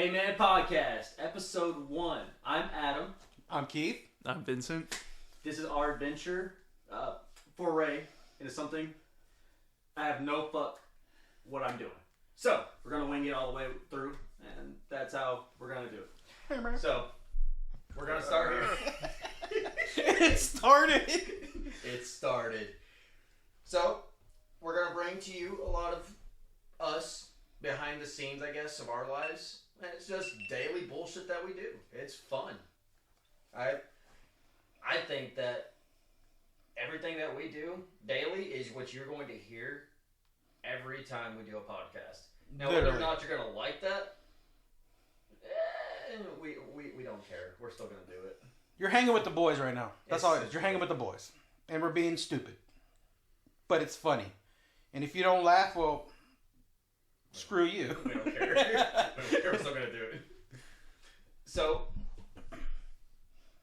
Hey Man Podcast, Episode 1. I'm Adam. I'm Keith. I'm Vincent. This is our adventure, foray into something I have no fuck what I'm doing. So, we're going to wing it all the way through, and that's how we're going to do it. So, we're going to start here. It started. It started. So, we're going to bring to you a lot of us behind the scenes, I guess, of our lives. And it's just daily bullshit that we do. It's fun. I think that everything that we do daily is what you're going to hear every time we do a podcast. Now, whether or not you're going to like that, we don't care. We're still going to do it. You're hanging with the boys right now. That's all it is. You're hanging with the boys. And we're being stupid. But it's funny. And if you don't laugh, well, screw you. We don't care. We don't care. We're still going to do it. So,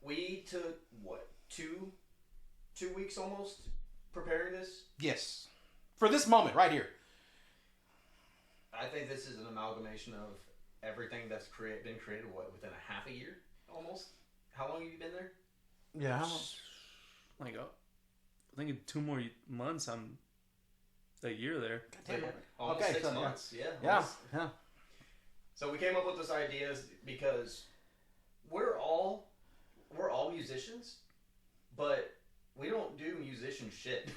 we took, what, two weeks almost preparing this? Yes. For this moment, right here. I think this is an amalgamation of everything that's been created, within a half a year, almost? How long have you been there? Yeah. Like, I think in 2 more months, I'm a year there. Almost okay, 6 months. Yeah. So we came up with this idea because we're all musicians, but we don't do musician shit.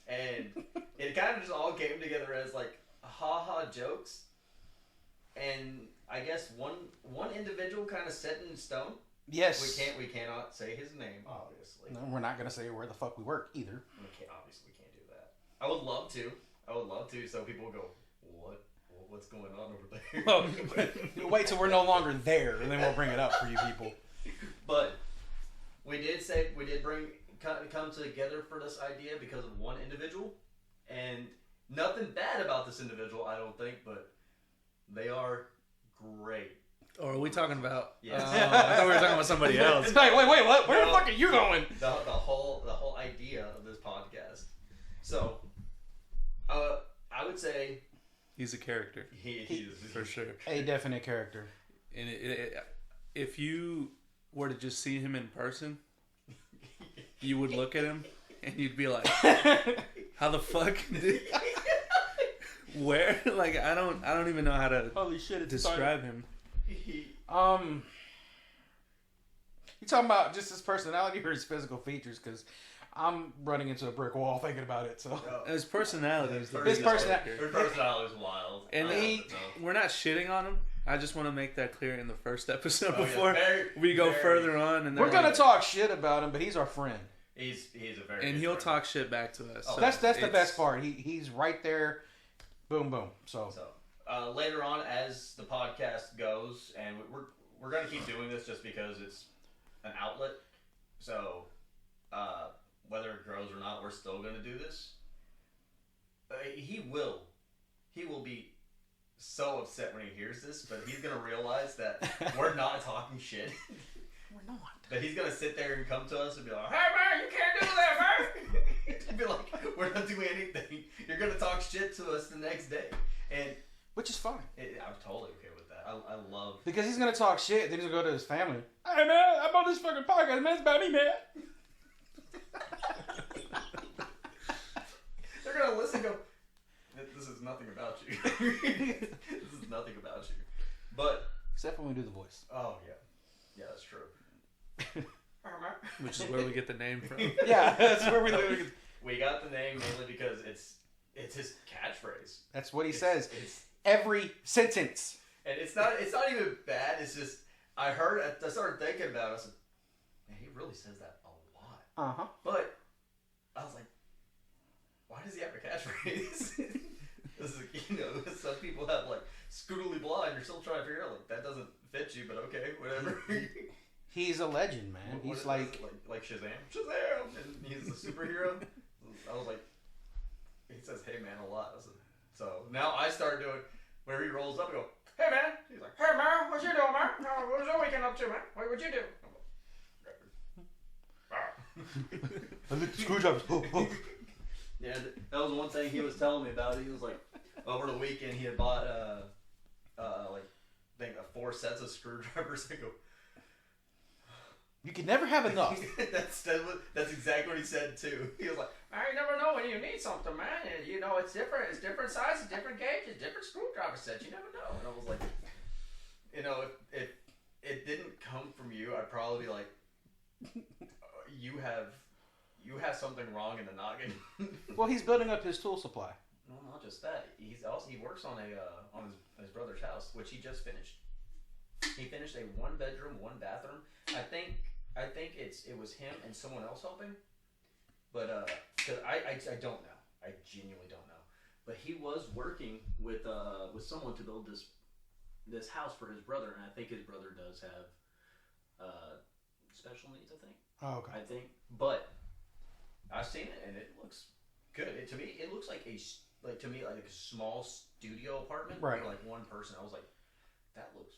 And it kind of just all came together as like ha-ha jokes. And I guess one individual kind of set in stone. Yes. We cannot say his name, obviously. No, we're not going to say where the fuck we work either. Obviously we can't do that. I would love to, so people will go, what's going on over there? Well, wait till we're no longer there, and then we'll bring it up for you people. But we did come together for this idea because of one individual, and nothing bad about this individual, I don't think, but they are great. Or are we talking about? Yes. I thought we were talking about somebody else. It's like, wait, what? Where the fuck are you going? The whole idea of this podcast. So, I would say He's a character. he is For sure. A definite character. And if you were to just see him in person, you would look at him and you'd be like, how the fuck did... Where? Like, I don't even know how to Holy shit, it's describe him. You talking about just his personality or his physical features? Because I'm running into a brick wall thinking about it. So His personality is the His biggest personality character. is wild. And we're not shitting on him. I just want to make that clear in the first episode Oh, before we go further on. And we're gonna talk shit about him, but he's our friend. He's a very and good he'll friend. talk shit back to us. Oh, So That's the best part. He's right there. Boom, boom. So later on, as the podcast goes, and we're gonna keep doing this just because it's an outlet. So whether it grows or not, we're still gonna do this. He will be so upset when he hears this, but he's gonna realize that we're not talking shit. we're not. That he's gonna sit there and come to us and be like, "Hey man, you can't do that, man!" He'd be like, "We're not doing anything. You're gonna talk shit to us the next day," and Which is fine. I'm totally okay with that. I love Because he's gonna talk shit, then he's gonna go to his family. Hey man, I'm on this fucking podcast, man. It's about me, man. They're gonna listen and go, "This is nothing about you. This is nothing about you." But Except when we do the voice. oh yeah, that's true. which is where we get the name from. Yeah, that's where we live. We got the name mainly because it's his catchphrase. That's what he says. It's, Every sentence. and it's not even bad. It's just I started thinking about it. I said, man, he really says that a lot. Uh-huh. But I was like, why does he have a catchphrase? This is, some people have like scootily blah, and you're still trying to figure out like that doesn't fit you, but okay, whatever. He's a legend, man. He's like Shazam, and he's a superhero. I was like, he says "Hey man" a lot. So now I start doing whenever he rolls up, I go, "Hey man." He's like, "Hey man, what you doing, man? What was your weekend up to, man? What'd you do?" I lit the screwdrivers. Yeah, that was one thing he was telling me about. He was like, over the weekend he had bought like think 4 sets of screwdrivers. I go, You can never have enough. that's exactly what he said too. He was like, "Man, you never know when you need something, man. And, you know, it's different. It's different sizes, different gauges, different screwdriver sets. You never know." And I was like, you know, if it didn't come from you, I'd probably be like, you have something wrong in the noggin. Well, he's building up his tool supply. No, not just that. He works on his brother's house, which he just finished. He finished a 1-bedroom, 1-bathroom. I think it was him and someone else helping, but cause I don't know. I genuinely don't know. But he was working with someone to build this house for his brother, and I think his brother does have special needs. I think. Oh, okay. I think, but I've seen it and it looks good. To me, it looks like a small studio apartment, right? For like one person. I was like, that looks.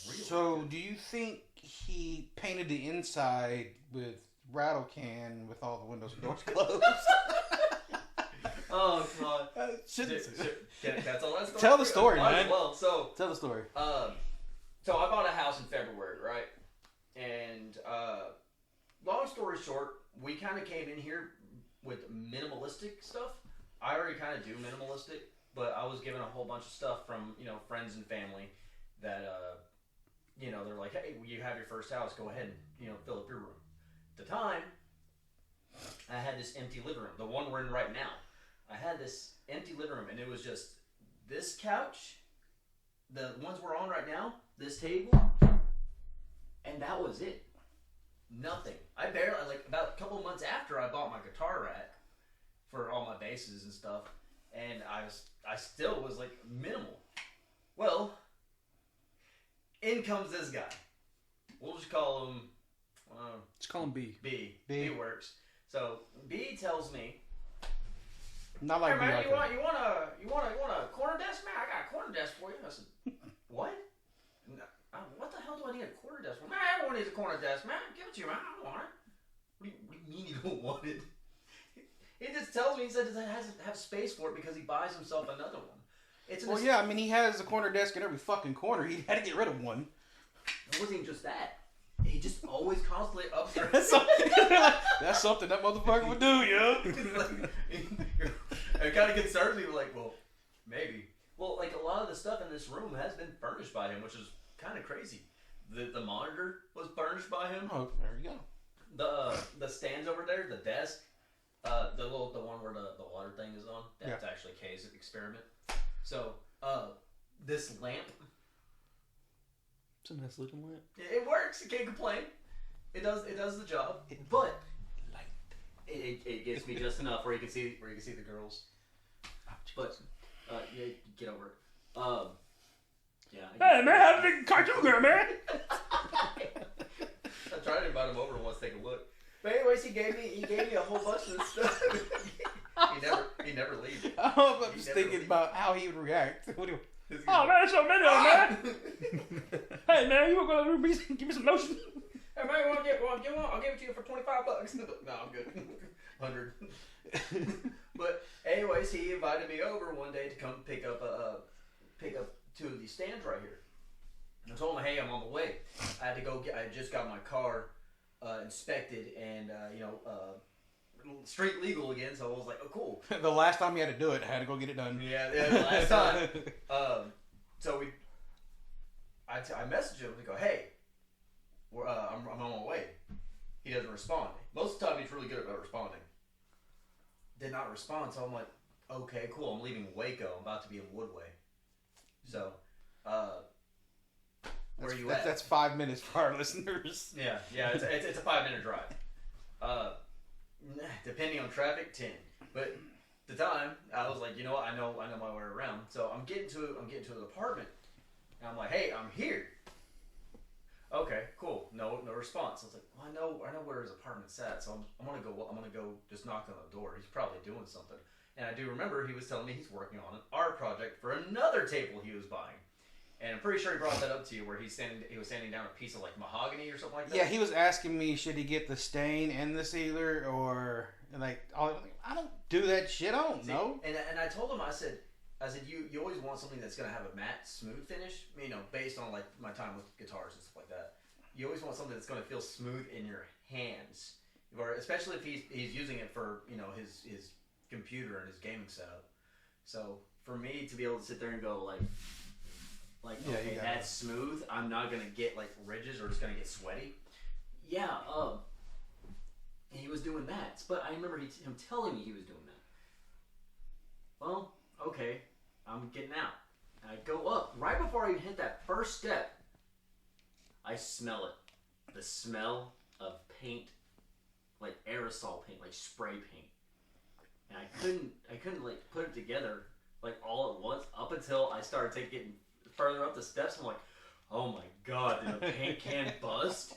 Really so, good. Do you think he painted the inside with rattle can with all the windows and doors closed? Oh God! That's all. That's Tell the story, man. Well, so tell the story. So I bought a house in February, right? And long story short, we kind of came in here with minimalistic stuff. I already kind of do minimalistic, but I was given a whole bunch of stuff from friends and family that they're like, hey, you have your first house, go ahead and fill up your room. At the time, I had this empty living room, the one we're in right now. I had this empty living room, and it was just this couch, the ones we're on right now, this table, and that was it. Nothing. I barely, like, about a couple of months after I bought my guitar rack for all my basses and stuff, and I still was like minimal. Well, in comes this guy. We'll just call him. Let's call him B. B works. So B tells me, not like "Hey man, like you want a corner desk, man? I got a corner desk for you." I said, "What? What the hell do I need a corner desk for? Man, everyone needs a corner desk, man. Give it to you, man. I don't want it." What do you mean you don't want it? He just tells me, he said he has to have space for it because he buys himself another one. Yeah, I mean, he has a corner desk in every fucking corner. He had to get rid of one. It wasn't even just that. He just always constantly upgrades. That's something that motherfucker would do, yo. It kind of concerns me, like, well, maybe. Well, like, a lot of the stuff in this room has been furnished by him, which is kind of crazy. The monitor was furnished by him. Oh, there you go. The stands over there, the desk, the one where the water thing is on, that's actually Kay's experiment. So, this lamp. It's a nice looking lamp. It works. You can't complain. It does the job. But it gets me just enough where you can see the girls. But yeah, get over it. Yeah. Hey man, have a big cartoon girl, man. I tried to invite him over and wants to take a look. But anyways, he gave me a whole bunch of stuff. He never leaves. I'm just thinking about how he would react. Oh man, so many of them, man. Hey man, you want to go give me some lotion? Hey man, you want to get one? I'll give it to you for $25. No, I'm good. 100. But anyways, he invited me over one day to come pick up 2 of these stands right here. I told him, hey, I'm on the way. I had to go I just got my car inspected and street legal again, so I was like, oh, cool. The last time he had to do it, I had to go get it done. Yeah, the last time. So I messaged him and go, hey, I'm on my way. He doesn't respond. Most of the time, he's really good about responding. Did not respond, so I'm like, okay, cool. I'm leaving Waco. I'm about to be in Woodway. So, where are you at? That's 5 minutes for our listeners. Yeah, it's a 5-minute drive. Depending on traffic, 10. But at the time, I was like, you know what? I know my way around. So I'm getting to an apartment, and I'm like, hey, I'm here. Okay, cool. No response. I was like, well, I know where his apartment's at, so I'm gonna go just knock on the door. He's probably doing something. And I do remember he was telling me he's working on an art project for another table he was buying. And I'm pretty sure he brought that up to you, where he was sanding down a piece of like mahogany or something like that. Yeah, he was asking me, should he get the stain and the sealer, or like, I don't do that shit. I don't know. And I told him, I said, I said, you always want something that's gonna have a matte, smooth finish. You know, based on like my time with guitars and stuff like that. You always want something that's gonna feel smooth in your hands, or especially if he's using it for his computer and his gaming setup. So for me to be able to sit there and go okay, that's smooth. I'm not gonna get like ridges or it's gonna get sweaty. Yeah, he was doing that, but I remember him telling me he was doing that. Well, okay, I'm getting out. And I go up. Right before I even hit that first step, I smell it. The smell of paint, like aerosol paint, like spray paint. And I couldn't like put it together like all at once up until I started getting further up the steps. I'm like, oh my god, did the paint can bust?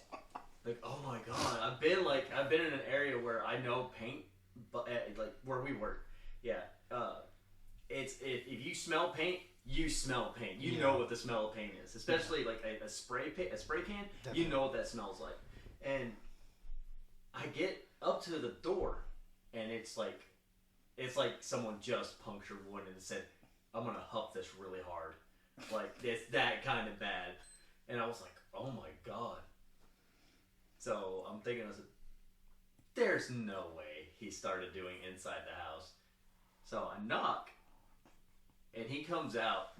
Like, oh my god, I've been in an area where I know paint, but like where we work, yeah. It's if you smell paint, you smell paint. You know what the smell of paint is, especially like a spray can. Definitely. You know what that smells like. And I get up to the door, and it's like someone just punctured wood and said, "I'm gonna huff this really hard." Like it's that kind of bad. And I was like, "Oh my god." So I'm thinking, I said, there's no way he started doing inside the house. So I knock, and he comes out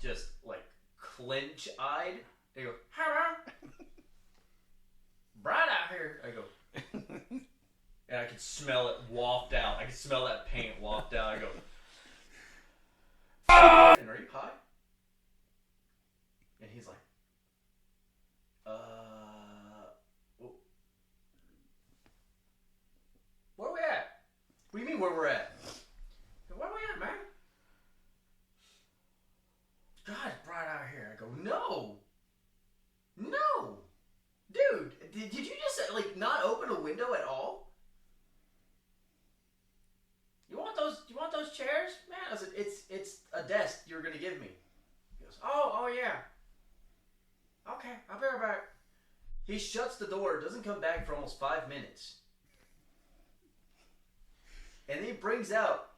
just like clinch-eyed. He goes, "Hello, bright out here." I go, and I could smell it waft out. I could smell that paint waft out. I go, "And are you high?" And he's like, where we at? What do you mean where we're at? Where we at, man? God, it's bright out here. I go, no, dude. Did you just like not open a window at all? You want those chairs, man? I said, it's a desk you're gonna give me. He goes, oh yeah. Okay, I'll be right back. He shuts the door, doesn't come back for almost 5 minutes. And he brings out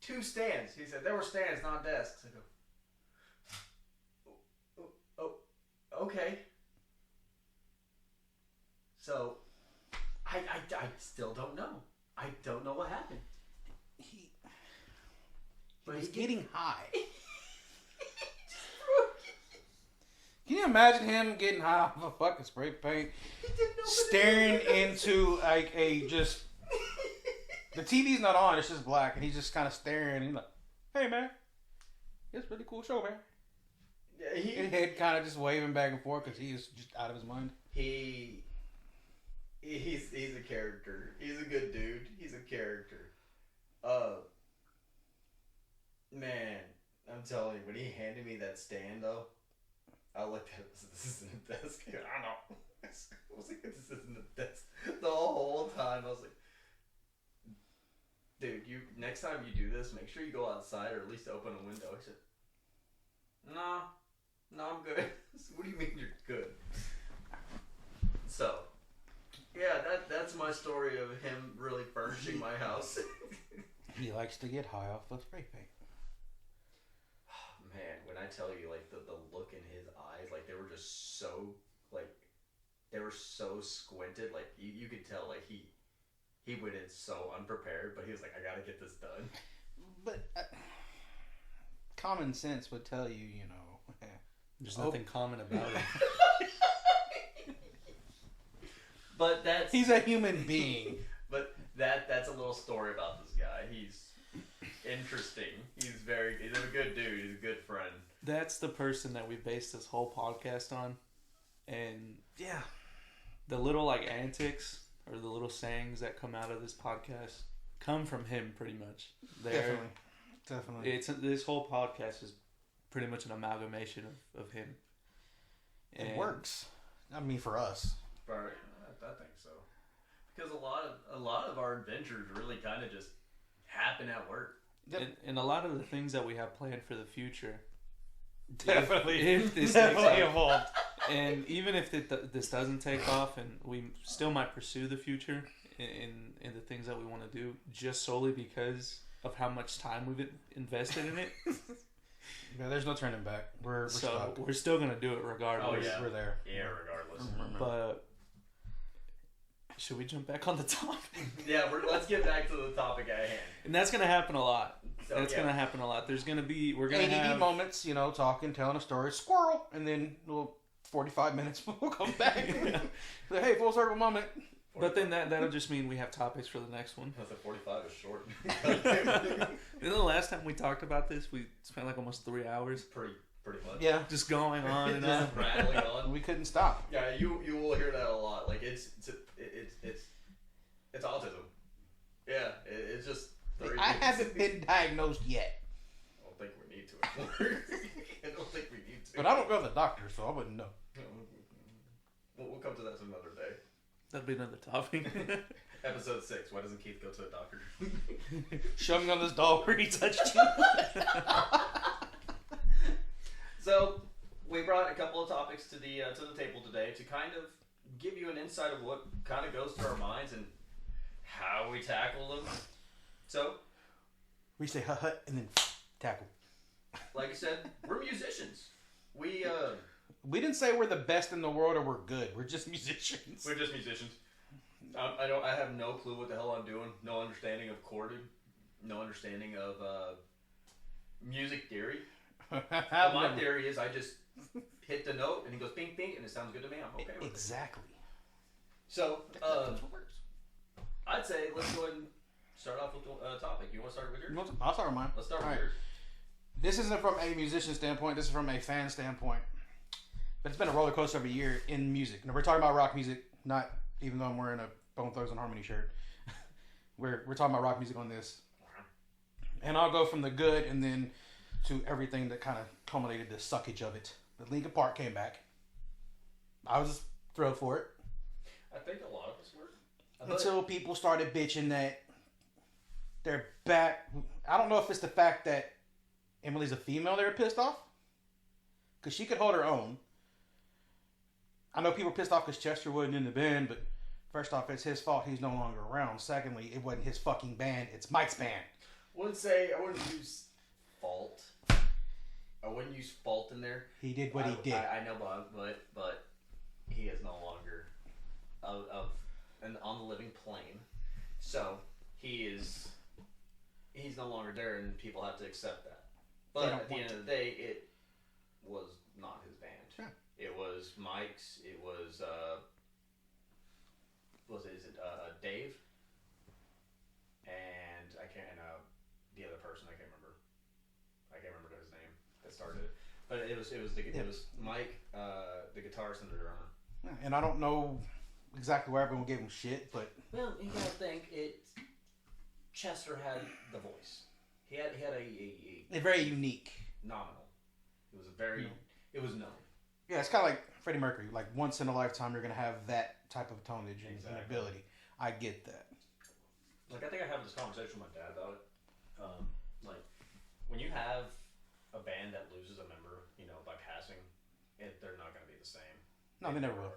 2 stands. He said, there were stands, not desks. I go, oh, okay. So, I still don't know. I don't know what happened. But he's getting high. Can you imagine him getting high off of fucking spray paint, staring into like a just the TV's not on, it's just black, and he's just kind of staring. He's like, "Hey man, it's a really cool show, man." Yeah, his head kind of just waving back and forth because he is just out of his mind. He's a character. He's a good dude. He's a character. Man, I'm telling you, when he handed me that stand though, I looked at it. This isn't a desk. I don't know. I was like, this isn't a desk. The whole time I was like, dude, next time you do this, make sure you go outside or at least open a window. He said, no, I'm good. What do you mean you're good? So, yeah, that's my story of him really furnishing my house. He likes to get high off of spray paint. Man, when I tell you, like, the look in his eyes, like, they were just so, like, they were so squinted, like, you could tell, like, he went in so unprepared, but he was like, I gotta get this done. But common sense would tell you, you know. There's nothing common about it. But he's a human being. But that's a little story about this guy. He's interesting. He's a good dude. He's a good friend. That's the person that we based this whole podcast on. And yeah, the little like antics or the little sayings that come out of this podcast come from him pretty much. Definitely. This whole podcast is pretty much an amalgamation of him. And it works. I mean, for us. Right. I think so. Because a lot of our adventures really kind of just happen at work. Yep. And a lot of the things that we have planned for the future definitely if this definitely evolved. And even if this doesn't take off, and we still might pursue the future in the things that we want to do, just solely because of how much time we've invested in it. Yeah, there's no turning back. We're stuck. We're still gonna do it regardless. Oh yeah, We're there. Yeah, regardless. But should we jump back on the topic? Yeah, let's get back to the topic at hand. And that's gonna happen a lot. So, That's gonna happen a lot. We're gonna ADD have moments, talking, telling a story, squirrel, and then 45 minutes we'll come back. Like, hey, full circle moment. But then that'll just mean we have topics for the next one. I said 45 is short. Then the last time we talked about this, we spent like almost 3 hours. Pretty much. Yeah. Just going on and on. Rattling on. We couldn't stop. Yeah, you will hear that a lot. Like it's autism. Yeah, it's just. I haven't been diagnosed yet. I don't think we need to. I don't think we need to. But I don't go to the doctor, so I wouldn't know. We'll come to that some other day. That'll be another topic. Episode 6. Why doesn't Keith go to the doctor? Show me on this doll where he touched you. So we brought a couple of topics to the table today to kind of give you an insight of what kind of goes through our minds and how we tackle them. So We say hut and then tackle. like I said, we're musicians. We didn't say we're the best in the world or we're good. We're just musicians. We're just musicians. I have no clue what the hell I'm doing. No understanding of chording. No understanding of music theory. My theory is I just hit the note and it goes ping ping and it sounds good to me. I'm okay with it. Exactly. So I'd say let's go ahead and start off with a topic. You want to start with yours? I'll start with mine. Let's start with All right. yours. This isn't from a musician standpoint. This is from a fan standpoint. But it's been a roller coaster of a year in music. Now, we're talking about rock music, not even though I'm wearing a Bone Thugs and Harmony shirt. we're talking about rock music on this. And I'll go from the good and then to everything that kind of culminated the suckage of it. The Linkin Park came back. I was thrilled for it. I think a lot of us were. Until people started bitching that they're back. I don't know if it's the fact that Emily's a female they were pissed off. Because she could hold her own. I know people are pissed off because Chester wasn't in the band, but first off, it's his fault he's no longer around. Secondly, it wasn't his fucking band. It's Mike's band. I wouldn't use fault. I wouldn't use fault in there. He did what he did. I know, but he is no longer on the living plane. So he's no longer there, and people have to accept that. But at the end of the day, it was not his band. Yeah. It was Mike's. It was Dave? And I can't. The other person I can't remember. I can't remember his name that started it. But it was Mike, the guitarist and the drummer. Yeah, and I don't know exactly why everyone gave him shit, but Well, you gotta think Chester had the voice. He had they're very unique. nominal. It was it was known. Yeah, it's kind of like Freddie Mercury. Like once in a lifetime, you're gonna have that type of tonnage and ability. I get that. Like I think I had this conversation with my dad about it. Like when you have a band that loses a member, by passing, they're not gonna be the same. No, they never will.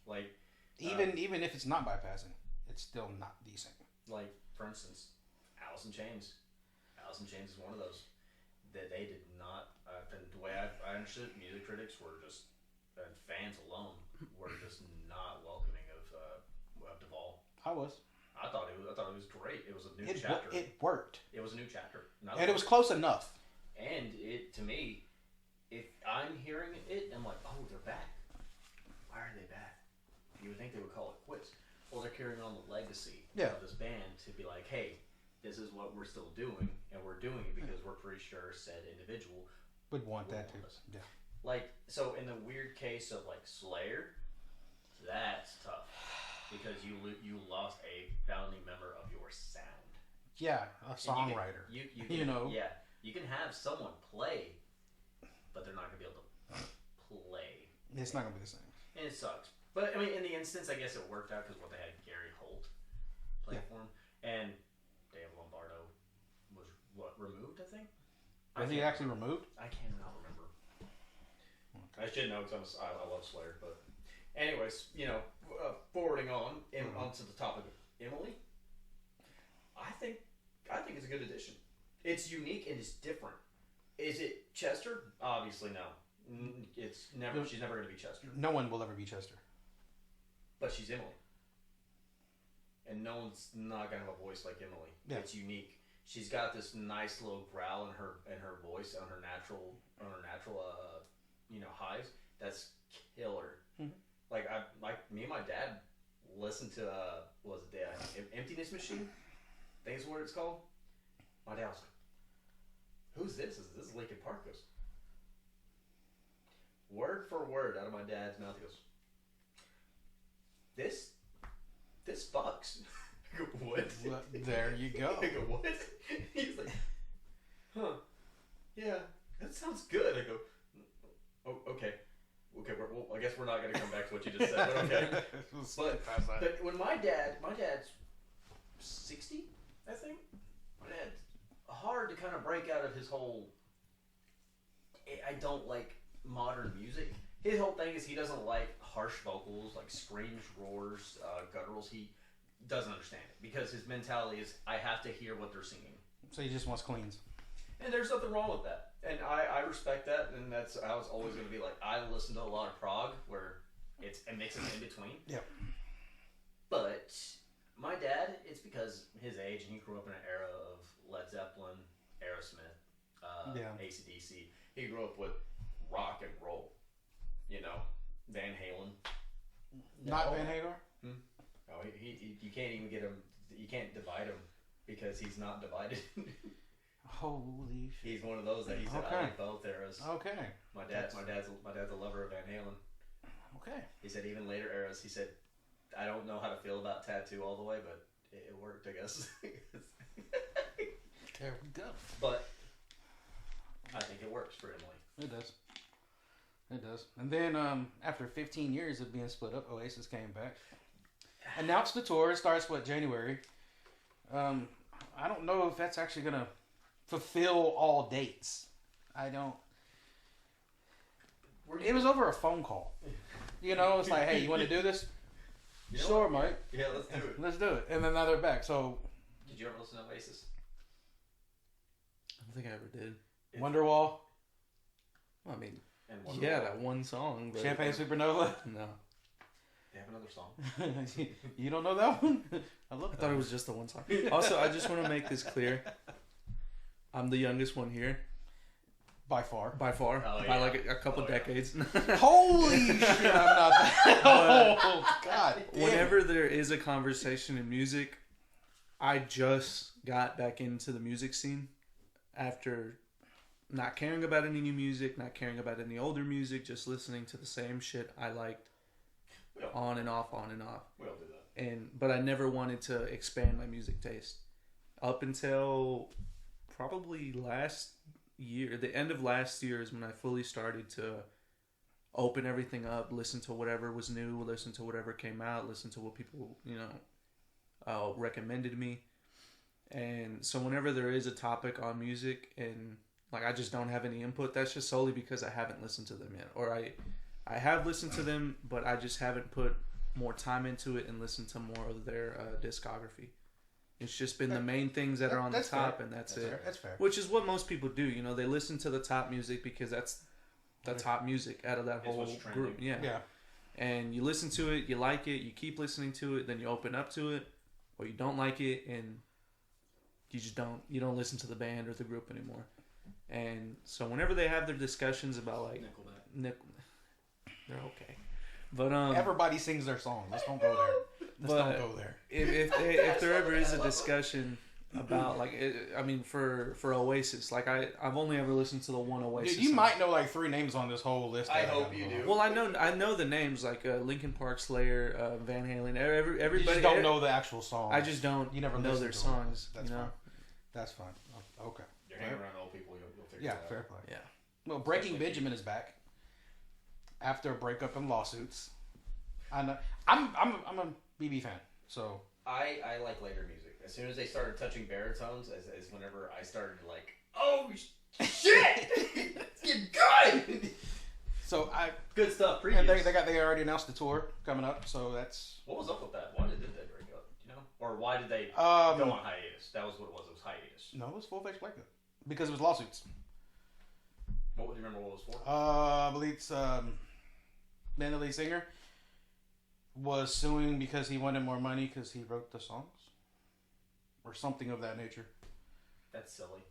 Like Even if it's not bypassing, it's still not the same. like for instance, Alice in Chains. Alice in Chains is one of those that they did not. And the way I understood it, music critics were just, and fans alone were just not welcoming of Duvall. I was. I thought it was great. It was a new It chapter. It worked. It was a new chapter. And it was close enough. And it, to me, if I'm hearing it, I'm like, oh, they're back. Why are they back? You would think they would call it quits. Well, they're carrying on the legacy of this band to be like, hey, this is what we're still doing, and we're doing it because we're pretty sure said individual Would want that too. us. Yeah. Like, so in the weird case of like Slayer, that's tough because you lost a founding member of your sound. Yeah, a songwriter. You can, Yeah. You can have someone play, but they're not gonna be able to play. It's not gonna be the same. And it sucks. But I mean, in the instance, I guess it worked out because they had Gary Holt play for him, and Dave Lombardo was removed, I think. Was he actually removed? I cannot remember. Okay. I should know because I love Slayer, but anyways, forwarding on onto the topic of Emily, I think it's a good addition. It's unique and it's different. Is it Chester? Obviously no. It's never. She's never going to be Chester. No one will ever be Chester. But she's Emily. And no one's not going to have a voice like Emily. Yeah. It's unique. She's got this nice little growl in her voice on her natural highs. That's killer. Mm-hmm. Like me and my dad listened to what was it Emptiness Machine? I think is what it's called. My dad was like, "Who's this? This is Linkin Park." Goes word for word out of my dad's mouth. He goes, This fucks. I go, what? There you go. I go, what? He's like, huh? Yeah, that sounds good. I go, oh, okay. Well, I guess we're not gonna come back to what you just said, but okay. but when my dad's 60, I think. My dad's hard to kind of break out of his whole. I don't like modern music. His whole thing is he doesn't like harsh vocals, like screams, roars, gutturals. He doesn't understand it because his mentality is, I have to hear what they're singing. So he just wants cleans. And there's nothing wrong with that. And I respect that, and I was always going to be like, I listen to a lot of prog where it mixes in between. Yep. But my dad, it's because his age, and he grew up in an era of Led Zeppelin, Aerosmith, AC/DC. He grew up with rock and roll. You know, Van Halen. Not Van Hagar? No, he you can't even get him. You can't divide him because he's not divided. Holy shit! He's one of those that he said, I like both eras. Okay. My dad's a lover of Van Halen. Okay. He said even later eras. He said, I don't know how to feel about Tattoo all the way, but it worked, I guess. There we go. But I think it works for Emily. It does. It does. And then after 15 years of being split up, Oasis came back. Announced the tour. It starts, January. I don't know if that's actually going to fulfill all dates. I don't. It was over a phone call. You know, it's like, hey, you want to do this? Sure, Mike. Yeah, let's do it. Let's do it. And then now they're back. So, did you ever listen to Oasis? I don't think I ever did. Wonderwall. Well, I mean, Wonderwall. that one song. But Champagne Supernova. No. They have another song. You don't know that one? I thought it was just the one song. Also, I just want to make this clear. I'm the youngest one here. By far. By like a couple decades. Holy shit, I'm not that. Oh, God. Whenever there is a conversation in music, I just got back into the music scene after not caring about any new music, not caring about any older music, just listening to the same shit I liked on and off. We all do that. But I never wanted to expand my music taste. Up until probably last year, the end of last year is when I fully started to open everything up, listen to whatever was new, listen to whatever came out, listen to what people, recommended me. And so whenever there is a topic on music and like I just don't have any input, that's just solely because I haven't listened to them yet. Or I have listened to them, but I just haven't put more time into it and listened to more of their discography. It's just been the main things that are on the top, fair. And that's it. Fair. That's fair. Which is what most people do. You know, they listen to the top music because that's the top music out of that whole group. Yeah. And you listen to it, you like it, you keep listening to it, then you open up to it, or you don't like it, and you don't listen to the band or the group anymore. And so whenever they have their discussions about like Nickelback, they're okay. But everybody sings their song. Let's don't go there. Don't go there. If there ever is a discussion about for Oasis, like I've only ever listened to the one Oasis. Dude, you might know like 3 names on this whole list. I hope you do. Well, I know the names like Linkin Park, Slayer, Van Halen. Everybody. You just don't know the actual song. I just don't. You never know their songs. That's fine. That's fine. Okay. You're hanging around old people. You'll figure it out. Fair play. Yeah. Well, Breaking Benjamin is back after a breakup and lawsuits. I know. I'm a BB fan, so I like later music. As soon as they started touching baritones, as whenever I started like, oh shit, it's getting good. So good stuff. And they already announced the tour coming up, so that's. What was up with that? Why did they break up? You know? Or why did they go on hiatus? That was what it was. It was hiatus. No, it was full-fledged breakup. Because it was lawsuits. What do you remember what it was for? I believe it's MANN, the lead singer, was suing because he wanted more money because he wrote the songs. Or something of that nature. That's silly.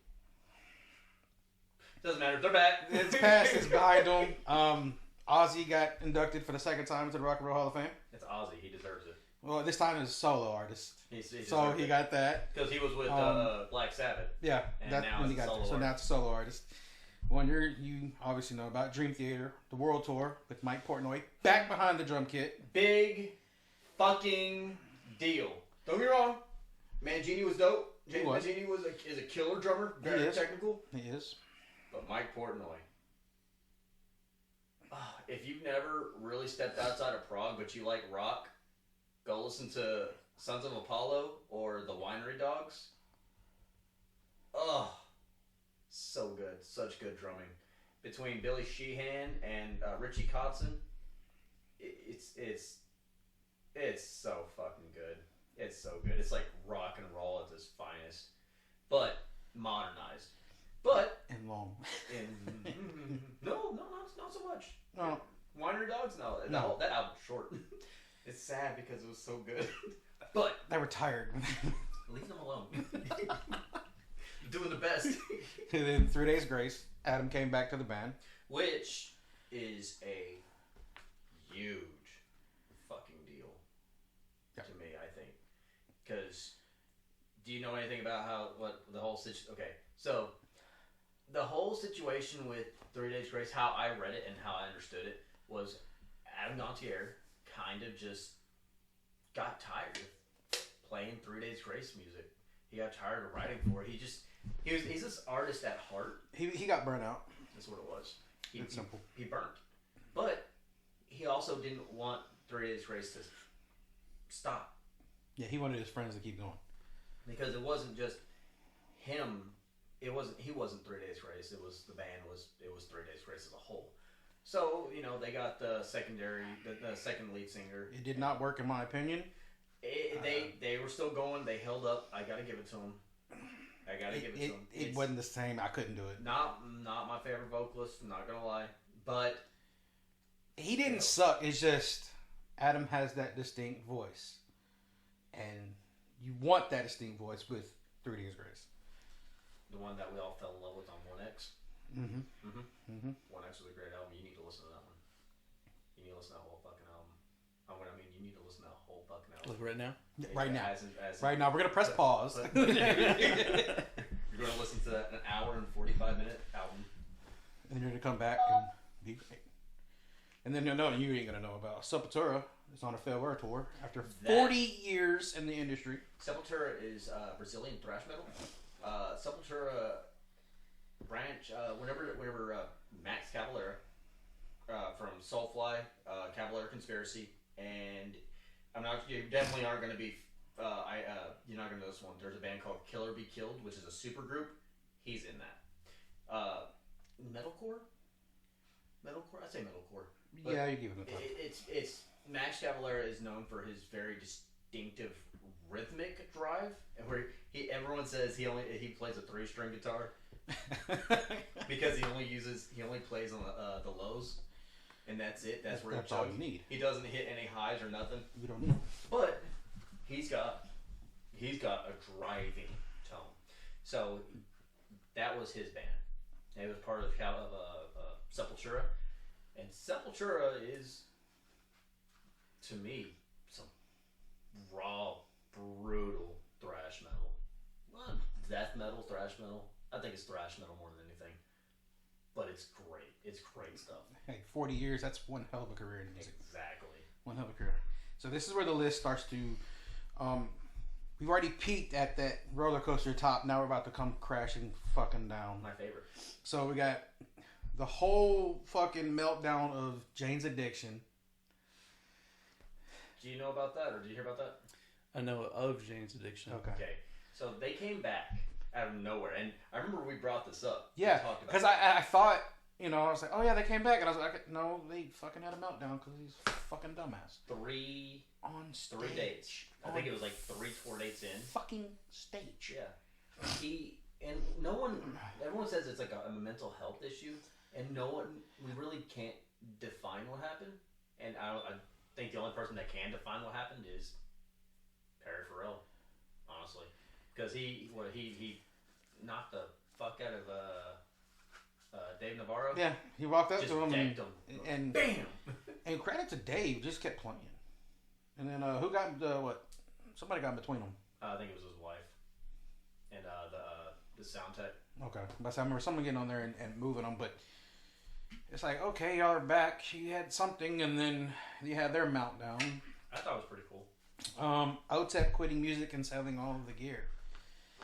Doesn't matter. They're back. It's past. It's behind them. Ozzy got inducted for the second time into the Rock and Roll Hall of Fame. It's Ozzy. He deserves it. Well, this time it's a solo artist. So he got that. Because he was with Black Sabbath. Yeah. And now when he got there. So now it's a solo artist. One you obviously know about Dream Theater, the World Tour with Mike Portnoy back behind the drum kit. Big fucking deal. Don't get me wrong. Mangini was dope. Mangini is a killer drummer. Very technical. He is. But Mike Portnoy. If you've never really stepped outside of Prague, but you like rock, go listen to Sons of Apollo or the Winery Dogs. Oh, so good. Such good drumming. Between Billy Sheehan and Richie Kotzen, it's so fucking good. It's so good. It's like rock and roll at its finest, but modernized. But and long. No, not so much. No. Winery Dogs, no. That album's short. It's sad because it was so good. But they were tired. Leave them alone. Doing the best. And then 3 Days Grace, Adam came back to the band, which is a huge fucking deal to me, I think. Because do you know anything about what the whole situation? Okay, so the whole situation with 3 Days Grace, how I read it and how I understood it, was Adam Gontier kind of just got tired of playing 3 Days Grace music. He got tired of writing for it. He's this artist at heart. He got burnt out. That's what it was. It's simple. He burnt. But he also didn't want 3 Days Grace to stop. Yeah, he wanted his friends to keep going. Because it wasn't just him. He wasn't 3 Days Grace. It was the band. It was 3 Days Grace as a whole. So they got the second lead singer. It did not work in my opinion. They were still going. They held up. I gotta give it to them. It wasn't the same. I couldn't do it. Not my favorite vocalist. I'm not gonna lie, but he didn't suck. It's just Adam has that distinct voice, and you want that distinct voice with 3 Days Grace. The one that we all fell in love with on 1X. Mm-hmm. 1X was a great album. You need to listen to that one. You need to listen to that whole fucking album. You need to listen to that whole fucking album. Like right now? Right now. Right now. We're going to press pause. You're going to listen to an hour and 45-minute album. And then you're going to come back and be great. And then you ain't going to know about Sepultura. Is on a farewell tour after 40 years in the industry. Sepultura is Brazilian thrash metal. Sepultura branch whenever Max Cavalera from Soulfly, Cavalera Conspiracy, and you definitely aren't going to be you're not going to know this one. There's a band called Killer Be Killed, which is a super group. He's in that. Metalcore. I'd say metalcore. But yeah, you give him the time. It's Max Cavalera is known for his very distinctive rhythmic drive, and where everyone says he plays a 3-string guitar because he only plays on the lows, and that's it. That's all you need. He doesn't hit any highs or nothing. You don't need. But he's got a driving tone. So that was his band. And it was part of Sepultura, and Sepultura is, to me, some raw, brutal thrash metal. Not death metal, thrash metal. I think it's thrash metal more than anything. But it's great. It's great stuff. Hey, 40 years, that's one hell of a career in music. Exactly. One hell of a career. So this is where the list starts to... we've already peaked at that roller coaster top. Now we're about to come crashing fucking down. My favorite. So we got the whole fucking meltdown of Jane's Addiction. Do you know about that, or did you hear about that? I know of Jane's Addiction. Okay. So they came back out of nowhere, and I remember we brought this up. Yeah, because I thought you know, I was like, oh yeah, they came back, and I was like, no, they fucking had a meltdown because he's a fucking dumbass. Three On stage. 3 dates. I think it was like 4 dates in. Fucking stage. Yeah. And no one, everyone says it's like a mental health issue, and we really can't define what happened. And I think the only person that can define what happened is Perry Farrell, honestly, because he knocked the fuck out of Dave Navarro. Yeah, he walked up Just to him decked and bam. And credit to Dave, just kept playing. And then who got what? Somebody got in between them. I think it was his wife and the sound tech. Okay, but I remember someone getting on there and moving them, but it's like, okay, y'all are back. She had something, and then you had their meltdown. I thought it was pretty cool. OTEP quitting music and selling all of the gear.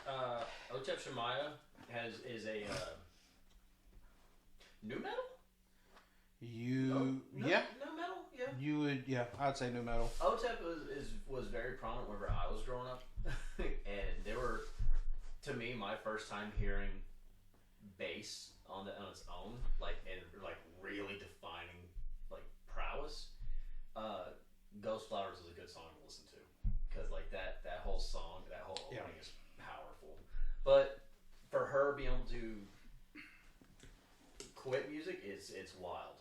Otep Shemaya is a new metal. You new metal, yeah. You would, yeah, I'd say new metal. OTEP was very prominent whenever I was growing up, and they were, to me, my first time hearing bass on its own, and really defining like prowess. Ghost Flowers is a good song to listen to because that whole song, that whole opening is powerful. But for her being able to quit music, it's wild.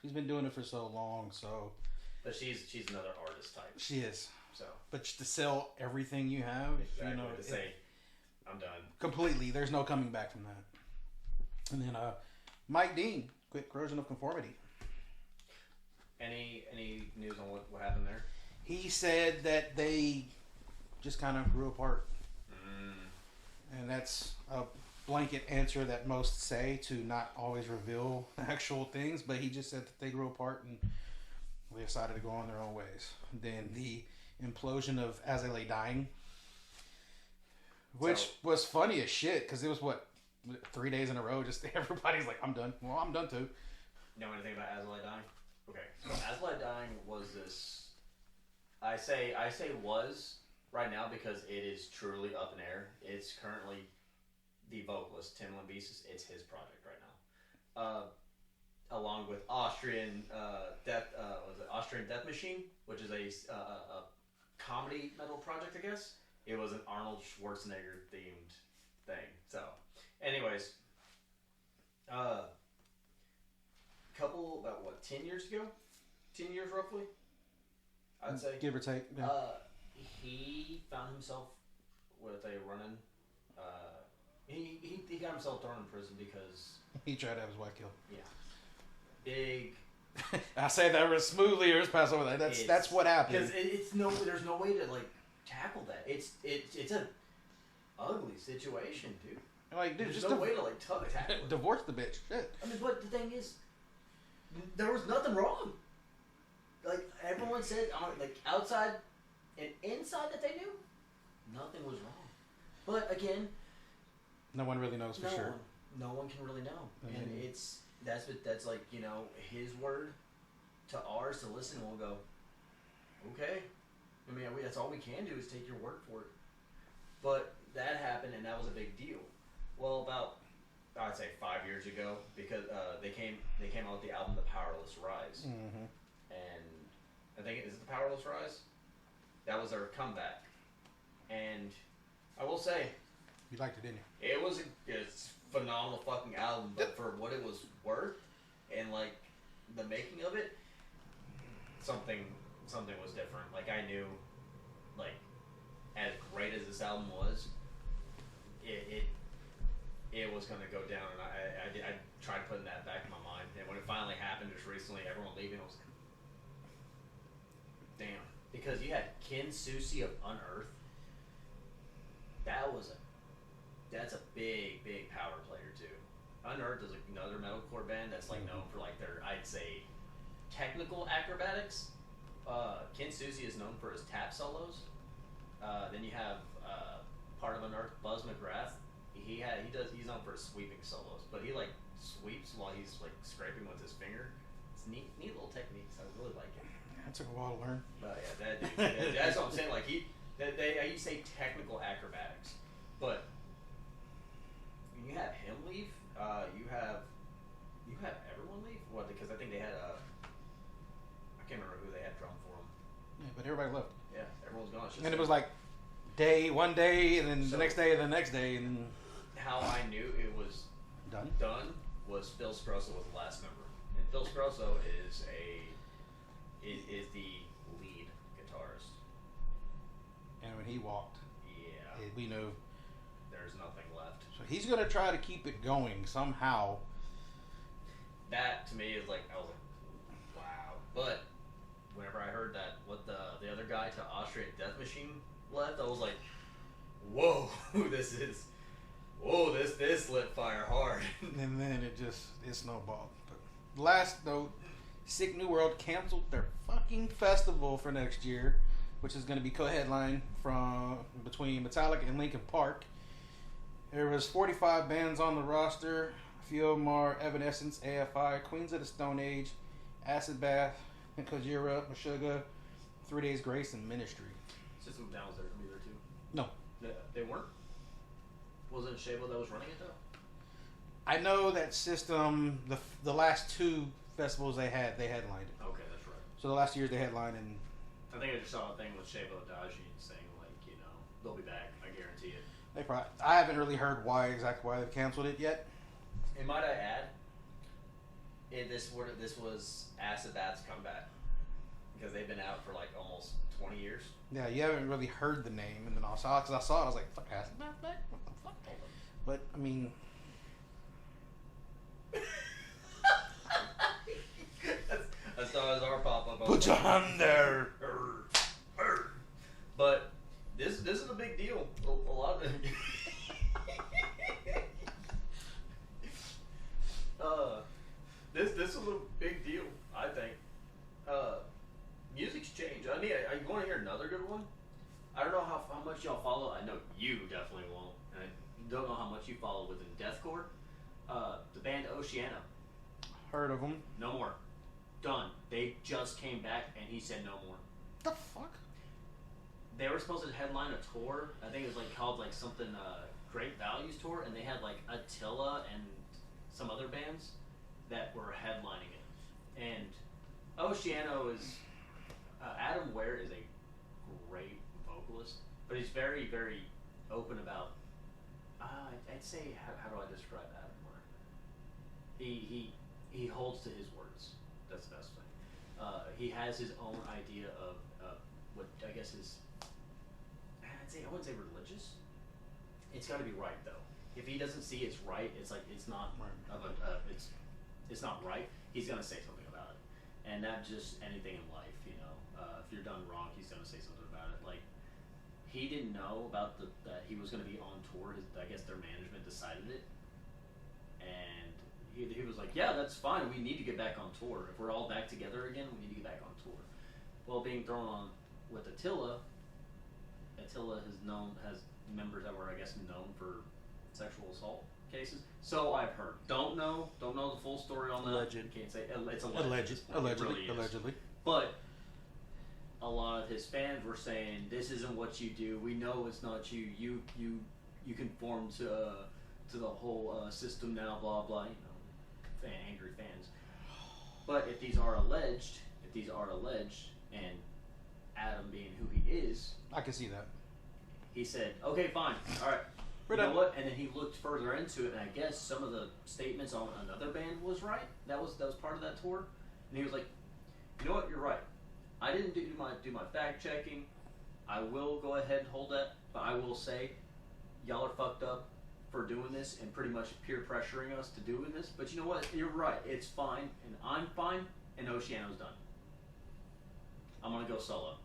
She's been doing it for so long, so. But she's another artist type. She is. So. But to sell everything you have, exactly, you know, to say, I'm done. Completely. There's no coming back from that. And then Mike Dean quit Corrosion of Conformity. Any news on what happened there? He said that they just kind of grew apart. And that's a blanket answer that most say to not always reveal actual things, but he just said that they grew apart and they decided to go on their own ways. Then the implosion of As I Lay Dying, which was funny as shit because it was 3 days in a row, just everybody's like, I'm done. Well, I'm done too. Know anything about As I Lay Dying? Okay, so As I Lay Dying was this, I say was right now because it is truly up in air. It's currently the vocalist Tim Lambesis. It's his project right now, along with Austrian Death Machine, which is a comedy metal project, I guess. It was an Arnold Schwarzenegger themed thing. So, anyways, couple about 10 years ago, 10 years roughly, I'd say, give or take. Yeah. He found himself with a run-in. He got himself thrown in prison because he tried to have his wife killed. Yeah, big. I say that as smoothly or as pass over that. That's what happened. Because there's no way to tackle that. It's an ugly situation, dude. Like, dude, there's just no way to tackle it. Divorce the bitch. Shit. I mean, but the thing is, there was nothing wrong. Like everyone said, outside and inside that they knew, nothing was wrong. But again, no one really knows for sure. No one can really know, Mm-hmm. and that's like, you know, his word to ours to listen. And we'll go, okay. I mean, that's all we can do is take your word for it. But that happened, and that was a big deal. Well, about I'd say 5 years ago, because they came out with the album The Powerless Rise, and I think is it The Powerless Rise? That was their comeback, and I will say, you liked it, didn't you? It's a phenomenal fucking album, but for what it was worth, and like the making of it, something was different. Like I knew, like as great as this album was, it was gonna go down, and I tried putting that back in my mind. And when it finally happened just recently, everyone leaving, I was like, damn, because you had Ken Susi of Unearth. That's a big power player too. Unearthed is another metalcore band that's like known for like their, I'd say, technical acrobatics. Ken Susi is known for his tap solos. Then you have part of Unearthed, Buzz McGrath. He's known for his sweeping solos, but he like sweeps while he's like scraping with his finger. It's neat little techniques. I really like it. That took a while to learn. Yeah, that's what I'm saying. Like you say technical acrobatics, but when you have him leave, you have but everybody left. Yeah, everyone's gone. It's just And it was like one day, and then the next day, and the next day, and how I knew it was done. Was Phil Sproso was the last member, and Phil Sproso is the lead guitarist. And when he walked, we knew there's nothing left. So he's gonna try to keep it going somehow. That to me is like, I was like, wow. But whenever I heard that what the other guy to Austrian Death Machine left, I was like, whoa, this lit fire hard. And then it snowballed. But last note, Sick New World canceled their fucking festival for next year, which is going to be co-headline from between Metallica and Linkin Park. There was 45 bands on the roster. A few of them are Evanescence, AFI, Queens of the Stone Age, Acid Bath, Gojira, Meshuggah, 3 Days Grace, and Ministry. System of a Down was there going to be there too? No. They weren't? Wasn't it Shabo that was running it though? I know that System, the last two festivals they headlined it. Okay, that's right. So the last years they headlined, and I think I just saw a thing with Shabo Daji saying like, they'll be back. I guarantee it. I haven't really heard exactly why they've canceled it yet. And might I add, this was Acid Bath's comeback because they've been out for like almost 20 years. Yeah, you haven't really heard the name, and then I saw it, I was like, fuck Acid Bath back? What the fuck? But, I mean... I saw his R pop up. Put your hand there! But this is a big deal. A lot of it. This is a big deal, I think. Music's changed. You want to hear another good one? I don't know how much y'all follow. I know you definitely won't. And I don't know how much you follow within deathcore. The band Oceana. Heard of them. No more. Done. They just came back and he said no more. The fuck? They were supposed to headline a tour. I think it was like called like something Great Values Tour, and they had like Attila and some other bands that were headlining it. And Oceano is Adam Ware is a great vocalist, but he's very, very open about. I'd say how do I describe Adam Ware? He holds to his words. That's the best thing. He has his own idea of what I guess is. I wouldn't say religious. It's got to be right though. If he doesn't see it's right, it's like it's not. It's not right. He's gonna say something about it, and not just anything in life. If you're done wrong, he's gonna say something about it. Like he didn't know about that he was gonna be on tour. I guess their management decided it, and he was like, "Yeah, that's fine. We need to get back on tour. If we're all back together again, we need to get back on tour." Well, being thrown on with Attila has members that were, I guess, known for sexual assault cases. So I've heard. Don't know the full story on that. Alleged. Can't say it's alleged. Allegedly. But a lot of his fans were saying, "This isn't what you do. We know it's not you. You conform to the whole system now. Blah blah. Angry fans." But if these are alleged, and Adam being who he is, I can see that. he said, "Okay, fine, all right." You know what? And then he looked further into it, and I guess some of the statements on another band was right. That was part of that tour, and he was like, "You know what? You're right. I didn't do my fact checking. I will go ahead and hold that, but I will say, y'all are fucked up for doing this and pretty much peer pressuring us to doing this. But you know what? You're right. It's fine, and I'm fine, and Oceano's done. I'm gonna go solo."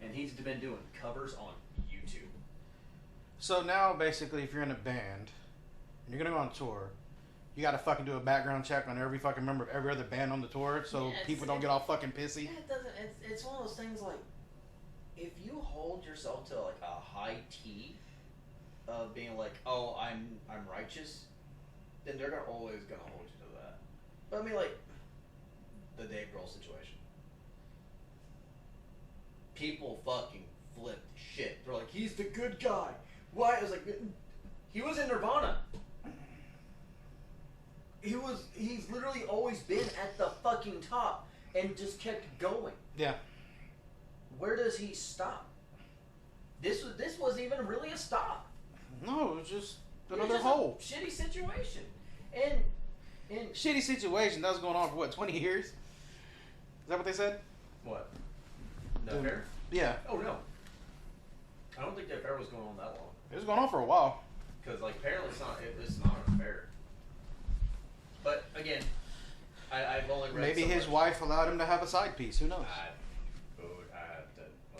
And he's been doing covers on YouTube. So now, basically, if you're in a band and you're gonna go on tour, you gotta fucking do a background check on every fucking member of every other band on the tour, so people don't get all fucking pissy. Yeah, it doesn't. It's one of those things like, if you hold yourself to like a high T of being like, "Oh, I'm righteous," then they're always gonna hold you to that. But I mean, like the Dave Grohl situation. People fucking flipped shit. They're like, "He's the good guy." Why? It was like, he was in Nirvana. He's literally always been at the fucking top and just kept going. Yeah. where does he stop? This wasn't even really a stop. No, it was just It was another just hole. a shitty situation. And Shitty situation. That was going on for what, 20 years? Is that what they said? what? The affair? Yeah. Oh no. I don't think the affair was going on that long. It was going on for a while. Because like apparently it's not an affair. But again, I've only read Maybe so his much. wife allowed him to have a side piece. Who knows?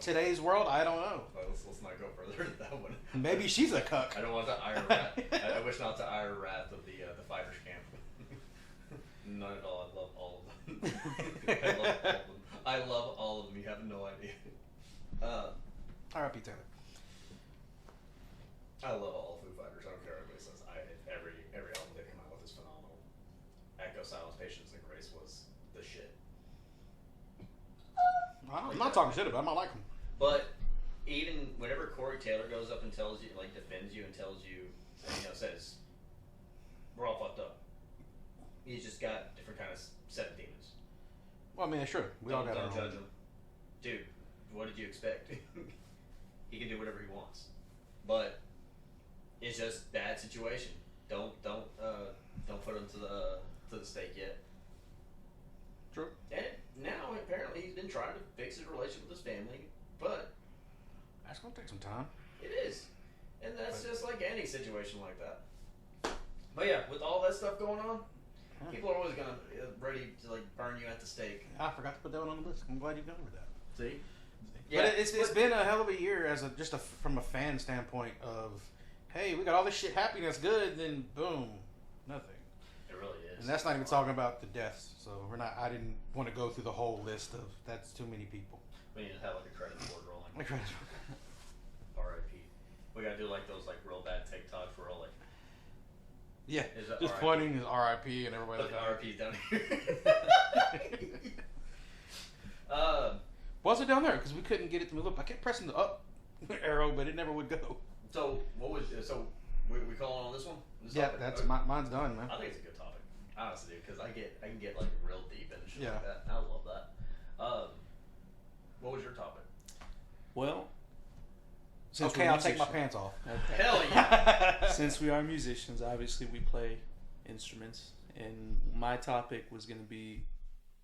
Today's world, I don't know. Let's not go further to that one. Maybe she's a cuck. I don't want to ire wrath. I wish not to ire wrath of the fighters camp. Not at all. I love all of them. I love all of them. You have no idea. R.I.P. Taylor. I love all Foo Fighters. I don't care what anybody says. Every album they come out with is phenomenal. Echo, Silence, Patience, and Grace was the shit. I'm not talking shit about him. I like him. But even whenever Corey Taylor goes up and tells you, like, defends you and tells you, says, we're all fucked up. He's just got different kind of set of demons. Well, I mean, sure. We all got Don't our own. judge him. Dude, what did you expect? He can do whatever he wants. But it's just bad situation. Don't put him to the stake yet. True. And now apparently he's been trying to fix his relationship with his family, but That's gonna take some time. it is. And that's just like any situation like that. But yeah, with all that stuff going on, people are always gonna ready to like burn you at the stake. I forgot to put that one on the list. I'm glad you covered that. See? But it's been a hell of a year as from a fan standpoint of, hey, we got all this shit happening that's good, then boom, nothing. It really is. And that's not even talking about the deaths. So I didn't want to go through the whole list of that's too many people. We need to have like a credit board rolling. Like, R.I.P. We gotta do like those like real bad TikToks where we're all like, yeah, Is that just RIP? pointing his RIP and everybody look like at R.I.P.'s down here. What's it down there? Because we couldn't get it to look. I kept pressing the up arrow, but it never would go. So we calling on this one? This Yeah, topic? that's Okay. mine's done, man. I think it's a good topic, honestly, because I can get like real deep and shit Yeah. like that. And I love that. What was your topic? Well, since Okay, we're I'll take my musicians- pants off. Okay. Hell yeah! Since we are musicians, obviously we play instruments, and my topic was going to be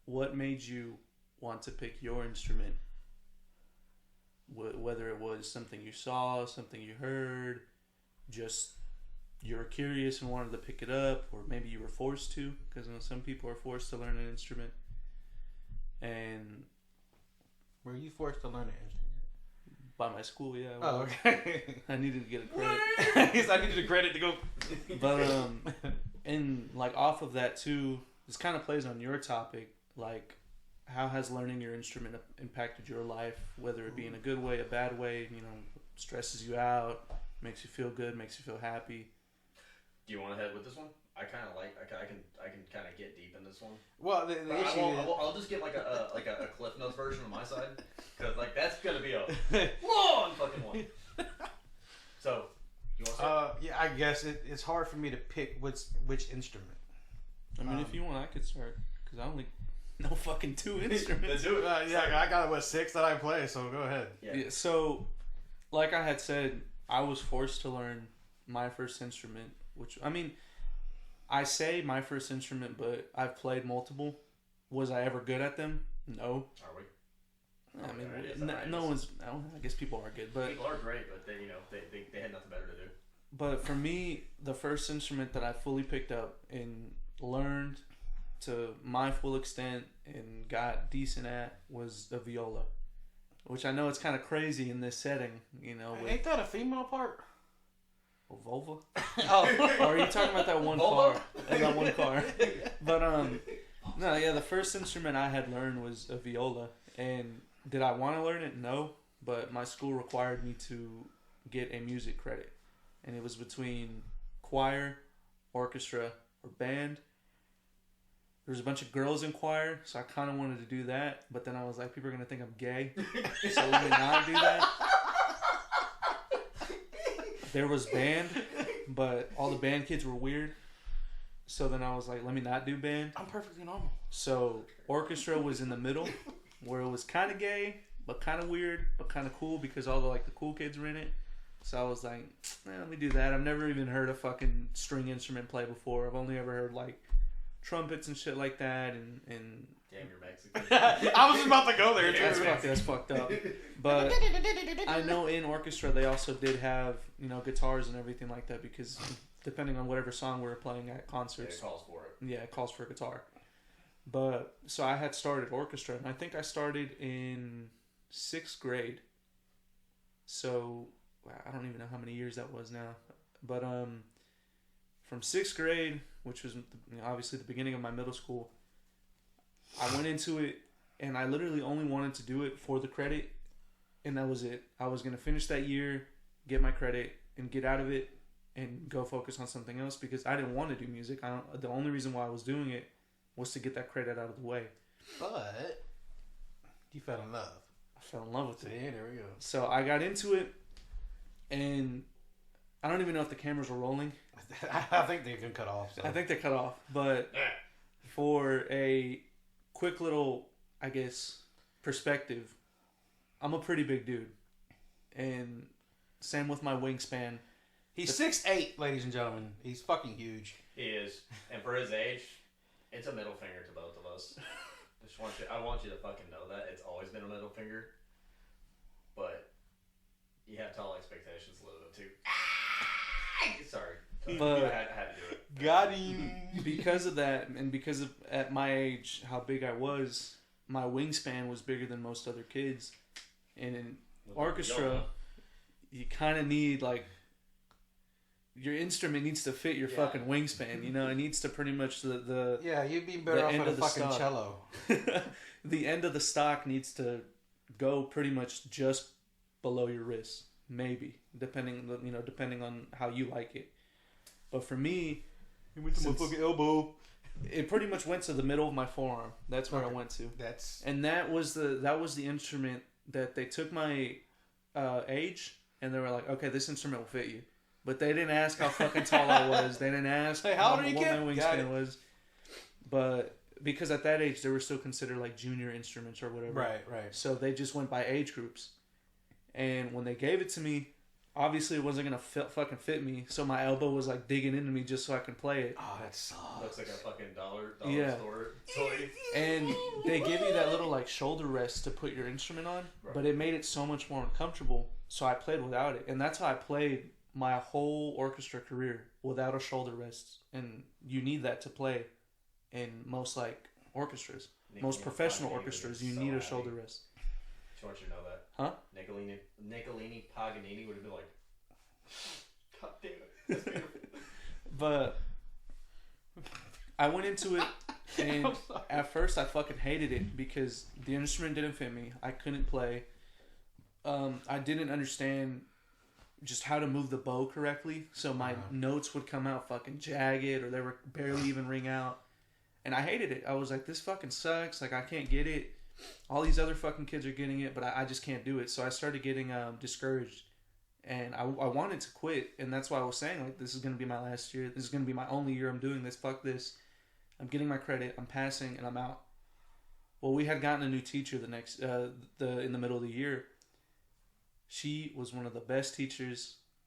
what made you want to pick your instrument, whether it was something you saw, something you heard, just you were curious and wanted to pick it up, or maybe you were forced to, because some people are forced to learn an instrument. And Were you forced to learn an instrument? by my school, yeah, Oh, okay. I needed to get a credit. Yes, I needed the credit to go. But and like off of that too, this kind of plays on your topic. Like, how has learning your instrument impacted your life? Whether it be in a good way, a bad way, stresses you out, makes you feel good, makes you feel happy. Do you want to head with this one? I kind of like. I can kind of get deep in this one. Well, the But issue is... I'll just get like a Cliff Notes version on my side, because like that's gonna be a long fucking one. So, you want to start? yeah, I guess it's hard for me to pick which instrument. I mean, if you want, I could start, because I only know fucking 2 instruments. Let's do it. Yeah, I got 6 that I play, so go ahead. Yeah. So, like I had said, I was forced to learn my first instrument, which, I mean, I say my first instrument, but I've played multiple. Was I ever good at them? No. Are we? I mean, It is, no, alright. no one's. I guess people are good, but People are great, but they had nothing better to do. but for me, the first instrument that I fully picked up and learned to my full extent and got decent at was the viola, which I know it's kind of crazy in this setting, with Ain't that a female part? a vulva. Oh, Or are you talking about that one Vulva? car? That one car. But no, yeah, the first instrument I had learned was a viola, and did I want to learn it? No, but my school required me to get a music credit, and it was between choir, orchestra, or band. There was a bunch of girls in choir, so I kind of wanted to do that, but then I was like, people are gonna think I'm gay, so let me not do that. There was band, but all the band kids were weird. So then I was like, let me not do band. I'm perfectly normal. So orchestra was in the middle, where it was kind of gay, but kind of weird, but kind of cool because all the like the cool kids were in it. So I was like, let me do that. I've never even heard a fucking string instrument play before. I've only ever heard like trumpets and shit like that, and damn, you're Mexican. I was just about to go there, too. that's fucked up. But I know in orchestra they also did have, you know, guitars and everything like that because depending on whatever song we were playing at concerts, it calls for it. Yeah, it calls for a guitar. But so I had started orchestra, and I think I started in 6th grade. So I don't even know how many years that was now, but from 6th grade, which was obviously the beginning of my middle school, I went into it, and I literally only wanted to do it for the credit, and that was it. I was gonna finish that year, get my credit, and get out of it, and go focus on something else because I didn't want to do music. The only reason why I was doing it was to get that credit out of the way. But you fell in love. I fell in love with it. Yeah, there we go. So I got into it, and I don't even know if the cameras were rolling. I think they've been cut off. So. I think they cut off. But for a quick little, I guess, perspective, I'm a pretty big dude. And same with my wingspan. He's 6'8", ladies and gentlemen. He's fucking huge. He is. And for his age, it's a middle finger to both of us. I want you to fucking know that. It's always been a middle finger. But you have tall expectations a little bit too. Sorry. But I had to do it. Got him. Because of that, and because of at my age how big I was, my wingspan was bigger than most other kids. And in orchestra, you kind of need like your instrument needs to fit your fucking wingspan. You know, it needs to pretty much yeah, you'd be better off with a fucking cello. The end of the stock needs to go pretty much just below your wrist, maybe depending on how you like it. But for me, it went to my fucking elbow. It pretty much went to the middle of my forearm. That's where I went to. And that was the instrument that they took my age and they were like, okay, this instrument will fit you. But they didn't ask how fucking tall I was. They didn't ask what my wingspan was. But because at that age they were still considered like junior instruments or whatever. Right. So they just went by age groups. And when they gave it to me, obviously it wasn't gonna fucking fit me. So my elbow was like digging into me just so I can play it. Oh, that sucks. Looks like a fucking dollar store toy. And they give you that little like shoulder rest to put your instrument on, but it made it so much more uncomfortable. So I played without it, and that's how I played my whole orchestra career without a shoulder rest. And you need that to play in most like orchestras, most professional orchestras. You need a shoulder rest. I want you to know that. Huh? Nicolini Paganini would have been like, God damn it. That's beautiful. But I went into it, and at first I fucking hated it because the instrument didn't fit me. I couldn't play. I didn't understand just how to move the bow correctly, so my notes would come out fucking jagged, or they were barely even ring out. And I hated it. I was like, this fucking sucks. Like, I can't get it. All these other fucking kids are getting it, but I just can't do it. So I started getting discouraged, and I wanted to quit. And that's why I was saying, like, this is going to be my last year. This is going to be my only year I'm doing this. Fuck this. I'm getting my credit. I'm passing, and I'm out. Well, we had gotten a new teacher in the middle of the year. She was one of the best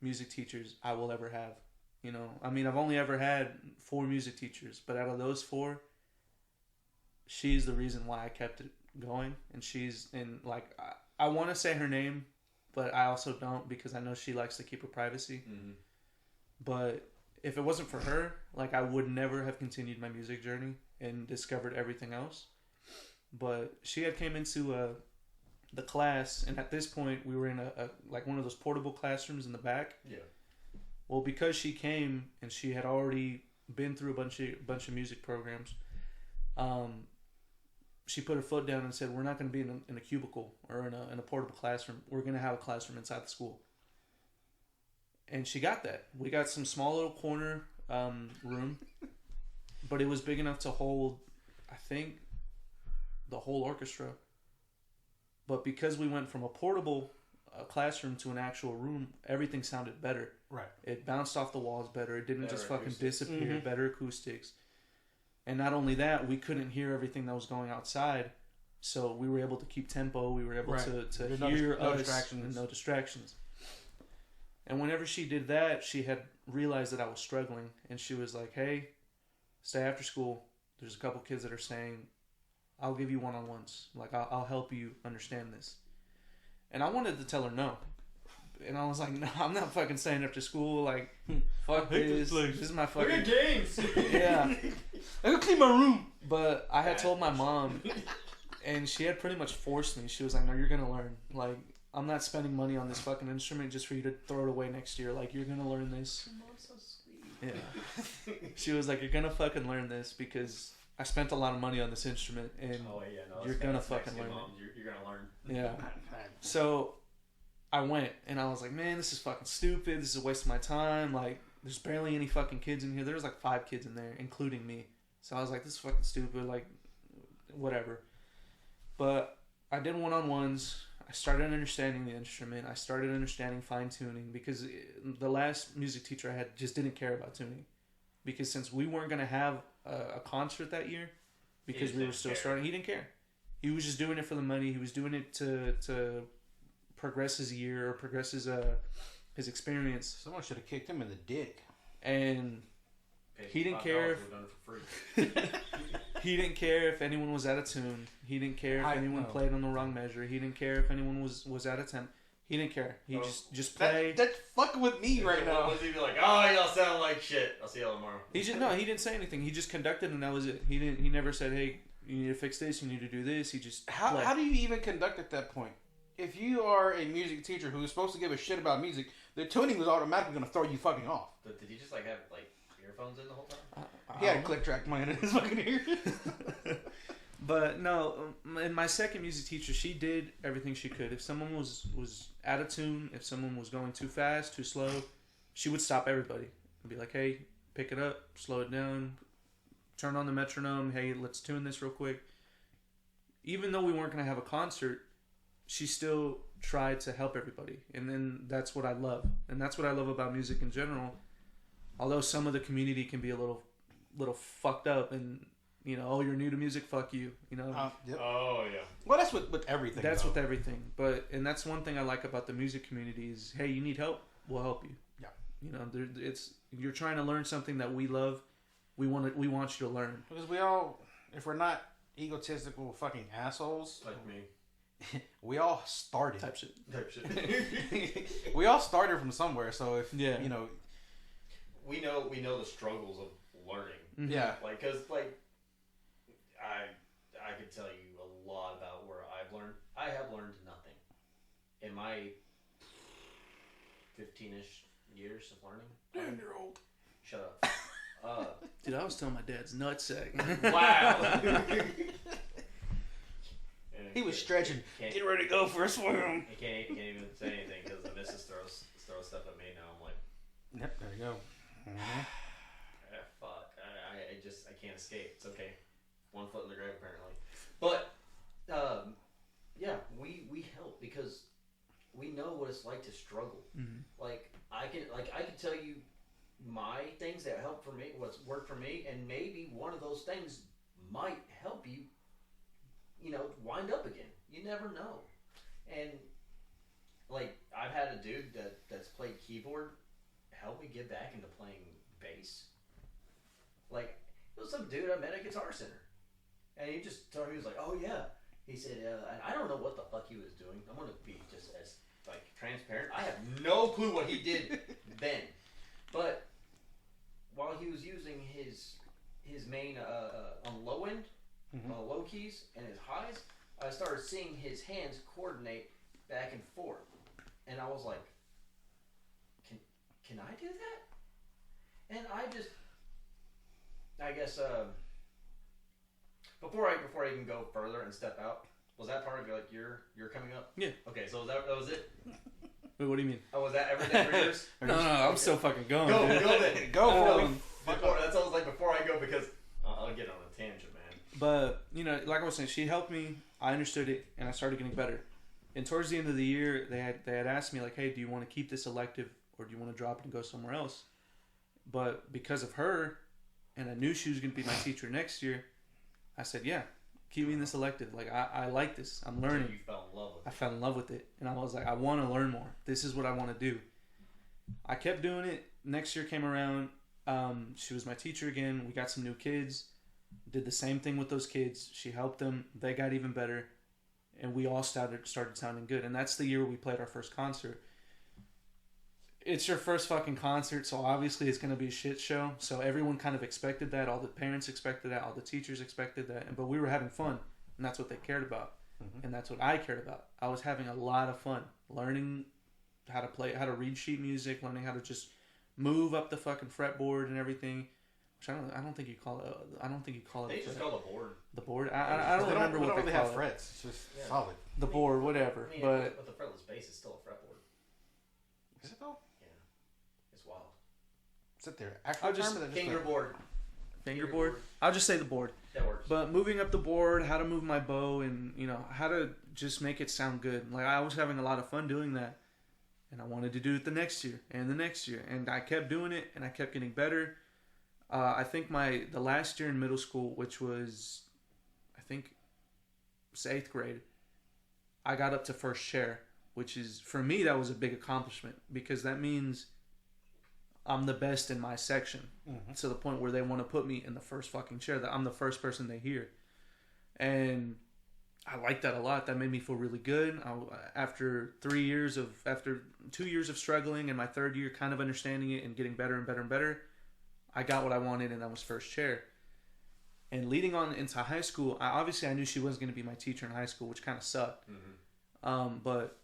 music teachers I will ever have. You know, I mean, I've only ever had 4 music teachers, but out of those 4, she's the reason why I kept it going. And she's in, like, I want to say her name, but I also don't because I know she likes to keep her privacy. Mm-hmm. But if it wasn't for her, like, I would never have continued my music journey and discovered everything else. But she had came into the class, and at this point we were in a like one of those portable classrooms in the back. Yeah. Well, because she came and she had already been through a bunch of music programs, she put her foot down and said, "We're not going to be in a cubicle or in a portable classroom. We're going to have a classroom inside the school." And she got that. We got some small little corner room, but it was big enough to hold, I think, the whole orchestra. But because we went from a portable classroom to an actual room, everything sounded better. Right. It bounced off the walls better. It didn't just fucking disappear. Mm-hmm. Better acoustics. And not only that, we couldn't hear everything that was going outside So we were able to keep tempo. We were able to There's hear no us distractions. and no distractions. And whenever she did that, she had realized that I was struggling, and she was like, "Hey, stay after school. There's a couple kids that are staying. I'll give you one-on-ones. Like, I'll help you understand this." And I wanted to tell her no. And I was like, "No, I'm not fucking staying after school. Like, fuck this. This is my fucking Look at games. yeah." I go clean my room. But I had told my mom, and she had pretty much forced me. She was like, "No, you're gonna learn. Like, I'm not spending money on this fucking instrument just for you to throw it away next year. Like, you're gonna learn this." Your mom's so sweet. Yeah. She was like, "You're gonna fucking learn this because I spent a lot of money on this instrument, and Oh yeah, no. you're gonna fucking learn mom. You're gonna learn. yeah." So I went, and I was like, "Man, this is fucking stupid. This is a waste of my time. Like, there's barely any fucking kids in here. There's like 5 kids in there, including me." So I was like, "This is fucking stupid. Like, whatever." But I did one-on-ones. I started understanding the instrument. I started understanding fine-tuning because the last music teacher I had just didn't care about tuning. Because since we weren't going to have a concert that year, because we were still starting, he didn't care. He was just doing it for the money. He was doing it to progress his year or progress his experience. Someone should have kicked him in the dick. And he didn't care if done it for free. he didn't care if anyone was out of tune. He didn't care if anyone played on the wrong measure. He didn't care if anyone was out of temp. He didn't care. He just played. That's fucking with me right now. Was he be like, "Oh, y'all sound like shit. I'll see y'all tomorrow." He didn't say anything. He just conducted, and that was it. He never said, "Hey, you need to fix this. You need to do this." He just How do you even conduct at that point? If you are a music teacher who is supposed to give a shit about music, the tuning was automatically going to throw you fucking off. But did he just like have like earphones in the whole time? He had a click track playing in his fucking ear. But no, and my second music teacher, she did everything she could. If someone was out of tune, if someone was going too fast, too slow, she would stop everybody and be like, "Hey, pick it up, slow it down, turn on the metronome. Hey, let's tune this real quick." Even though we weren't going to have a concert, she still tried to help everybody. And then that's what I love. And that's what I love about music in general. Although some of the community can be a little fucked up and, you know, "Oh, you're new to music, fuck you," you know. Yep. Oh yeah. Well, that's with everything. That's with everything. And that's one thing I like about the music community is, hey, you need help, we'll help you. Yeah. You know, you're trying to learn something that we love. We want you to learn. Because we all, if we're not egotistical fucking assholes, Like me. we all started. Type shit. We all started from somewhere. So if Yeah. you know, we know the struggles of learning. Mhm. yeah. Like, cause like, I could tell you a lot about where I've learned. I have learned nothing in my 15-ish years of learning. 10-year-old. Shut up. Dude, I was telling my dad's nutsack. Wow. He was stretching. Can't, Get ready to go for a swim. I can't even say anything because the missus throws stuff at me now. I'm like, Yep, there you go. Mhm. fuck. I can't escape. It's okay. One foot in the grave apparently. But yeah, we help because we know what it's like to struggle. Mhm. Like I can tell you my things that help for me, what's worked for me, and maybe one of those things might help you, you know, wind up again. You never know. And like I've had a dude that's played keyboard help me get back into playing bass. Like it was some dude I met at Guitar Center, and he just told me, he was like, "Oh yeah," he said, and I don't know what the fuck he was doing. I'm gonna be just as like transparent. I have no clue what he did then, but while he was using his main on low end, on low keys and his highs, I started seeing his hands coordinate back and forth, and I was like, can I do that? And I guess before I even go further and step out, was that part of like your coming up? Yeah. Okay, so that was it. Wait, what do you mean? Oh, was that everything for yours? No, I'm still fucking going. Go dude. then. Go for it. Before, that's what I was like before I go because I'll get on a tangent, man. But, you know, like I was saying, she helped me. I understood it, and I started getting better. And towards the end of the year, they had asked me, like, "Hey, do you want to keep this elective, or do you want to drop it and go somewhere else?" But because of her, and I knew she was going to be my teacher next year, I said, "Yeah, keep me in this elective. Like, I like this. I'm learning. You fell in love with it. I fell in love with it. And I was like, I want to learn more. This is what I want to do. I kept doing it. Next year came around. She was my teacher again. We got some new kids. Did the same thing with those kids. She helped them. They got even better. And we all started sounding good. And that's the year we played our first concert. It's your first fucking concert, so obviously it's going to be a shit show. So everyone kind of expected that. All the parents expected that. All the teachers expected that. But we were having fun. And that's what they cared about. Mm-hmm. And that's what I cared about. I was having a lot of fun. Learning how to play, how to read sheet music. Learning how to just move up the fucking fretboard and everything. Which I don't think you call it. I don't think you call it. They just call it the board. The board. I don't remember what they really call have it. frets. It's just solid. The board, whatever. I mean, but the fretless bass is still a fretboard. Is it though? Yeah, it's wild. Is it their actual term? Or Fingerboard. Fingerboard. I'll just say the board. That works. But moving up the board, how to move my bow, and how to just make it sound good. Like, I was having a lot of fun doing that, and I wanted to do it the next year and the next year, and I kept doing it, and I kept getting better. I think the last year in middle school, which was, I think, it was 8th grade, I got up to first chair, which is, for me, that was a big accomplishment, because that means I'm the best in my section, to the point where they want to put me in the first fucking chair, that I'm the first person they hear. And I liked that a lot. That made me feel really good. After 2 years of struggling, and my third year kind of understanding it and getting better and better and better, I got what I wanted, and that was first chair. And leading on into high school, I knew she wasn't going to be my teacher in high school, which kind of sucked. Mm-hmm. But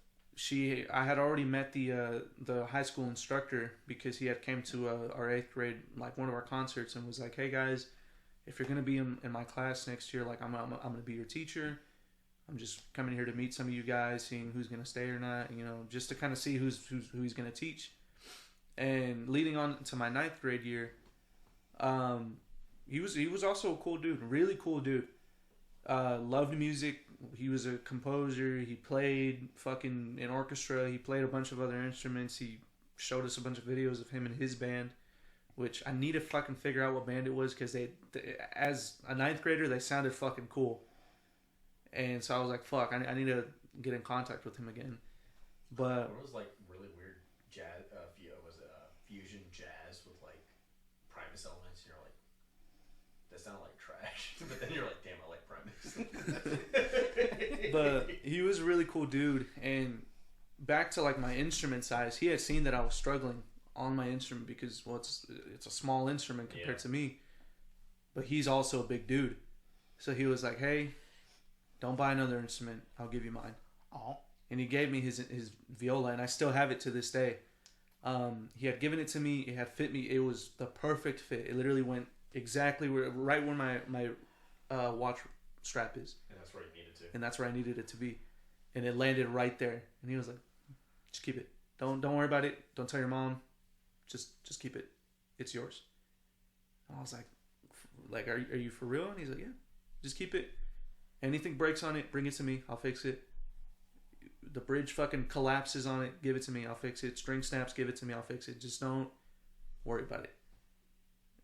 I had already met the high school instructor, because he had came to our 8th grade, like one of our concerts, and was like, "Hey guys, if you're going to be in my class next year, like I'm going to be your teacher. I'm just coming here to meet some of you guys, seeing who's going to stay or not, just to kind of see who he's going to teach." And leading on to my 9th grade year, he was also a cool dude, really cool dude. Loved music. He was a composer. He played fucking in orchestra. He played a bunch of other instruments. He showed us a bunch of videos of him and his band, which I need to fucking figure out what band it was, because they, as a 9th grader, they sounded fucking cool. And so I was like, fuck, I need to get in contact with him again. But it was like really weird jazz, fusion jazz with like Primus elements. You're like, that sounded like trash. But then you're like, damn, I like Primus. But he was a really cool dude. And back to like my instrument size, he had seen that I was struggling on my instrument, because it's a small instrument compared to me. But he's also a big dude. So he was like, "Hey, don't buy another instrument. I'll give you mine." Oh. And he gave me his viola, and I still have it to this day. He had given it to me. It had fit me. It was the perfect fit. It literally went exactly right where my watch strap is. And that's where you needed to. And that's where I needed it to be. And it landed right there. And he was like, "Just keep it. Don't worry about it. Don't tell your mom. Just keep it. It's yours." And I was like, are you for real?" And he's like, "Yeah. Just keep it. Anything breaks on it, bring it to me. I'll fix it. The bridge fucking collapses on it, give it to me. I'll fix it. String snaps, give it to me. I'll fix it. Just don't worry about it."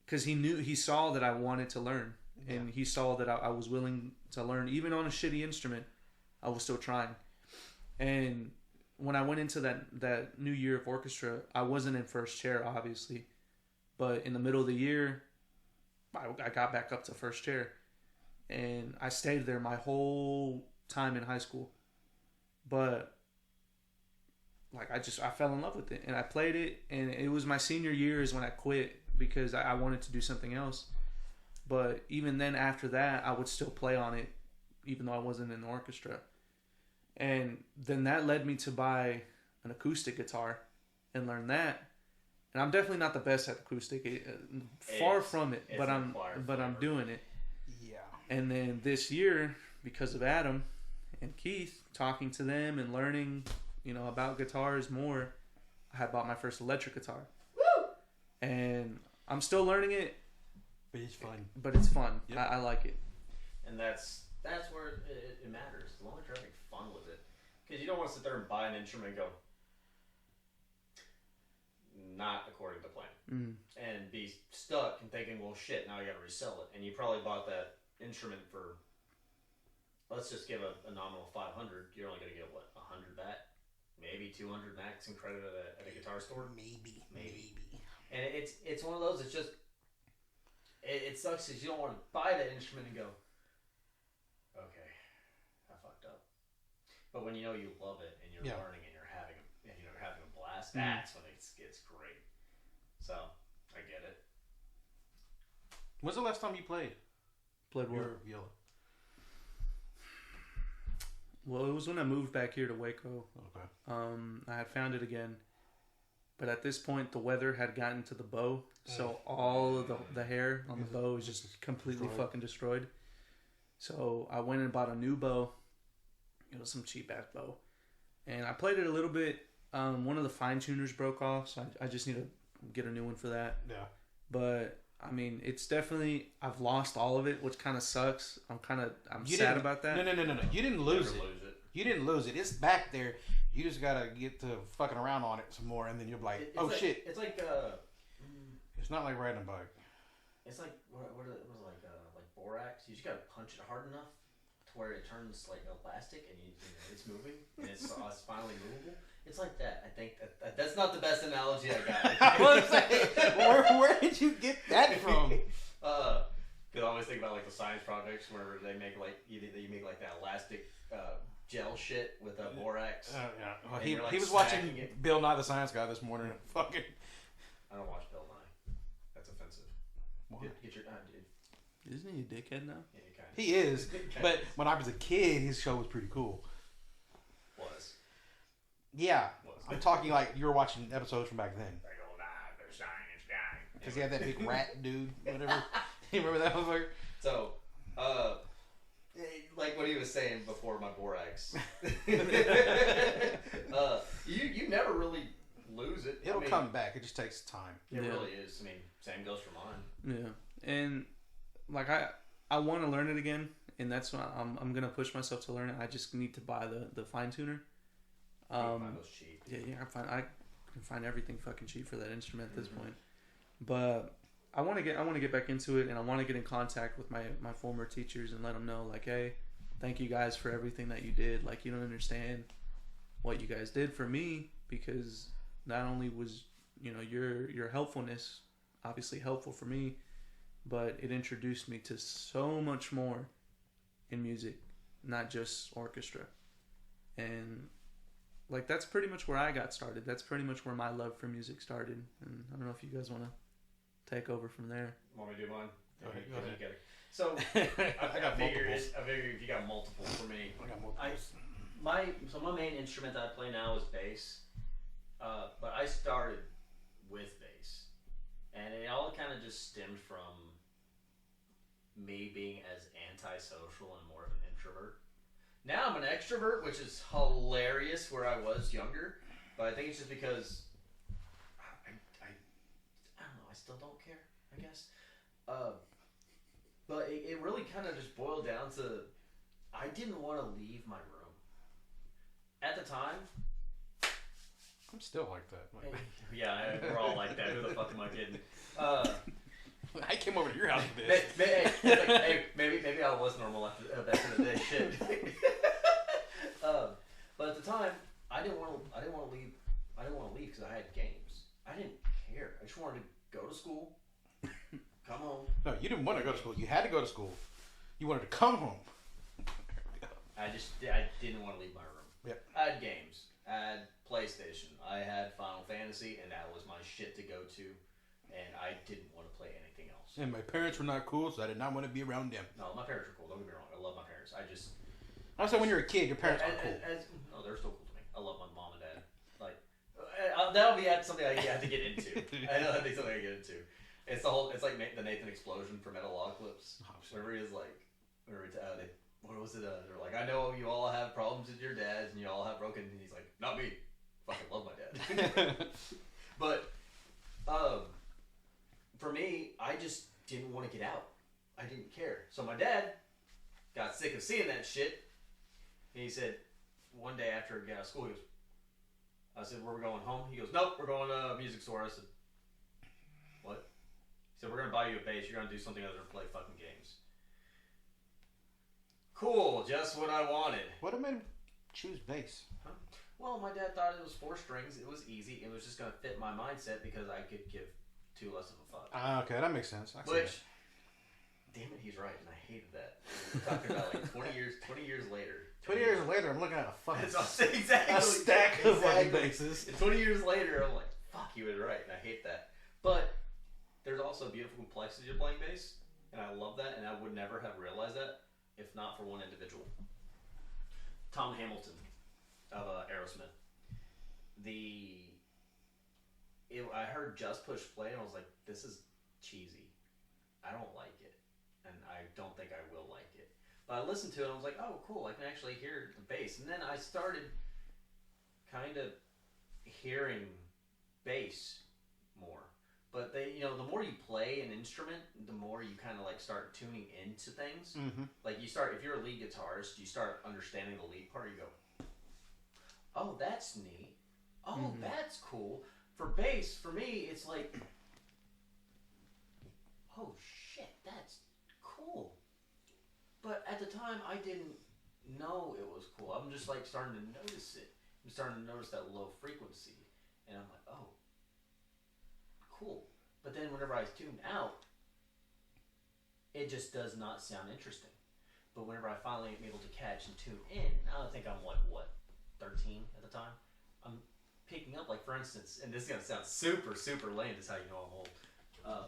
Because he saw that I wanted to learn. And he saw that I was willing to learn. Even on a shitty instrument, I was still trying. And when I went into that new year of orchestra, I wasn't in first chair, obviously. But in the middle of the year, I got back up to first chair. And I stayed there my whole time in high school. But like I fell in love with it, and I played it, and it was my senior year is when I quit, because I wanted to do something else. But even then, after that, I would still play on it, even though I wasn't in the orchestra. And then that led me to buy an acoustic guitar and learn that. And I'm definitely not the best at acoustic, far from it. But I'm doing it. Yeah. And then this year, because of Adam and Keith, talking to them and learning, about guitars more, I had bought my first electric guitar. Woo! And I'm still learning it. But it's fun. Yep. I like it. And that's where it matters. As long as you're having fun with it. Because you don't want to sit there and buy an instrument and go, not according to plan. Mm. And be stuck and thinking, well, shit, now I got to resell it. And you probably bought that instrument for let's just give a nominal 500. You're only gonna get what, 100 back, maybe 200 max in credit at a guitar store. Maybe. And it's one of those. It's just it sucks because you don't want to buy that instrument and go, okay, I fucked up. But when you know you love it and you're learning and you're having a blast, that's when it's great. So I get it. When's the last time you played? Played what? Your viola. Well, it was when I moved back here to Waco. Okay. I had found it again, but at this point the weather had gotten to the bow, so all of the hair on the bow was just completely fucking destroyed. So I went and bought a new bow. It was some cheap ass bow, and I played it a little bit. One of the fine tuners broke off, so I just need to get a new one for that. Yeah. But I mean, it's definitely, I've lost all of it, which kind of sucks. I'm sad about that. No. You didn't lose it. You didn't lose it. It's back there. You just gotta get to fucking around on it some more, and then you're like, shit. It's like It's not like riding a bike. It's like what was it like borax? You just gotta punch it hard enough to where it turns like elastic, and you know, it's moving, and it's finally movable. It's like that. I think that's not the best analogy I got. I was saying, where did you get that from? Cause I always think about like the science projects where they make like you make like that elastic gel shit with borax. Yeah. Well, he was watching Bill Nye the Science Guy this morning. Fucking. I don't watch Bill Nye. That's offensive. Why? Get your dude. Isn't he a dickhead now? Yeah, kind of. He is, but when I was a kid, his show was pretty cool. Was. Yeah. I'm talking like you were watching episodes from back then. Like old the science guy. Because he had that big rat dude, whatever. You remember that motherfucker? So, like what he was saying before my borax. You never really lose it. It'll come back. It just takes time. It really is. I mean, same goes for mine. Yeah, and like I want to learn it again, and that's why I'm gonna push myself to learn it. I just need to buy the fine tuner. You can find those cheap. Yeah, I can find everything fucking cheap for that instrument at this point. But I want to get back into it, and I want to get in contact with my former teachers and let them know, like, hey, thank you guys for everything that you did. Like, you don't understand what you guys did for me, because not only was, you know, your helpfulness obviously helpful for me, but it introduced me to so much more in music, not just orchestra. And like, that's pretty much where I got started. That's pretty much where my love for music started. And I don't know if you guys want to take over from there. Want me to do mine? Go ahead. So I figure if you got multiple for me. I got multiples. My main instrument that I play now is bass. But I started with bass. And it all kind of just stemmed from me being as antisocial and more of an introvert. Now I'm an extrovert, which is hilarious where I was younger. But I think it's just because I don't know, I still don't care, I guess. But it really kind of just boiled down to I didn't want to leave my room. At the time, I'm still like that. yeah, we're all like that. Who the fuck am I kidding? I came over to your house with this. Maybe I was normal back in the day. Shit. But at the time, I didn't want to leave. I didn't want to leave because I had games. I didn't care. I just wanted to go to school, come home. No, you didn't want to go to school. You had to go to school. You wanted to come home. I didn't want to leave my room. Yep. I had games. I had PlayStation. I had Final Fantasy, and that was my shit to go to. And I didn't want to play anything else. And my parents were not cool, so I did not want to be around them. No, my parents were cool. Don't get me wrong. I love my parents. I said when you're a kid, your parents are cool. No, they're still cool to me. I love my mom and dad. Like, that'll be something I have to get into. I know that'll be something I get into. It's like the Nathan explosion for Metalocalypse. Whenever he is like, what was it? They're like, I know you all have problems with your dads and you all have broken. And he's like, not me. Fucking love my dad. But, for me, I just didn't want to get out. I didn't care. So my dad got sick of seeing that shit. And he said, one day after I got out of school, I said, where are we going, home? He goes, nope, we're going to a music store. I said, what? He said, we're going to buy you a bass. You're going to do something other than play fucking games. Cool, just what I wanted. What made him choose bass? Huh? Well, my dad thought it was 4 strings. It was easy. It was just going to fit my mindset because I could give 2 less of a fuck. Okay, that makes sense. Which, damn it, he's right, and I hated that. We're talking about like 20 years later. 20 years later, I'm looking at a fucking exactly, a stack of fucking basses. And 20 years later, I'm like, fuck, you was right, and I hate that. But there's also beautiful complexity to playing bass, and I love that, and I would never have realized that if not for one individual. Tom Hamilton of Aerosmith. I heard Just Push play, and I was like, this is cheesy. I don't like it, and I don't think I will like it. But I listened to it, and I was like, oh, cool, I can actually hear the bass. And then I started kind of hearing bass more. But the more you play an instrument, the more you kind of like start tuning into things. Mm-hmm. Like if you're a lead guitarist, you start understanding the lead part. You go, oh, that's neat. Oh, that's cool. For bass, for me, it's like, oh shit, that's cool. But at the time, I didn't know it was cool. I'm just like starting to notice it. I'm starting to notice that low frequency, and I'm like, oh, cool. But then whenever I tune out, it just does not sound interesting. But whenever I finally am able to catch and tune in, I think I'm what 13 at the time. I'm picking up, like, for instance, and this is gonna sound super, super lame. This is how you know I'm old.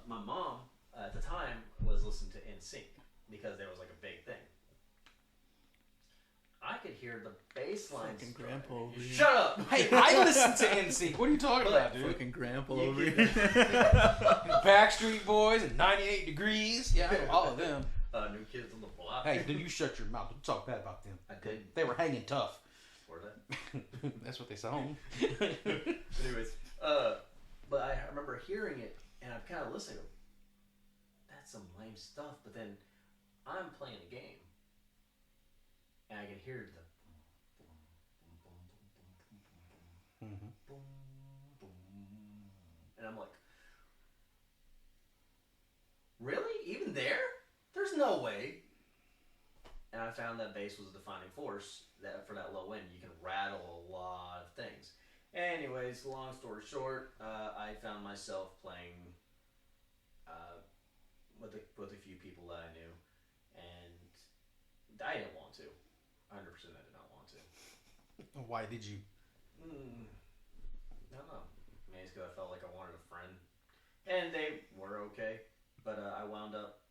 My mom at the time was listening to NSYNC because there was like a big thing. I could hear the bass lines. Fucking grandpa over here. Shut up! Hey, I listen to NSYNC. What are you talking about, dude? Fucking grandpa You over can- here. Backstreet Boys and 98 Degrees. Yeah, I know all of them. New Kids on the Block. Hey, then you shut your mouth. Don't talk bad about them. I did. They were hanging tough. Were they? That's what they sung. Anyways, but I remember hearing it, and I'm kind of listening. That's some lame stuff. But then I'm playing a game, and I can hear the boom, boom, boom, boom, and I'm like, really? Even there? There's no way. And I found that bass was a defining force that for that low end. You can rattle a lot of things. Anyways, long story short, I found myself playing with a few people that I knew, and I didn't want to. 100% I did not want to. Why did you? I don't know. Maybe it's because I felt like I wanted a friend. And they were okay. But I wound up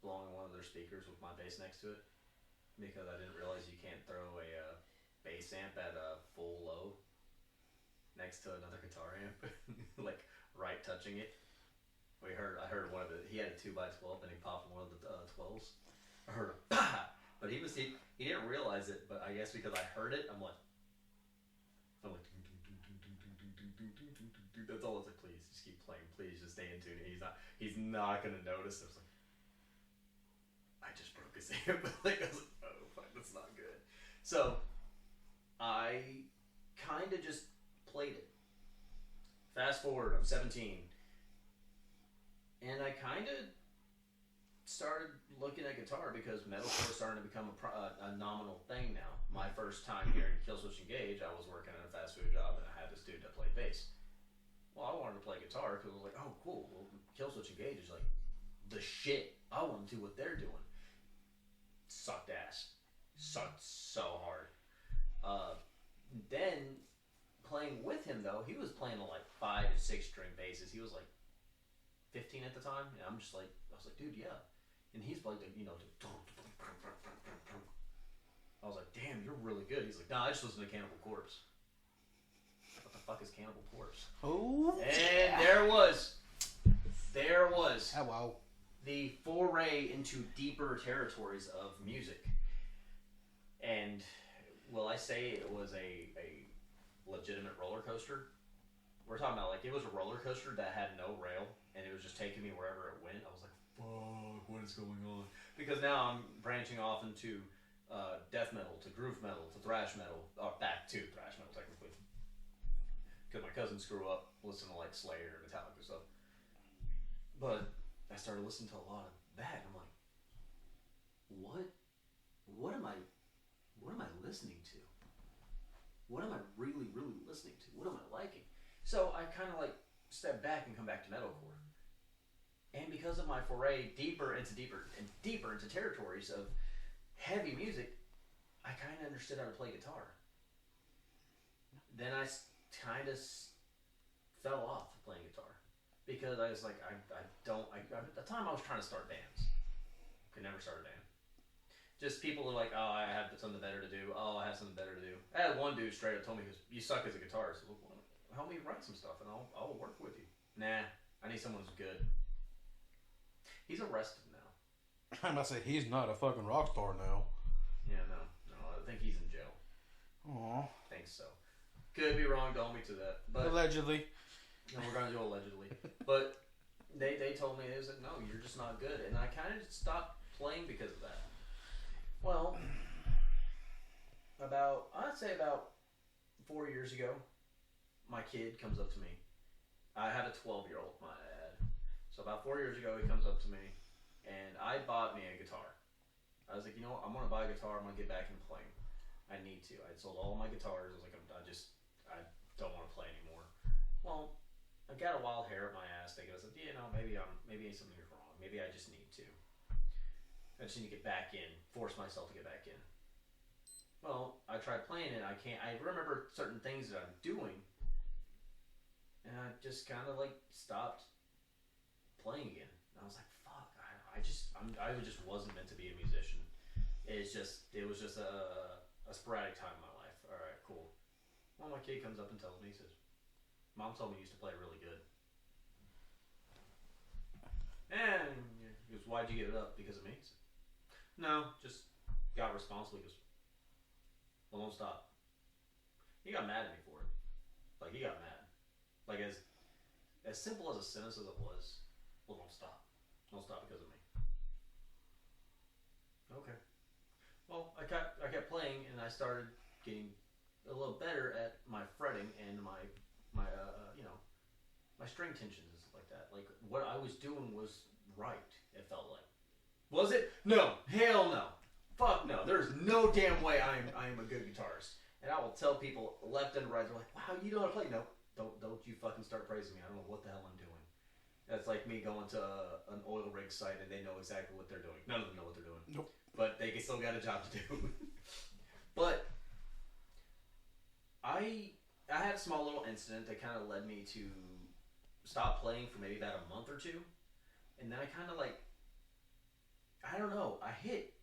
blowing one of their speakers with my bass next to it. Because I didn't realize you can't throw a bass amp at a full low next to another guitar amp. Like, right touching it. I heard one of it. He had a 2x12 and he popped one of the 12s. I heard a but he didn't realize it, but I guess because I heard it, I'm like, that's all it's like, please just keep playing, please just stay in tune. He's not gonna notice. I was like, I just broke his amp. Like, I was like, oh fuck, that's not good. So I kinda just played it. Fast forward, I'm 17. And I kind of started looking at guitar because metalcore is starting to become a nominal thing now. My first time hearing Killswitch Engage, I was working at a fast food job and I had this dude that played bass. Well, I wanted to play guitar because I was like, oh, cool. Well, Killswitch Engage is like the shit. I want to do what they're doing. Sucked ass. Sucked so hard. Then playing with him though, he was playing on like 5 and 6 string basses. He was like 15 at the time, and I was like, dude, yeah. And he's like, I was like, damn, you're really good. He's like, nah, I just listen to Cannibal Corpse. What the fuck is Cannibal Corpse? Oh, and there was oh, wow. the foray into deeper territories of music. And will I say it was a legitimate roller coaster? We're talking about like it was a roller coaster that had no rail, and it was just taking me wherever it went. I was like, fuck, what is going on? Because now I'm branching off into death metal, to groove metal, to thrash metal, or back to thrash metal technically. Because my cousins grew up listening to like Slayer and Metallica stuff. But I started listening to a lot of that, and I'm like, what am I listening to? What am I really, really listening to? What am I liking? So I kind of like step back and come back to metalcore. And because of my foray deeper into territories of heavy music, I kind of understood how to play guitar. Then I kind of fell off of playing guitar because I was like, at the time I was trying to start bands. Could never start a band. Just people were like, oh, I have something better to do. Oh, I have something better to do. I had one dude straight up told me, you suck as a guitarist. So, well, help me write some stuff and I'll work with you. Nah, I need someone who's good. He's arrested now. I'm about to say, he's not a fucking rock star now. Yeah, no, I think he's in jail. Aw. Think so. Could be wrong, don't hold me to that. But allegedly. No, we're going to do allegedly. But they told me, they said, no, you're just not good. And I kind of stopped playing because of that. Well, I'd say about 4 years ago, my kid comes up to me. I had a 12-year-old, my dad. So about 4 years ago, he comes up to me, and I bought me a guitar. I was like, you know what, I'm going to buy a guitar, I'm going to get back into playing. I need to. I sold all my guitars. I was like, I don't want to play anymore. Well, I got a wild hair up my ass thinking, I was like, maybe something's wrong. Maybe I just need to. I just need to get back in, force myself to get back in. Well, I tried playing it, I remember certain things that I'm doing, and I just kind of like stopped playing again. And I was like, fuck, I just wasn't meant to be a musician. It was just a sporadic time in my life. All right, cool. Well, my kid comes up and tells me, he says, Mom told me you used to play really good. And he goes, why'd you give it up? Because of me? He said, no, just got responsible. He goes, well, don't stop. He got mad at me for it. Like, he got mad. Like, as simple as a sentence as it was, well, don't stop. Don't stop because of me. Okay. Well, I kept playing, and I started getting a little better at my fretting and my string tensions and stuff like that. Like, what I was doing was right, it felt like. Was it? No. Hell no. Fuck no. There's no damn way I am a good guitarist. And I will tell people left and right, they're like, wow, you know how to play? No. Don't you fucking start praising me. I don't know what the hell I'm doing. That's like me going to an oil rig site and they know exactly what they're doing. None of them know what they're doing. Nope. But they still got a job to do. But I had a small little incident that kind of led me to stop playing for maybe about a month or two. And then I kind of like, I don't know, I hit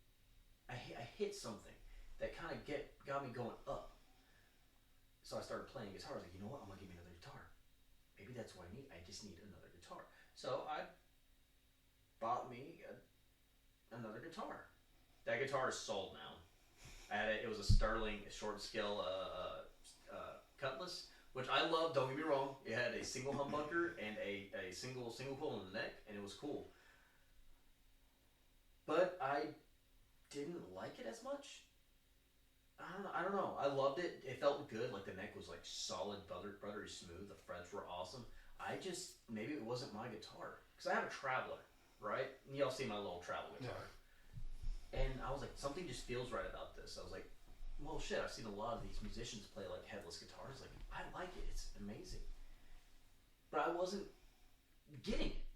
something that kind of got me going up. So I started playing guitar. I was like, you know what, I'm going to give me another guitar. Maybe that's what I just need another guitar. So I bought me another guitar. That guitar is sold now. It was a Sterling short scale Cutlass, which I love, don't get me wrong. It had a single humbucker and a single coil in the neck, and it was cool. But I didn't like it as much. I don't know. I loved it. It felt good. Like the neck was like solid, buttery smooth. The frets were awesome. Maybe it wasn't my guitar. Because I have a Traveler, right? And y'all see my little travel guitar. Yeah. And I was like, something just feels right about this. I was like, well, shit, I've seen a lot of these musicians play like headless guitars. Like, I like it. It's amazing. But I wasn't getting it.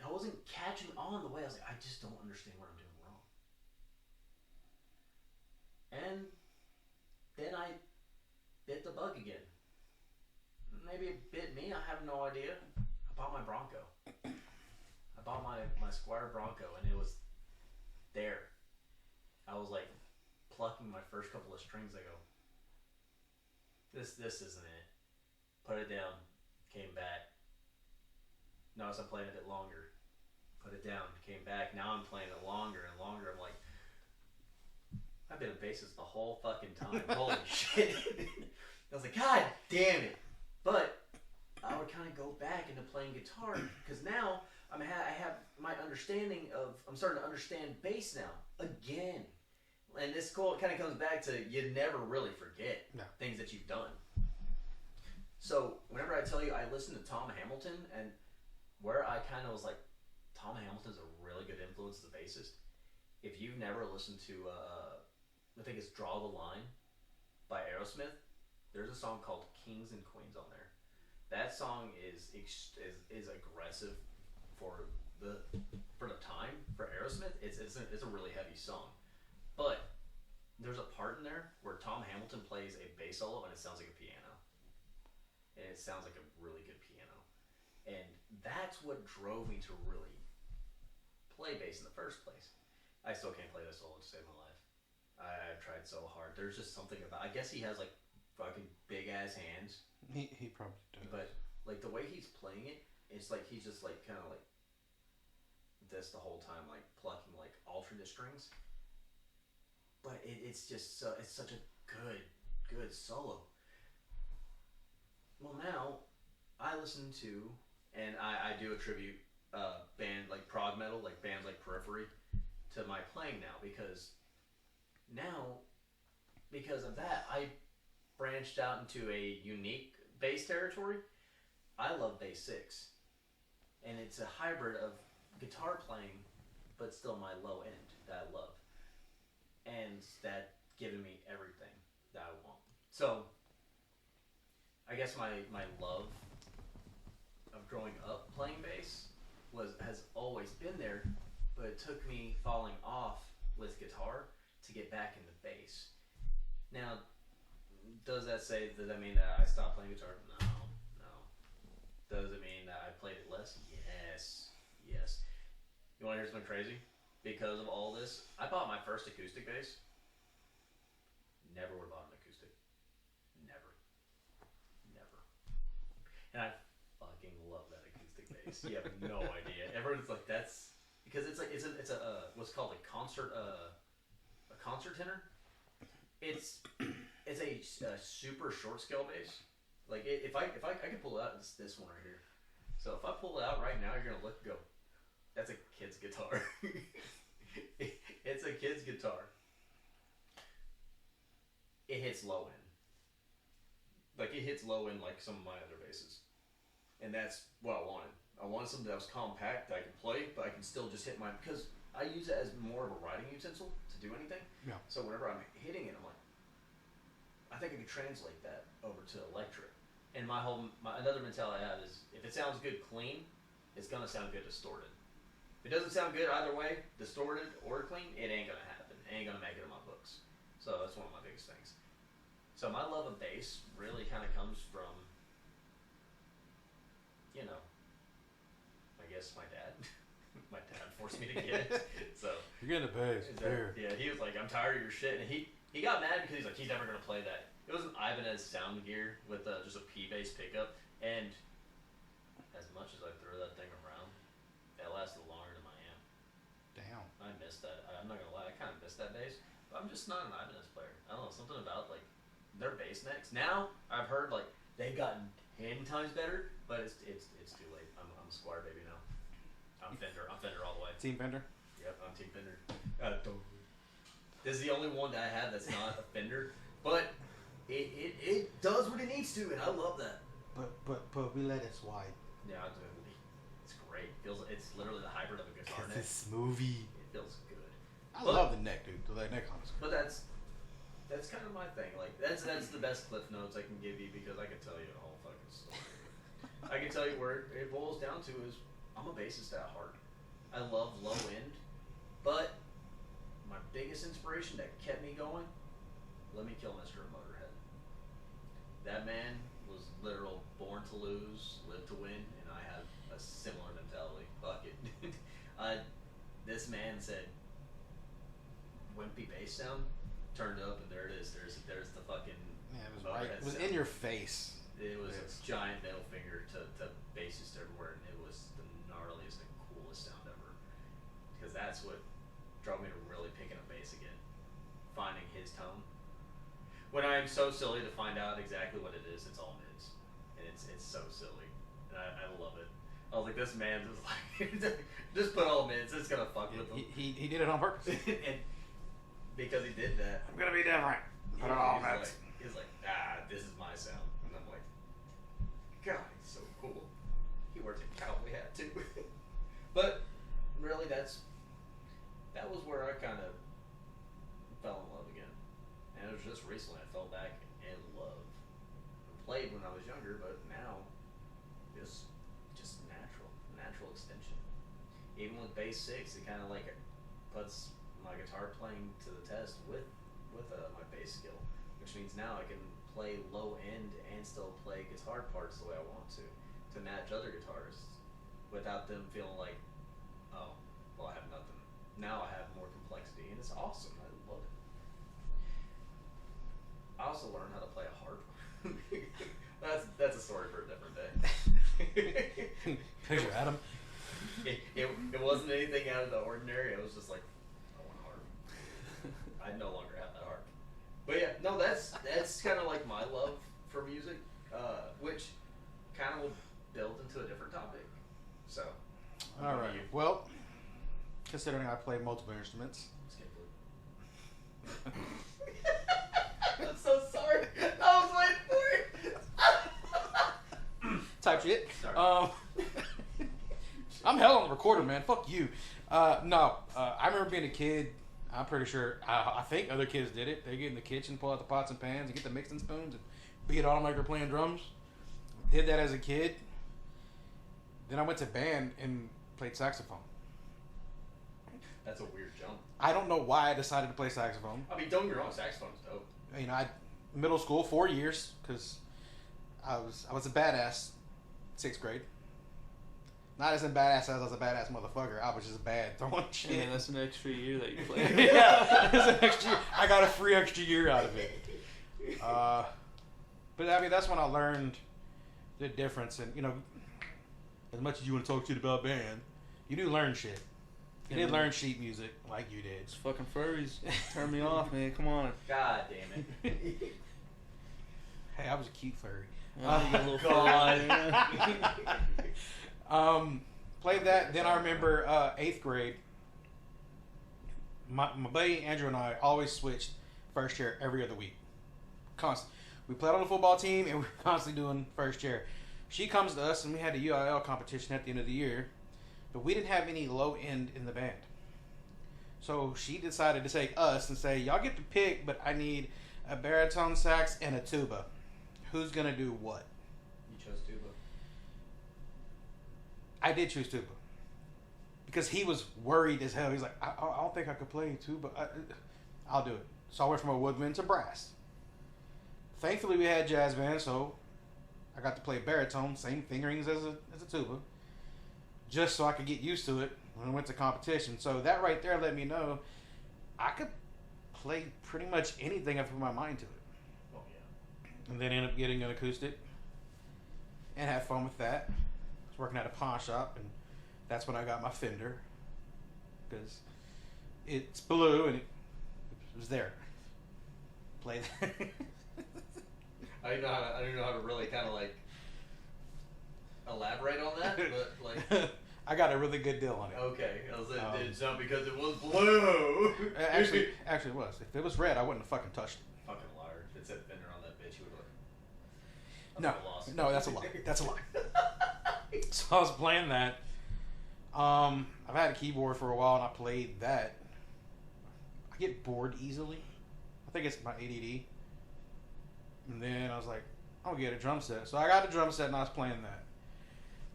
I wasn't catching on the way. I was like, I just don't understand what I'm doing wrong. And then I bit the bug again. Maybe it bit me. I have no idea. I bought my Bronco. I bought my Squire Bronco, and it was there. I was like plucking my first couple of strings. I go, this isn't it. Put it down. Came back. Notice I'm playing a bit longer. Put it down. Came back. Now I'm playing it longer and longer. I'm like, I've been a bassist the whole fucking time. Holy shit. I was like, God damn it. But I would kind of go back into playing guitar because now I have my understanding of, I'm starting to understand bass now again. And this kind of comes back to you never really forget things that you've done. So whenever I tell you I listen to Tom Hamilton, and where I kind of was like, Tom Hamilton's a really good influence as a bassist, if you've never listened to, I think it's "Draw the Line" by Aerosmith, there's a song called "Kings and Queens" on there. That song is aggressive for the time for Aerosmith. It's a really heavy song, but there's a part in there where Tom Hamilton plays a bass solo and it sounds like a piano, and it sounds like a really good piano, and that's what drove me to really play bass in the first place. I still can't play that solo to save my life. I've tried so hard. There's just something about. I guess he has like fucking big ass hands. He probably does. But like the way he's playing it, it's like he's just like kind of like this the whole time, like plucking like alternate strings. But it's just it's such a good solo. Well, now I listen to, and I do attribute band like prog metal, like bands like Periphery, to my playing now, because of that I branched out into a unique bass territory. I love bass 6, and it's a hybrid of guitar playing but still my low end that I love, and that giving me everything that I want. So I guess my love of growing up playing bass has always been there, but it took me falling off with guitar to get back into bass. Now, does that mean that I stopped playing guitar? No. Does it mean that I played it less? Yes. You want to hear something crazy? Because of all this, I bought my first acoustic bass. Never would have bought an acoustic. Never. And I fucking love that acoustic bass. You have no idea. Everyone's like, that's because it's a what's called a concert tenor. It's a super short scale bass. Like if I could pull it out, it's this one right here. So if I pull it out right now, you're gonna look and go, that's a kid's guitar. It's a kid's guitar. It hits low end. Like it hits low end like some of my other basses, and that's what I wanted. I wanted something that was compact that I could play, but I can still just hit mine, because I use it as more of a writing utensil to do anything. Yeah. So whenever I'm hitting it, I'm like, I think I could translate that over to electric. And my another mentality I have is, if it sounds good clean, it's gonna sound good distorted. If it doesn't sound good either way, distorted or clean, it ain't gonna happen. It ain't gonna make it in my books. So that's one of my biggest things. So my love of bass really kind of comes from, I guess my dad. My dad forced me to get it. So you're getting a bass. Yeah, he was like, I'm tired of your shit, and he got mad because he's like, he's never gonna play that. It was an Ibanez sound gear with just a P bass pickup, and as much as I threw that thing around, that lasted longer than my amp. Damn. I missed that. I'm not gonna lie, I kind of missed that bass, but I'm just not an Ibanez player. I don't know, something about like their bass necks. Now I've heard like they've gotten 10 times better, but it's too late. I'm a Squire baby now. I'm Fender all the way. Team Fender? Yep, I'm Team Fender. This is the only one that I have that's not a Fender, but it does what it needs to, and I love that. But we let it slide. Yeah, it's great. It's literally the hybrid of a guitar neck. It's smoothie. It feels good. I love the neck, dude. The neck on is good. But that's kind of my thing. Like that's the best cliff notes I can give you, because I can tell you a whole fucking story. I can tell you where it boils down to is, I'm a bassist at heart. I love low end, but my biggest inspiration that kept me going, Let Me Kill Mr. Motorhead. That man was literal born to lose, live to win, and I have a similar mentality. Fuck it. This man said, wimpy bass sound, turned up, and there it is. There's the fucking Motorhead. It was in your face. It was a giant middle finger to bassists everywhere, and it was the gnarliest and coolest sound ever. Because that's what drove me to really picking up bass again. Finding his tone. When I'm so silly to find out exactly what it is, it's all mids. And it's so silly. And I love it. I was like, this man was like, just put all mids, it's gonna fuck with him. He did it on purpose. And because he did that, I'm gonna be different. Put all mids. He's like, this is my sound. And I'm like, God, he's so cool. He wears a cowboy hat too. But really, that was where I kind was just recently I fell back in love. I played when I was younger, but now just natural extension. Even with bass 6, it kind of like puts my guitar playing to the test with my bass skill, which means now I can play low end and still play guitar parts the way I want to match other guitarists without them feeling like, oh, well, I have nothing. Now I have more complexity, and it's awesome. I love it. I also learned how to play a harp. That's a story for a different day. Picture Adam. It wasn't anything out of the ordinary. It was just like, I want a harp. I no longer have that harp. But yeah, no, that's kind of like my love for music, which kind of will build into a different topic. So, all right. Well, considering I play multiple instruments. I'm so sorry. I was waiting for it. Type shit. Sorry. I'm hell on the recorder, man. Fuck you. No, I remember being a kid. I'm pretty sure. I think other kids did it. They get in the kitchen, pull out the pots and pans, and get the mixing spoons, and beat on them like they're playing drums. Did that as a kid. Then I went to band and played saxophone. That's a weird jump. I don't know why I decided to play saxophone. I mean, don't get me wrong, saxophone's dope. You know, middle school, 4 years, because I was a badass, 6th grade. Not as in badass as I was a badass motherfucker. I was just bad throwing shit. Yeah, that's an extra year that you played. Yeah, it's an extra year. I got a free extra year out of it. But I mean, that's when I learned the difference. And you know, as much as you want to talk shit about band, you do learn shit. You did learn sheet music like you did. It's fucking furries. Turn me off, man. Come on. God damn it. Hey, I was a cute furry. Oh, you got a little God. Played that. Then I remember 8th grade. My buddy Andrew and I always switched first chair every other week. Constant. We played on the football team and we were constantly doing first chair. She comes to us and we had a UIL competition at the end of the year, but we didn't have any low end in the band. So she decided to take us and say, y'all get to pick, but I need a baritone sax and a tuba. Who's gonna do what? You chose tuba. I did choose tuba because he was worried as hell. He's like, I don't think I could play tuba. I'll do it. So I went from a woodwind to brass. Thankfully, we had jazz band, so I got to play baritone, same fingerings as a tuba, just so I could get used to it when I went to competition. So that right there let me know I could play pretty much anything I put my mind to it. Oh yeah. And then ended up getting an acoustic and had fun with that. I was working at a pawn shop, and that's when I got my Fender because it's blue and it was there. Play that. I don't know how to really kind of like elaborate on that, but like. I got a really good deal on it. Okay, I was like, it's not because it was blue. Actually, it was. If it was red, I wouldn't have fucking touched it. Fucking liar. If it said Fender on that bitch, you would have. No, that's a lie. That's a lie. So I was playing that. I've had a keyboard for a while, and I played that. I get bored easily. I think it's my ADD. And then I was like, I'll get a drum set. So I got a drum set, and I was playing that.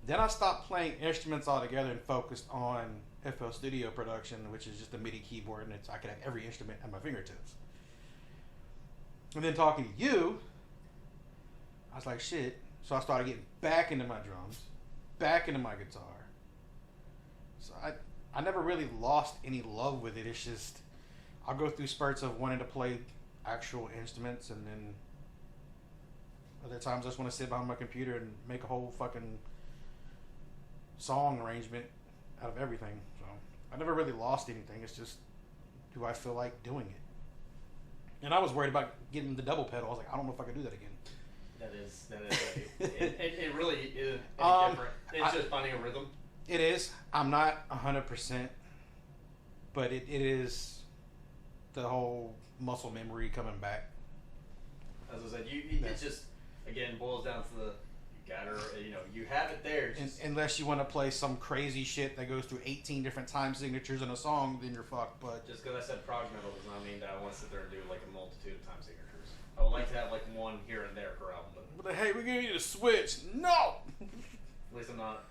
Then I stopped playing instruments altogether and focused on FL Studio production, which is just a MIDI keyboard, and I could have every instrument at my fingertips. And then talking to you, I was like, shit. So I started getting back into my drums, back into my guitar. So I never really lost any love with it. It's just, I'll go through spurts of wanting to play actual instruments, and then other times I just want to sit behind my computer and make a whole fucking song arrangement out of everything. So I never really lost anything. It's just, do I feel like doing it? And I was worried about getting the double pedal. I was like, I don't know if I can do that again. That is it really is different. It's just finding a rhythm. It is. I'm not 100%, but it is the whole muscle memory coming back. As I said, it just again boils down to got her. You know, you have it there. Unless you want to play some crazy shit that goes through 18 different time signatures in a song, then you're fucked. But just because I said prog metal does not mean that I want to sit there and do like a multitude of time signatures. I would like to have like one here and there per album. But hey, we're gonna need a switch. No. At least I'm not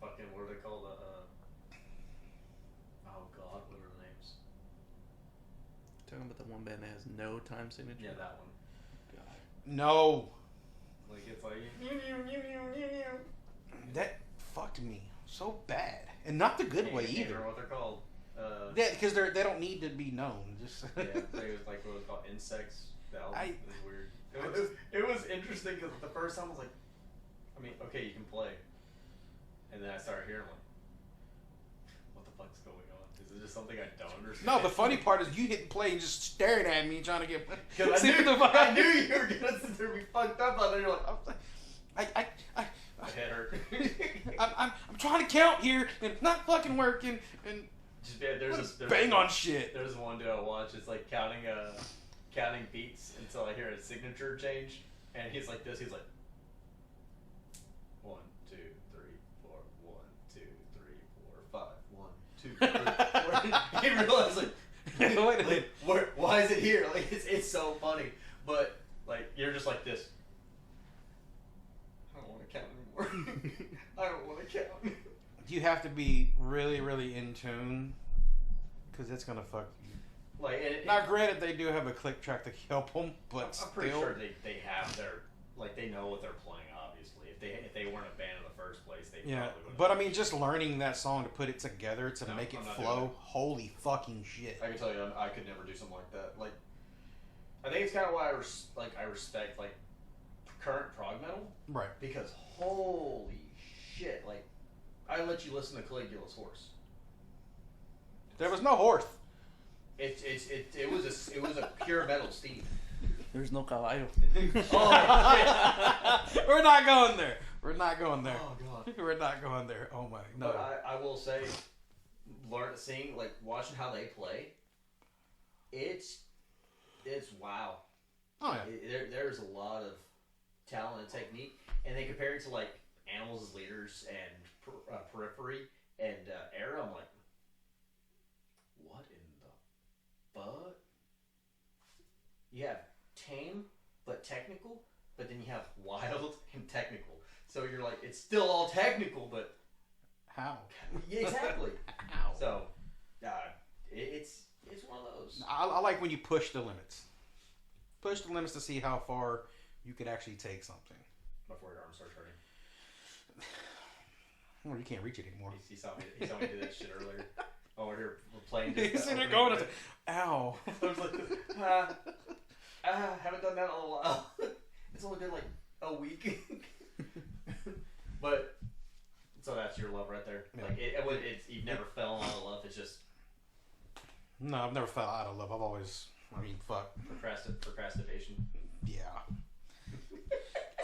fucking. What are they called? Oh God, what are the names? Talking about the one band that has no time signature. Yeah, that one. God. No. Like it's like that fucked me so bad, and not the good way I can't either. remember what they're called. Yeah, because they don't need to be known. Just yeah, they was like what was it called insects. That was weird. It was interesting because the first time I was like, I mean, okay, you can play, and then I started hearing like, what the fuck's going on? Is it just something I don't understand? no. The funny part is you hitting play and just staring at me, trying to get. Because I knew you were gonna sit there and be fucked up out there. You're like, I my head hurt. I'm trying to count here and it's not fucking working and Just there's bang on shit. There's one dude I watch. It's like counting beats until I hear a signature change, and he's like this. He's like 1, 2, 3, 4, 1, 2, 3, 4, 5, 1, 2, 3, 4. He realized like, Wait a minute. Why is it here? Like it's so funny, but like you're just like this. I don't want to count anymore. I don't want to count. You have to be really, really in tune, because it's gonna fuck you. Like, now, granted, they do have a click track to help them, but I'm pretty sure they have their they know what they're playing. Obviously, if they weren't a band in the first place, they probably would. But I mean, just learning that song to put it together to make it flow. Holy fucking shit! I can tell you, I could never do something like that. Like, I think it's kind of why I respect like current prog metal, right? Because holy shit, like I let you listen to Caligula's Horse. There was no horse. It was a pure metal steam. There's no caballo. Oh shit! We're not going there. We're not going there. Oh god. We're not going there. Oh my no. But I will say, seeing like watching how they play, it's wow. Oh yeah. There's a lot of talent and technique, and they compare it to like Animals as Leaders and Periphery and Era. I'm like, what in the fuck? You have tame but technical, but then you have wild and technical. So you're like, it's still all technical, but how? Yeah, exactly. How? So, it's one of those. I like when you push the limits. Push the limits to see how far you could actually take something. Before your arm starts hurting. Well, you can't reach it anymore. He saw me do that shit earlier. Oh, we're playing. He's sitting there going, ow. I was like, haven't done that in a while. It's only been like a week. But, so that's your love right there. Yeah. Like, it's you never fell out of love. It's just. No, I've never fell out of love. I've always, fuck. Procrastination. Yeah.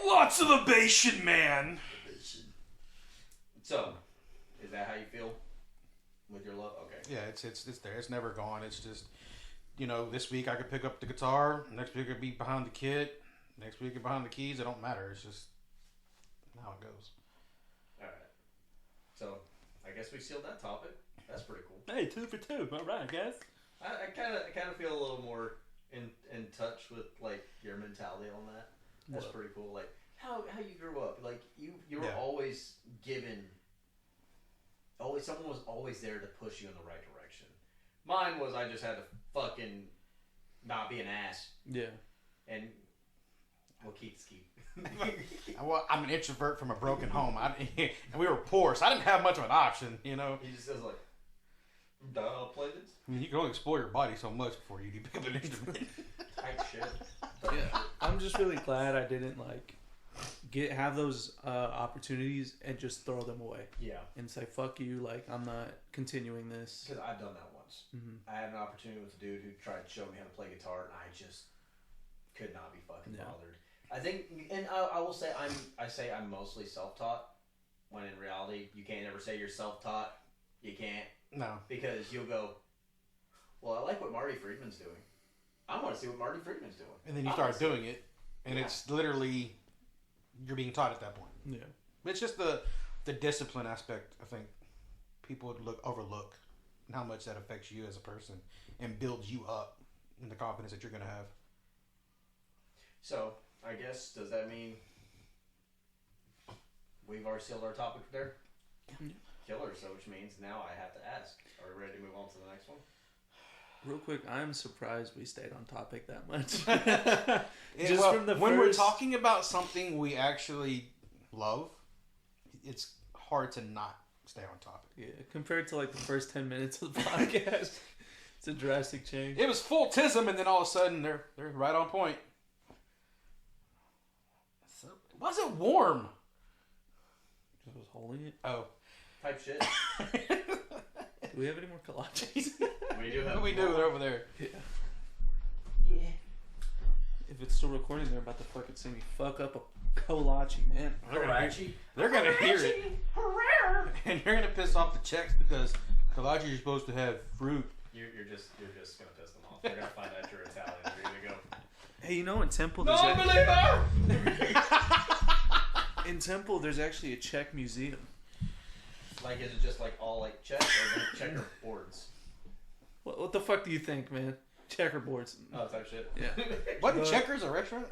Lots of abation, man. So, is that how you feel with your love? Okay. Yeah, it's there. It's never gone. It's just, this week I could pick up the guitar. Next week I'd be behind the kit. Next week I'd be behind the keys. It don't matter. It's just how it goes. All right. So, I guess we sealed that topic. That's pretty cool. Hey, 2 for 2. All right, guys. I kind of feel a little more in touch with like your mentality on that. That's pretty cool. Like how you grew up. Like you were always given. Someone was always there to push you in the right direction. Mine was I just had to fucking not be an ass. Yeah. And keep. Well, I'm an introvert from a broken home. And we were poor, so I didn't have much of an option. He just says like, I'll play this. I mean, you can only explore your body so much before you pick up an instrument. Type shit. Yeah. I'm just really glad I didn't have those opportunities and just throw them away. Yeah. And say, fuck you, I'm not continuing this. Because I've done that once. Mm-hmm. I had an opportunity with a dude who tried to show me how to play guitar, and I just could not be fucking bothered. I think, and I will say, I'm mostly self-taught, when in reality, you can't ever say you're self-taught. You can't. No. Because you'll go, well, I like what Marty Friedman's doing. I want to see what Marty Friedman's doing. And then you start doing it, and it's literally you're being taught at that point. Yeah. It's just the discipline aspect. I think people would overlook how much that affects you as a person and builds you up in the confidence that you're gonna have. So I guess does that mean we've already sealed our topic there? Yeah. Killer. So which means now I have to ask: are we ready to move on to the next one? Real quick, I'm surprised we stayed on topic that much. When we're talking about something we actually love, it's hard to not stay on topic. Yeah, compared to like the first 10 minutes of the podcast, it's a drastic change. It was full tism, and then all of a sudden they're right on point. So, why is it warm? I was holding it. Oh, Type shit. Do we have any more kolaches? We do have. we do. They're over there. Yeah. Yeah. If it's still recording, they're about to fucking see me fuck up a kolache, man. They're gonna hear it, and you're gonna piss off the Czechs because kolaches are supposed to have fruit. You're just gonna piss them off. They're gonna find out you're Italian. You're gonna go. Hey, you know in Temple there's in Temple there's actually a Czech museum. Like, is it just like all like Czech or checker boards? What the fuck do you think, man? Checkerboards. Oh, type shit. Yeah. Wasn't Checkers a restaurant?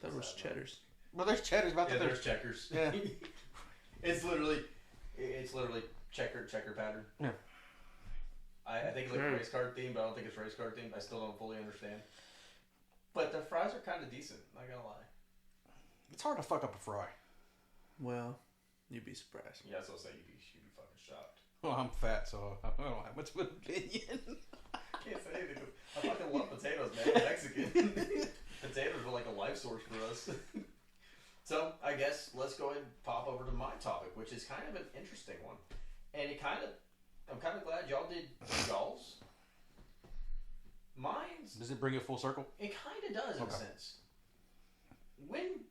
That was Cheddar's. Well, there's Cheddar's about Yeah, the there's checkers. Yeah. It's literally checker pattern. Yeah. I think it's like a race card theme, but I don't think it's race card themed. I still don't fully understand. But the fries are kind of decent. Not gonna lie. It's hard to fuck up a fry. Well, you'd be surprised. Yeah, so I'll say you'd be fucking shocked. Well, I'm fat, so I don't have much of an opinion. I can't say anything. 'Cause I fucking love potatoes, man. I'm Mexican. Potatoes are like a life source for us. So I guess let's go ahead and pop over to my topic, which is kind of an interesting one, and I'm kind of glad y'all did y'all's. Mine's. Does it bring it full circle? It kind of does in a sense. When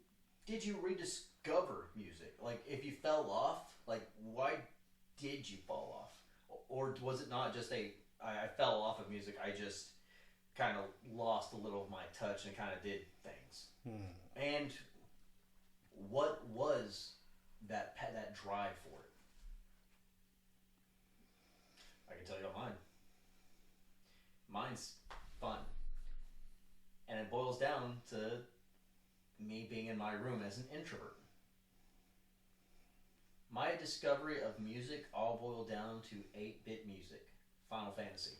did you rediscover music? Like, if you fell off, like, why did you fall off? Or was it not just I fell off of music, I just kind of lost a little of my touch and kind of did things? And what was that drive for it? I can tell you about mine. Mine's fun. And it boils down to me being in my room as an introvert. My discovery of music all boiled down to 8-bit music. Final Fantasy.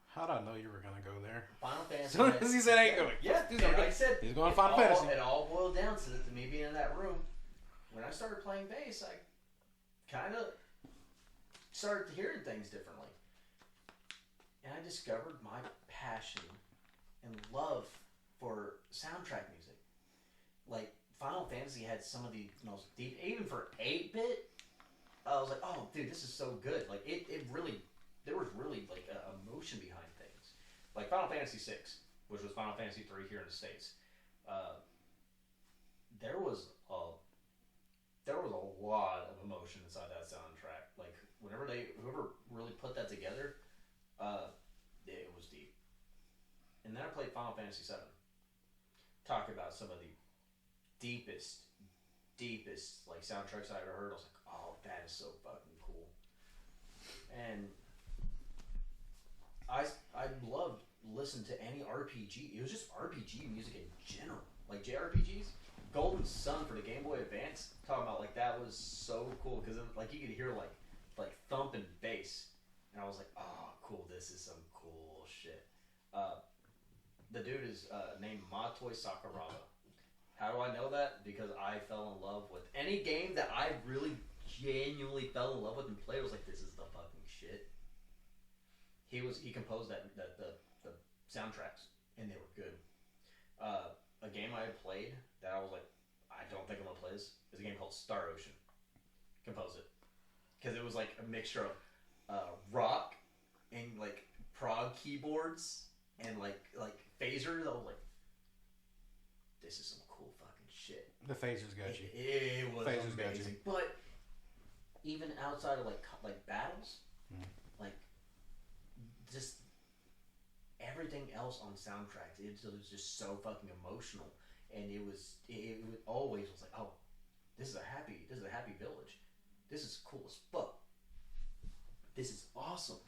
How did I know you were going to go there? Final Fantasy. As soon as he said 8, going. Yeah, he's like I said, he's going to Final Fantasy. It all boiled down to me being in that room. When I started playing bass, I kind of started hearing things differently. And I discovered my passion and love for soundtrack music. Like, Final Fantasy had some of the most deep, even for 8-bit, I was like, oh, dude, this is so good. Like, it really, there was really, like, emotion behind things. Like, Final Fantasy 6, which was Final Fantasy 3 here in the States, there was a lot of emotion inside that soundtrack. Like, whoever really put that together, it was deep. And then I played Final Fantasy 7. Talk about some of the deepest like soundtracks I ever heard. I was like, oh, that is so fucking cool. And I loved listening to any RPG. It was just RPG music in general, like JRPGs. Golden Sun for the Game Boy Advance. Talking about like that was so cool because like you could hear like thumping bass, and I was like, oh, cool. This is some cool shit. The dude is named Matoy Sakuraba. How do I know that? Because I fell in love with any game that I really genuinely fell in love with and played. I was like, this is the fucking shit. He composed the soundtracks, and they were good. A game I had played that I was like, I don't think I'm gonna play this, is a game called Star Ocean. Composed it because it was like a mixture of rock and like prog keyboards and like phasers. I was like, this is some cool fucking shit. The phasers got you. It was Phasers got amazing. you. But even outside of like battles, like just everything else on soundtracks, it was just so fucking emotional. and it always was like, oh, this is a happy village. This is cool as fuck. This is awesome.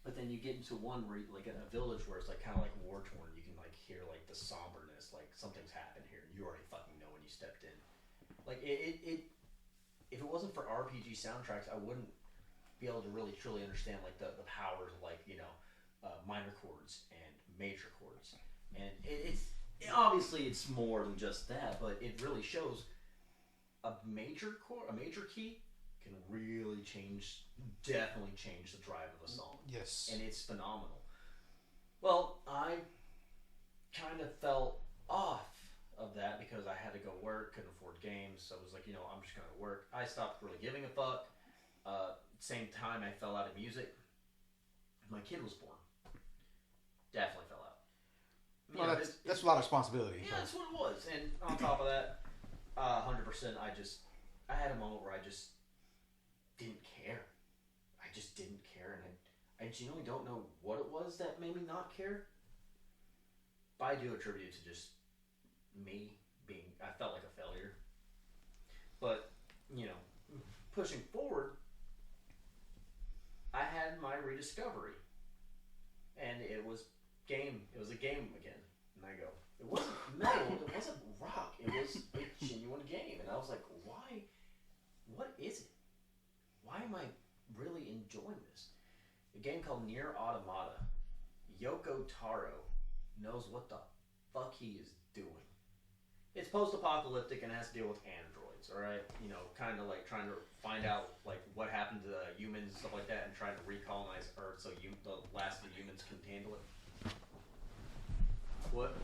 But then you get into one where, like, in a village where it's like kind of like war torn, you can like hear like the somberness, like something's happened here. You already fucking know when you stepped in. Like it if it wasn't for RPG soundtracks, I wouldn't be able to really truly understand like the powers of like minor chords and major chords. And obviously it's more than just that, but it really shows a major key can really definitely change the drive of a song. Yes. And it's phenomenal. Well, I kind of fell off of that because I had to go work, couldn't afford games, so I was like, I'm just gonna work. I stopped really giving a fuck. Same time I fell out of music, my kid was born. Definitely fell out. Well, that's a lot of responsibility. Yeah, that's what it was. And on top of that, 100%, I had a moment where I just didn't care. I just didn't care, and I genuinely don't know what it was that made me not care. But I do attribute it to just me I felt like a failure. But, pushing forward, I had my rediscovery. And it was a game again. And I go, it wasn't metal, it wasn't rock, it was a genuine game. And I was like, why? What is it? Why am I really enjoying this? A game called Nier Automata. Yoko Taro knows what the fuck he is doing. It's post-apocalyptic and has to deal with androids, alright? Kind of like trying to find out like what happened to humans and stuff like that and trying to recolonize Earth so the last of the humans can handle it. What?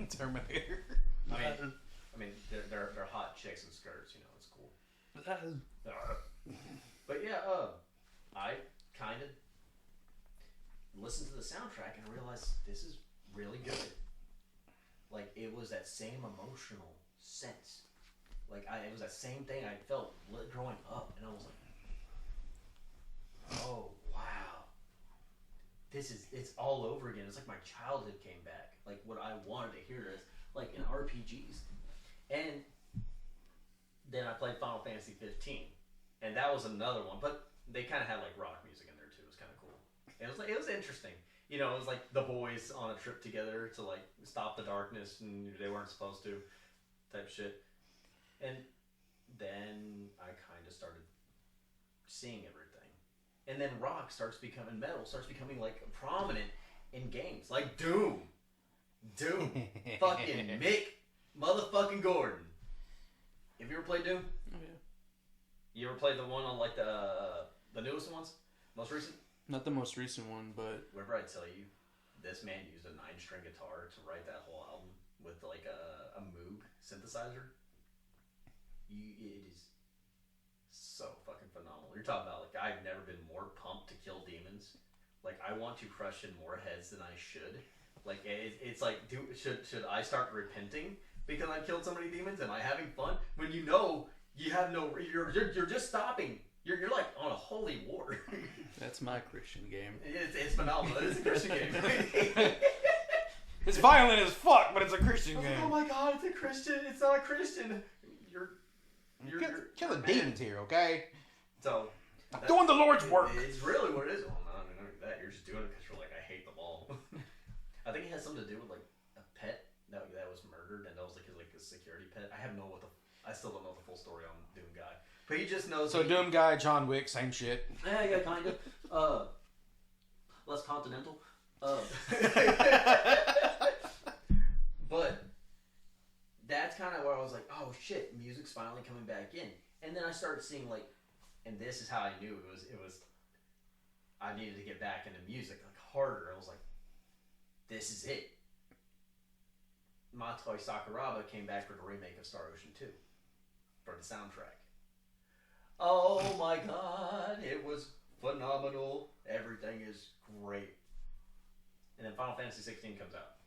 Terminator. I mean, they're hot chicks in skirts. It's cool. But yeah, I kind of listened to the soundtrack and realized this is really good. Like it was that same emotional sense. Like it was that same thing I felt growing up, and I was like, oh wow. It's all over again. It's like my childhood came back. Like what I wanted to hear is like in RPGs. And then I played Final Fantasy 15. And that was another one. But they kind of had like rock music in there too. It was kind of cool. It was interesting. It was like the boys on a trip together to like stop the darkness and they weren't supposed to type shit. And then I kind of started seeing everything. And then metal starts becoming like prominent in games. Like Doom. Fucking Mick motherfucking Gordon. Have you ever played Doom? Oh yeah. You ever played the one on like the newest ones? Most recent? Not the most recent one, but Whenever I tell you, this man used a 9-string guitar to write that whole album with like a Moog synthesizer. It is so fucking phenomenal. You're talking about like I've never been more pumped to kill demons. Like I want to crush in more heads than I should. Like it's like, should I start repenting because I killed so many demons? Am I having fun? When you have no, you're just stopping. You're like on a holy war. that's my Christian game. It's phenomenal. It's a Christian game. It's violent as fuck, but it's a Christian game. Like, oh my god, it's a Christian. It's not a Christian. You're killing demons here, okay? So I'm doing the Lord's work. It's really what it is. Well, not that. You're just doing it because you're like, I hate them all. I think it has something to do with like a pet that was murdered, and that was like his security pet. I still don't know the full story on Doom Guy, but he just knows. So Doom Guy, John Wick, same shit. Yeah, kind of. Less continental. But that's kind of where I was like, oh shit, music's finally coming back in, and then I started seeing like, and this is how I knew it was. I needed to get back into music like harder. I was like, this is it. Matoi Sakuraba came back for the remake of Star Ocean 2 for the soundtrack. Oh my god, it was phenomenal. Everything is great. And then Final Fantasy 16 comes out.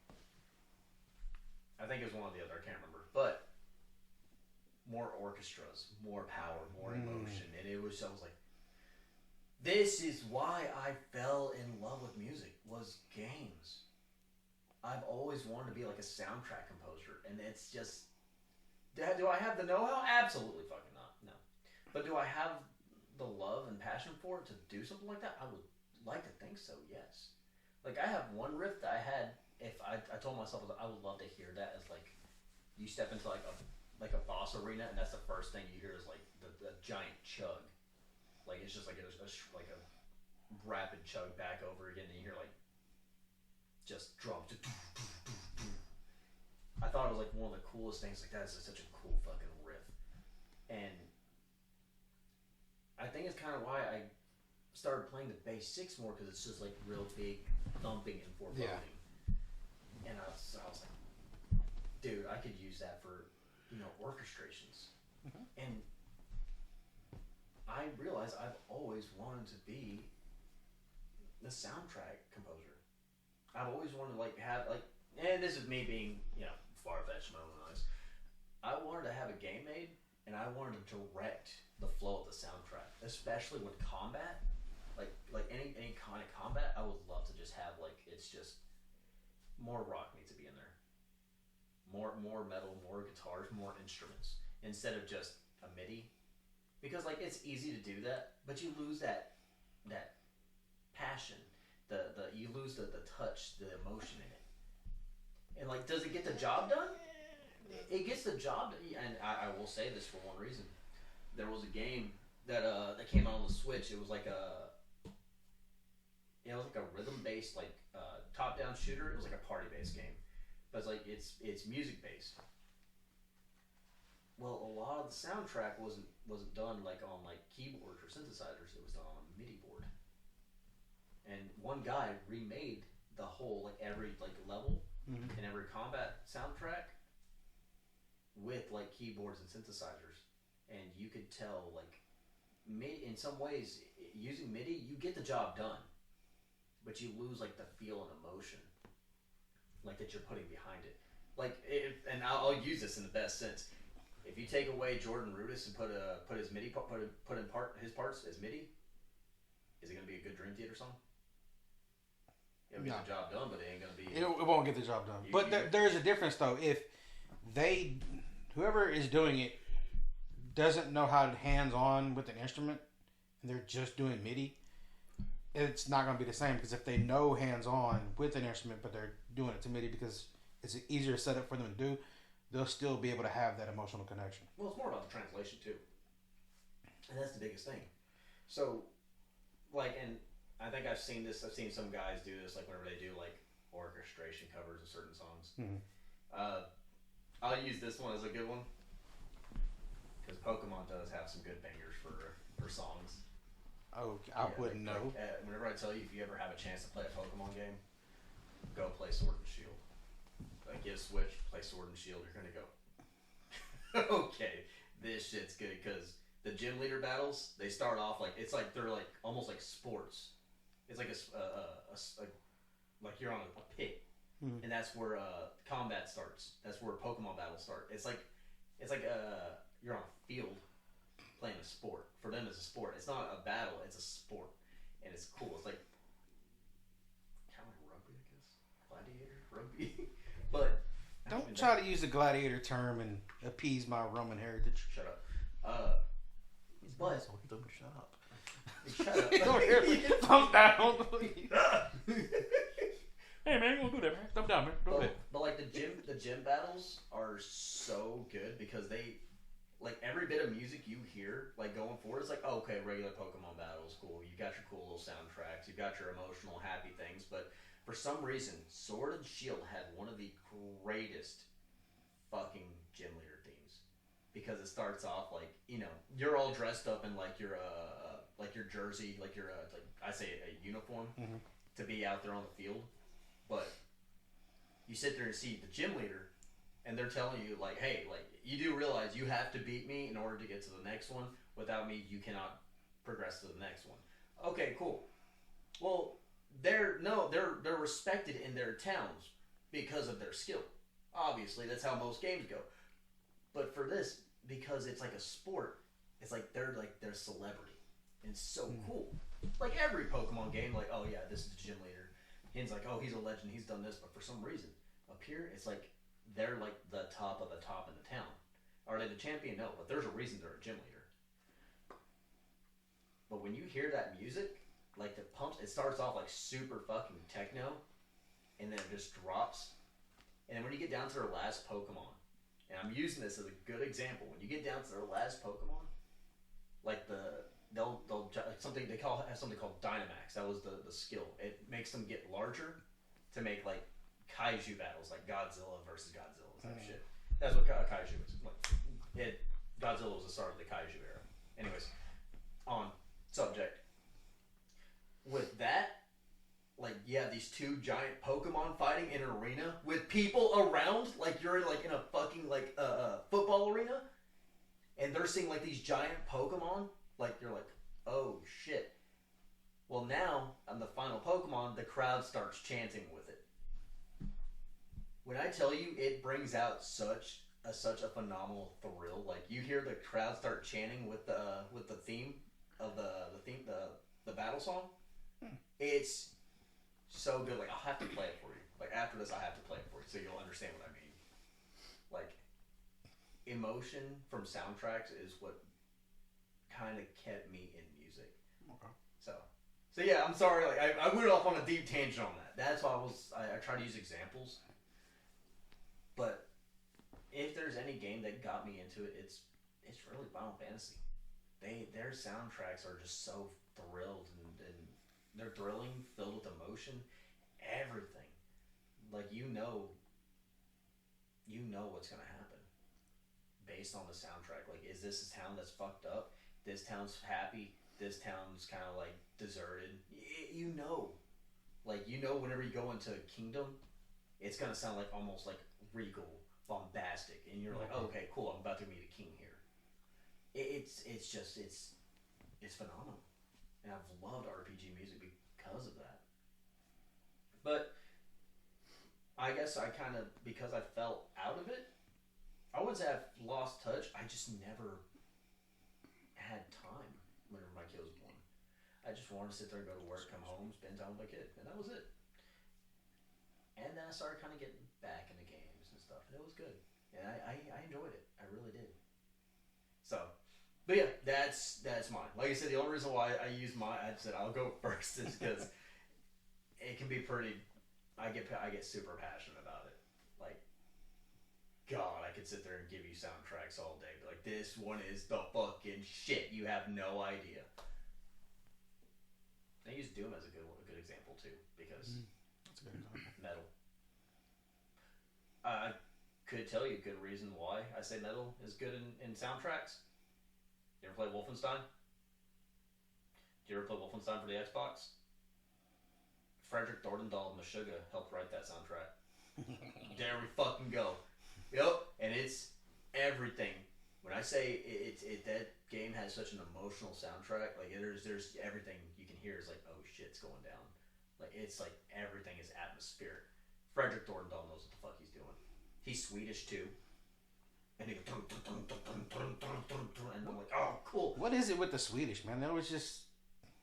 I think it was one or the other, I can't remember. But more orchestras, more power, more emotion. And I was like, this is why I fell in love with music, was games. I've always wanted to be like a soundtrack composer, and it's just, do I have the know-how? Absolutely fucking not. No. But do I have the love and passion for it to do something like that? I would like to think so. Yes. Like I have one riff that I had. If I told myself I would love to hear that as like, you step into like a boss arena, and that's the first thing you hear is like the giant chug. Like it's just like a rapid chug back over again, and you hear like just drums. I thought it was like one of the coolest things. Like that is such a cool fucking riff, and I think it's kind of why I started playing the bass six more, because it's just like real big thumping and foreboding. Yeah. And I was like, dude, I could use that for orchestrations, and I realized I've always wanted to be the soundtrack composer. I've always wanted to like have like, and this is me being far-fetched in my own eyes. I wanted to have a game made, and I wanted to direct the flow of the soundtrack, especially with combat, like any kind of combat. I would love to just have like, it's just more rock needs to be in there, more metal, more guitars, more instruments instead of just a MIDI. Because like it's easy to do that, but you lose that passion. You lose the touch, the emotion in it. And like, does it get the job done? It gets the job done. And I will say this for one reason. There was a game that came out on the Switch. It was like a rhythm based like top down shooter. It was like a party based game, but it's like it's music based. Well, a lot of the soundtrack wasn't done like on like keyboards or synthesizers. It was done on a MIDI board. And one guy remade the whole like every like level and every combat soundtrack with like keyboards and synthesizers, and you could tell like in some ways using MIDI you get the job done, but you lose like the feel and emotion like that you're putting behind it. Like and I'll use this in the best sense. If you take away Jordan Rudess and put his MIDI his parts as MIDI, is it gonna be a good Dream Theater song? It'll get the job done, but it ain't gonna be. It won't get the job done. But there's a difference though. If whoever is doing it doesn't know how to hands on with an instrument, and they're just doing MIDI, it's not gonna be the same. Because if they know hands on with an instrument, but they're doing it to MIDI because it's an easier setup for them to do, they'll still be able to have that emotional connection. Well, it's more about the translation too, and that's the biggest thing. So, like, and I think I've seen this. I've seen some guys do this, like whenever they do like orchestration covers of certain songs. I'll use this one as a good one because Pokemon does have some good bangers for songs. Oh, I wouldn't know. Whenever I tell you, if you ever have a chance to play a Pokemon game, go play Sword and Shield. Like, get a Switch, play Sword and Shield. You're gonna go, okay, this shit's good, because the gym leader battles, they start off like, it's like they're like almost like sports. It's like like you're on a pit, and that's where combat starts. That's where Pokemon battles start. It's like you're on a field playing a sport. For them, it's a sport. It's not a battle. It's a sport, and it's cool. It's like kind of like rugby, I guess. Gladiator rugby. But don't try to use the gladiator term and appease my Roman heritage. Shut up. But shut up. Thumb down. Hey man, we'll do that, man. Thumb down, man. But like the gym battles are so good because they, like, every bit of music you hear like going forward, it's like, oh, okay, regular Pokemon battles, cool. You got your cool little soundtracks, you got your emotional happy things, but for some reason, Sword and Shield had one of the greatest fucking gym leader themes, because it starts off like, you're all dressed up in like your jersey, like your like I say a uniform to be out there on the field, but you sit there and see the gym leader, and they're telling you like, hey, like, you do realize you have to beat me in order to get to the next one. Without me, you cannot progress to the next one. Okay, cool. Well, they're respected in their towns because of their skill. Obviously, that's how most games go. But for this, because it's like a sport, it's like they're celebrity. And it's so cool. Like every Pokemon game, like, oh yeah, this is the gym leader. And it's like, oh, he's a legend. He's done this, but for some reason, up here, it's like they're like the top of the top in the town. Are they the champion? No, but there's a reason they're a gym leader. But when you hear that music, like the pumps, it starts off like super fucking techno, and then it just drops. And then when you get down to their last Pokemon, and I'm using this as a good example, when you get down to their last Pokemon, like they'll something they have something called Dynamax. That was the skill. It makes them get larger to make like kaiju battles, like Godzilla versus Godzilla type shit. That's what kaiju is. Like, Godzilla was the start of the kaiju era. Anyways, on subject. With that, like you have these two giant Pokemon fighting in an arena with people around, like you're like in a fucking like football arena, and they're seeing like these giant Pokemon. Like you're like, oh shit. Well, now on the final Pokemon, the crowd starts chanting with it. When I tell you, it brings out such a phenomenal thrill. Like you hear the crowd start chanting with the theme of the battle song. It's so good. Like I'll have to play it for you. Like after this, I have to play it for you so you'll understand what I mean. Like emotion from soundtracks is what kind of kept me in music. Okay. So yeah, I'm sorry. Like I went off on a deep tangent on that. That's why I try to use examples. But if there's any game that got me into it, it's really Final Fantasy. Their soundtracks are just so thrilled and they're thrilling, filled with emotion, everything. Like you know what's gonna happen based on the soundtrack. Like, is this a town that's fucked up? This town's happy. This town's kind of like deserted. You know, whenever you go into a kingdom, it's gonna sound like almost like regal, bombastic, and you're like, oh, okay, cool. I'm about to meet a king here. It's phenomenal, and I've loved RPG music because of that. But I guess I kind of, because I fell out of it, I wouldn't say I've lost touch. I just never had time whenever my kid was born. I just wanted to sit there and go to work, come home, spend time with my kid, and that was it. And then I started kind of getting back into games and stuff, and it was good. And I enjoyed it. I really did. So, but yeah, that's mine. Like I said, the only reason why I said I'll go first is because it can be pretty. I get super passionate about it. Like, God, I could sit there and give you soundtracks all day. But like, this one is the fucking shit. You have no idea. I use Doom as a good example too, because that's a good example. Metal. I could tell you a good reason why I say metal is good in soundtracks. You ever play Wolfenstein? Did you ever play Wolfenstein for the Xbox? Frederick Dordendahl of Meshuggah helped write that soundtrack. There we fucking go. Yep, and it's everything. When I say that game has such an emotional soundtrack, like there's everything you can hear is like, oh shit's going down. Like it's like everything is atmospheric. Frederick Dordendahl knows what the fuck he's doing. He's Swedish too. And he goes, and I'm like, oh, cool. What is it with the Swedish, man? That was just.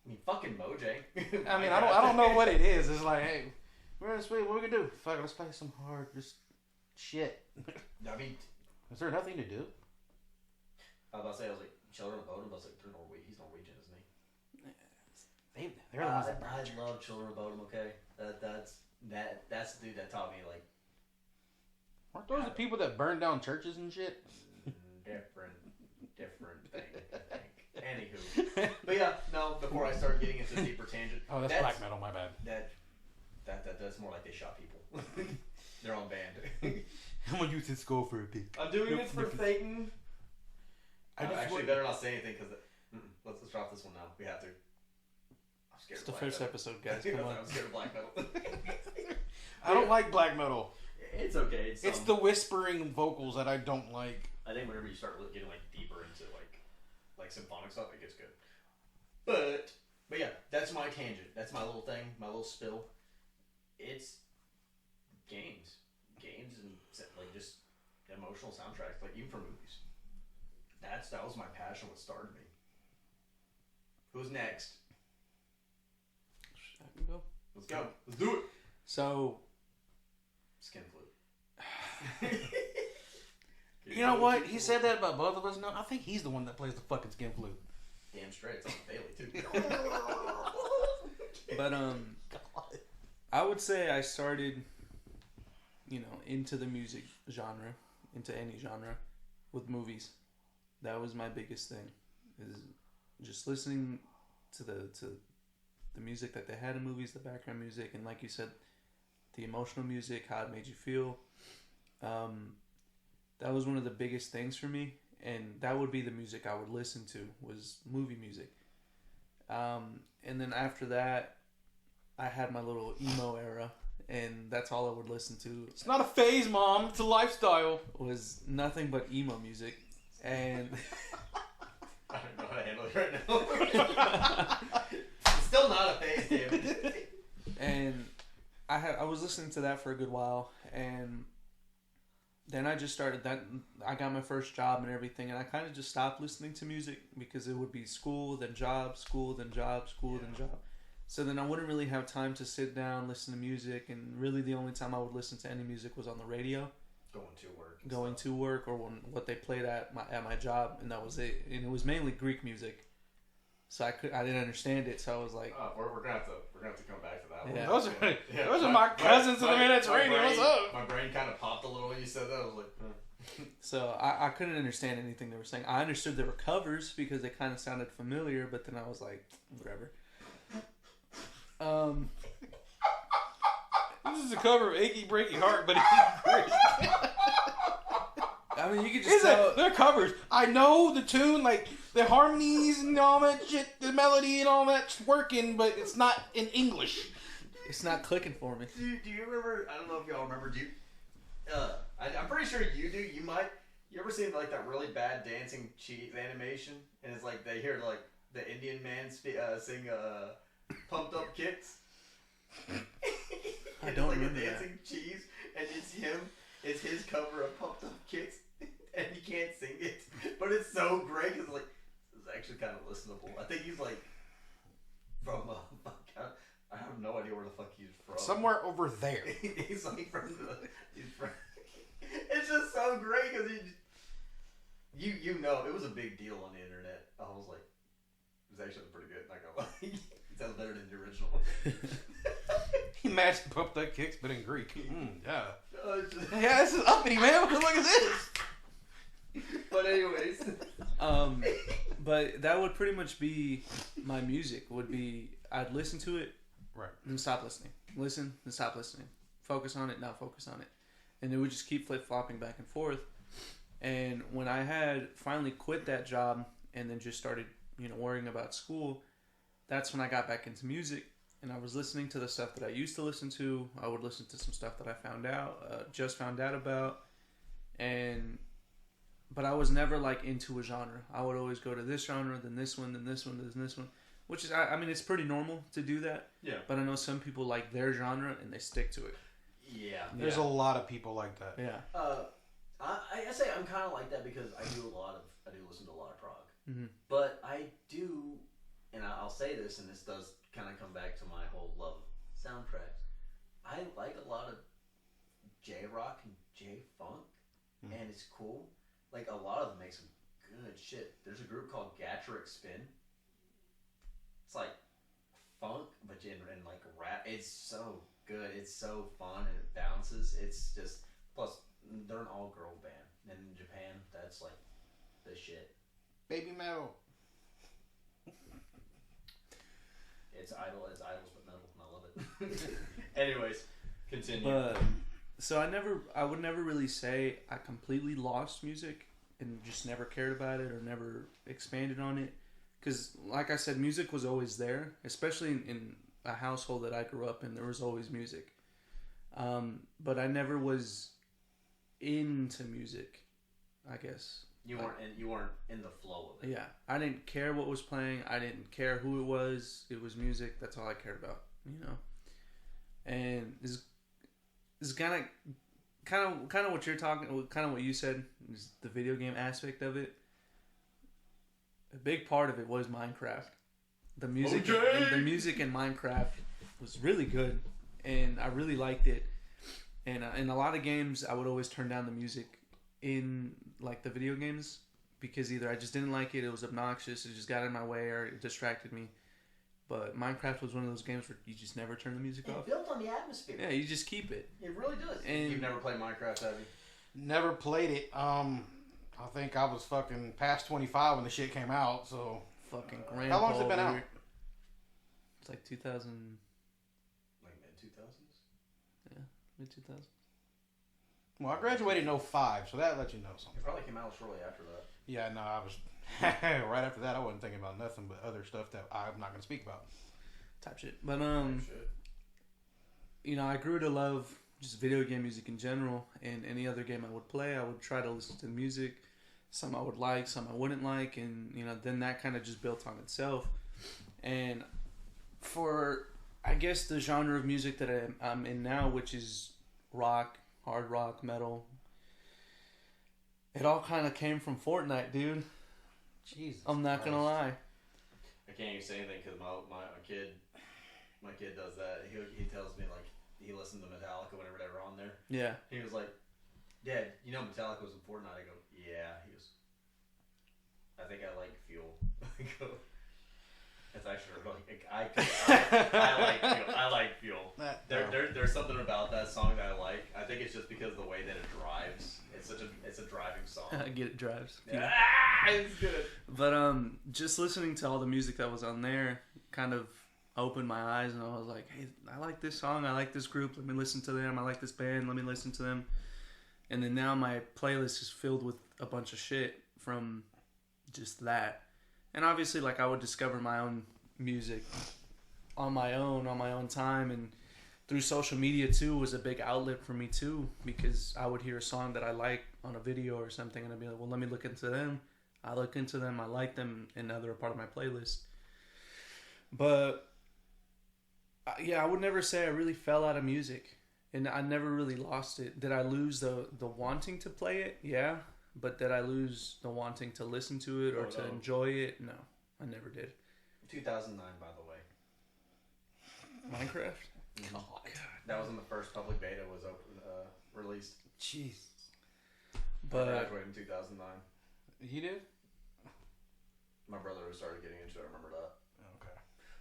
I mean, fucking Mojang. I mean, I don't know what it is. It's like, hey, we're in Sweden. What are we gonna do? Fuck, let's play some hard, just shit. I mean, is there nothing to do? I was about to say, I was like, Children of Bodom. I was like, they're Norwegian. He's Norwegian, isn't he? They're the ones that I love Children of Bodom. Okay, that's the dude that taught me like. Aren't those the people that burn down churches and shit? Different thing, I think. Anywho. But yeah, no, before I start getting into a deeper tangent. Oh, that's black metal, my bad. That's more like they shot people. They're on band. I'm gonna use this skull for a pic. I'm doing it for Phaeton. Actually, better not say anything because let's drop this one now. We have to. I'm scared. It's the first episode, guys. Come on. I'm scared of black metal. I don't like black metal. It's okay. It's the whispering vocals that I don't like. I think whenever you start getting like deeper into like symphonic stuff, it gets good. But yeah, that's my tangent. That's my little thing, my little spill. It's games and like just emotional soundtracks, like even for movies. That was my passion. What started me. Who's next? I can go. Let's go. Let's do it. So, Skin flute. You know what? He said that about both of us. No, I think he's the one that plays the fucking skin flute. Damn straight, it's on the daily too. but I would say I started, into the music genre, into any genre, with movies. That was my biggest thing, is just listening to the music that they had in movies, the background music, and like you said, the emotional music, how it made you feel. That was one of the biggest things for me, and that would be the music I would listen to, was movie music. And then after that, I had my little emo era, and that's all I would listen to. It's not a phase, Mom. It's a lifestyle. Was nothing but emo music, and I don't know how to handle it right now. It's still not a phase, David. And I was listening to that for a good while, and then I just started that. I got my first job and everything, and I kind of just stopped listening to music because it would be school, then job, school, then job, school, then job. So then I wouldn't really have time to sit down, listen to music, and really the only time I would listen to any music was on the radio. Going to work, or what they played at my job, and that was it. And it was mainly Greek music, so I didn't understand it. So I was like, we're gonna have to come back to that one. Yeah. Those are my cousins in the Mediterranean. What's up? My brain kind of popped a little when you said that. I was like, So I couldn't understand anything they were saying. I understood they were covers because they kind of sounded familiar, but then I was like, whatever. This is a cover of "Achy Breaky Heart," but I mean, you could just tell. They're covers. I know the tune, like the harmonies and all that shit, the melody and all that's working, but it's not in English. It's not clicking for me. Do you remember? I don't know if y'all remember. I'm pretty sure you do. You might. You ever seen like that really bad dancing cheese animation? And it's like they hear like the Indian man sing "Pumped Up Kicks." I don't like remember a dancing cheese, and it's him. It's his cover of "Pumped Up Kicks," and he can't sing it, but it's so great because like it's actually kind of listenable. I think he's like from I have no idea where the fuck he's from. Somewhere over there. He's like from It's just so great because you know it was a big deal on the internet. I was like, it was actually pretty good. Not gonna lie, it sounds better than the original. Imagine "Pump That Kicks," but in Greek. Yeah. Yeah, this is uppity, man. Look at this. But anyways, but that would pretty much be my music. Would be I'd listen to it, right, then stop listening. Listen, then stop listening. Focus on it, now focus on it, and it would just keep flip flopping back and forth. And when I had finally quit that job and then just started, worrying about school, that's when I got back into music. And I was listening to the stuff that I used to listen to. I would listen to some stuff that I just found out about. But I was never like into a genre. I would always go to this genre, then this one, then this one, then this one. Which is, I mean, it's pretty normal to do that. Yeah. But I know some people like their genre and they stick to it. Yeah. There's a lot of people like that. Yeah. I say I'm kind of like that because I do listen to a lot of prog. Mm-hmm. But I do, and I'll say this, and this does kind of come back to my whole love of soundtracks. I like a lot of J-rock and J-funk, and it's cool. Like, a lot of them make some good shit. There's a group called Gatrick Spin. It's like funk, but in like rap. It's so good. It's so fun, and it bounces. It's just, plus, they're an all-girl band. And in Japan, that's like the shit. Baby metal. It's idols but metal, and I love it. Anyways, continue. But so I would never really say I completely lost music and just never cared about it or never expanded on it, because like I said, music was always there, especially in a household that I grew up in. There was always music, but I never was into music, I guess. You weren't in the flow of it. Yeah, I didn't care what was playing. I didn't care who it was. It was music. That's all I cared about, And this is kind of what you're talking. Kind of what you said is the video game aspect of it. A big part of it was Minecraft. The music in Minecraft was really good, and I really liked it. And in a lot of games, I would always turn down the music in like the video games because either I just didn't like it, it was obnoxious, it just got in my way, or it distracted me. But Minecraft was one of those games where you just never turn the music off. It built on the atmosphere. Yeah, you just keep it. It really does. And you've never played Minecraft, have you? Never played it. I think I was fucking past 25 when the shit came out. So fucking grand. How long's it been out? It's like 2000. Like mid-2000s? Yeah, mid-2000s. Well, I graduated in 05, so that lets you know something. It probably came out shortly after that. Yeah, no, I was right after that. I wasn't thinking about nothing but other stuff that I'm not gonna speak about. Type shit. But you know, I grew to love just video game music in general, and any other game I would play, I would try to listen to the music. Some I would like, some I wouldn't like, and you know, then that kind of just built on itself. And for, I guess, the genre of music that I'm in now, which is rock, hard rock, metal, it all kind of came from Fortnite, dude. Jesus, I'm not gonna lie. I can't even say anything because my kid does that. He tells me like he listened to Metallica whenever they were on there. Yeah. He was like, "Dad, you know Metallica was in Fortnite." I go, "Yeah." He goes, "I think I like Fuel." I go, "That's actually really I like Fuel. I like Fuel." There's something about that song that I like. I think it's just because of the way that it drives. It's a driving song. I get it, drives. Yeah, it's good. But just listening to all the music that was on there kind of opened my eyes, and I was like, hey, I like this song, I like this group, let me listen to them, I like this band, let me listen to them. And then now my playlist is filled with a bunch of shit from just that. And obviously, like, I would discover my own music on my own time, and through social media too was a big outlet for me too, because I would hear a song that I like on a video or something, and I'd be like, well, let me look into them. I look into them, I like them, and now they're a part of my playlist. But yeah, I would never say I really fell out of music, and I never really lost it. Did I lose the wanting to play it? Yeah. But did I lose the wanting to listen to it or to enjoy it? No, I never did. 2009, by the way. Minecraft? Mm-hmm. God. That was when the first public beta was released. Jeez. But I graduated in 2009. You did? My brother who started getting into it, I remember that. Okay.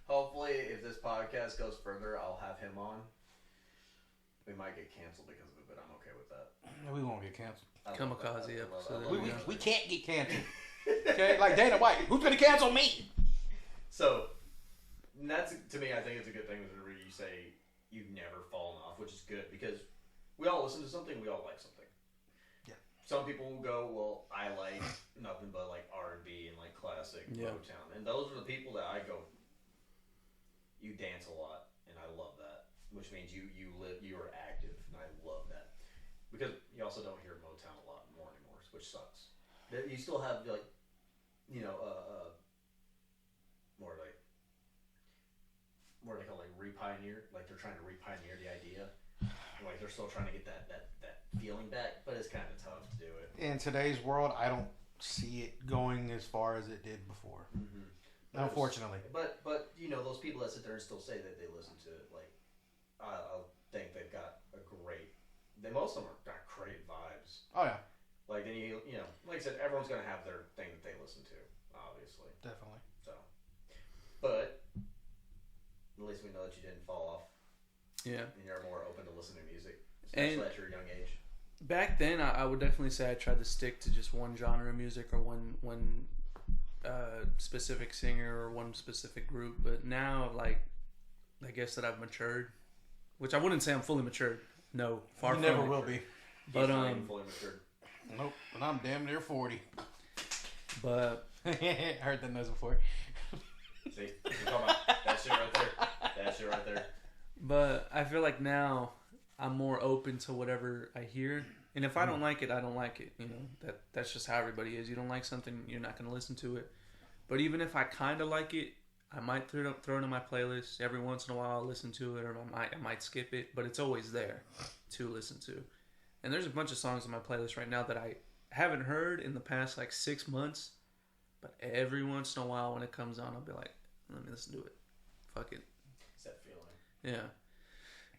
Hopefully, if this podcast goes further, I'll have him on. We might get canceled because of it, but I'm okay with that. We won't get canceled. Kamikaze episode. We can't get canceled. Okay, like Dana White. Who's gonna cancel me? So, that's, to me, I think it's a good thing whenever you say you've never fallen off, which is good because we all listen to something, we all like something. Yeah. Some people will go, well, I like nothing but like R&B and like classic Motown, and those are the people that I go. You dance a lot, and I love that, which means you are active, and I love that because you also don't hear Motown a lot more anymore, which sucks. You still have like, you know, more they call like re-pioneer, like they're trying to re-pioneer the idea, like they're still trying to get that feeling back, but it's kind of tough to do it. In today's world, I don't see it going as far as it did before. Mm-hmm. Unfortunately. But you know, those people that sit there and still say that they listen to it, like I think they've got a great. Most of them are got great vibes. Oh yeah. Like then you know, like I said, everyone's gonna have their thing that they listen to, obviously. Definitely. So, but at least we know that you didn't fall off. Yeah. And you're more open to listening to music, especially at your young age. Back then, I would definitely say I tried to stick to just one genre of music or one specific singer or one specific group. But now, like, I guess that I've matured, which I wouldn't say I'm fully matured. No, far from it. Never will be. But not even fully matured. Nope, and I'm damn near 40. But I heard that noise before. See, you're talking about that shit right there. That shit right there. But I feel like now I'm more open to whatever I hear, and if I don't like it, I don't like it. You know, that's just how everybody is. You don't like something, you're not going to listen to it. But even if I kind of like it, I might throw it in my playlist every once in a while. I'll listen to it, or I might skip it, but it's always there to listen to. And there's a bunch of songs on my playlist right now that I haven't heard in the past like 6 months, but every once in a while when it comes on, I'll be like, let me listen to it. Fuck it. It's that feeling. Yeah.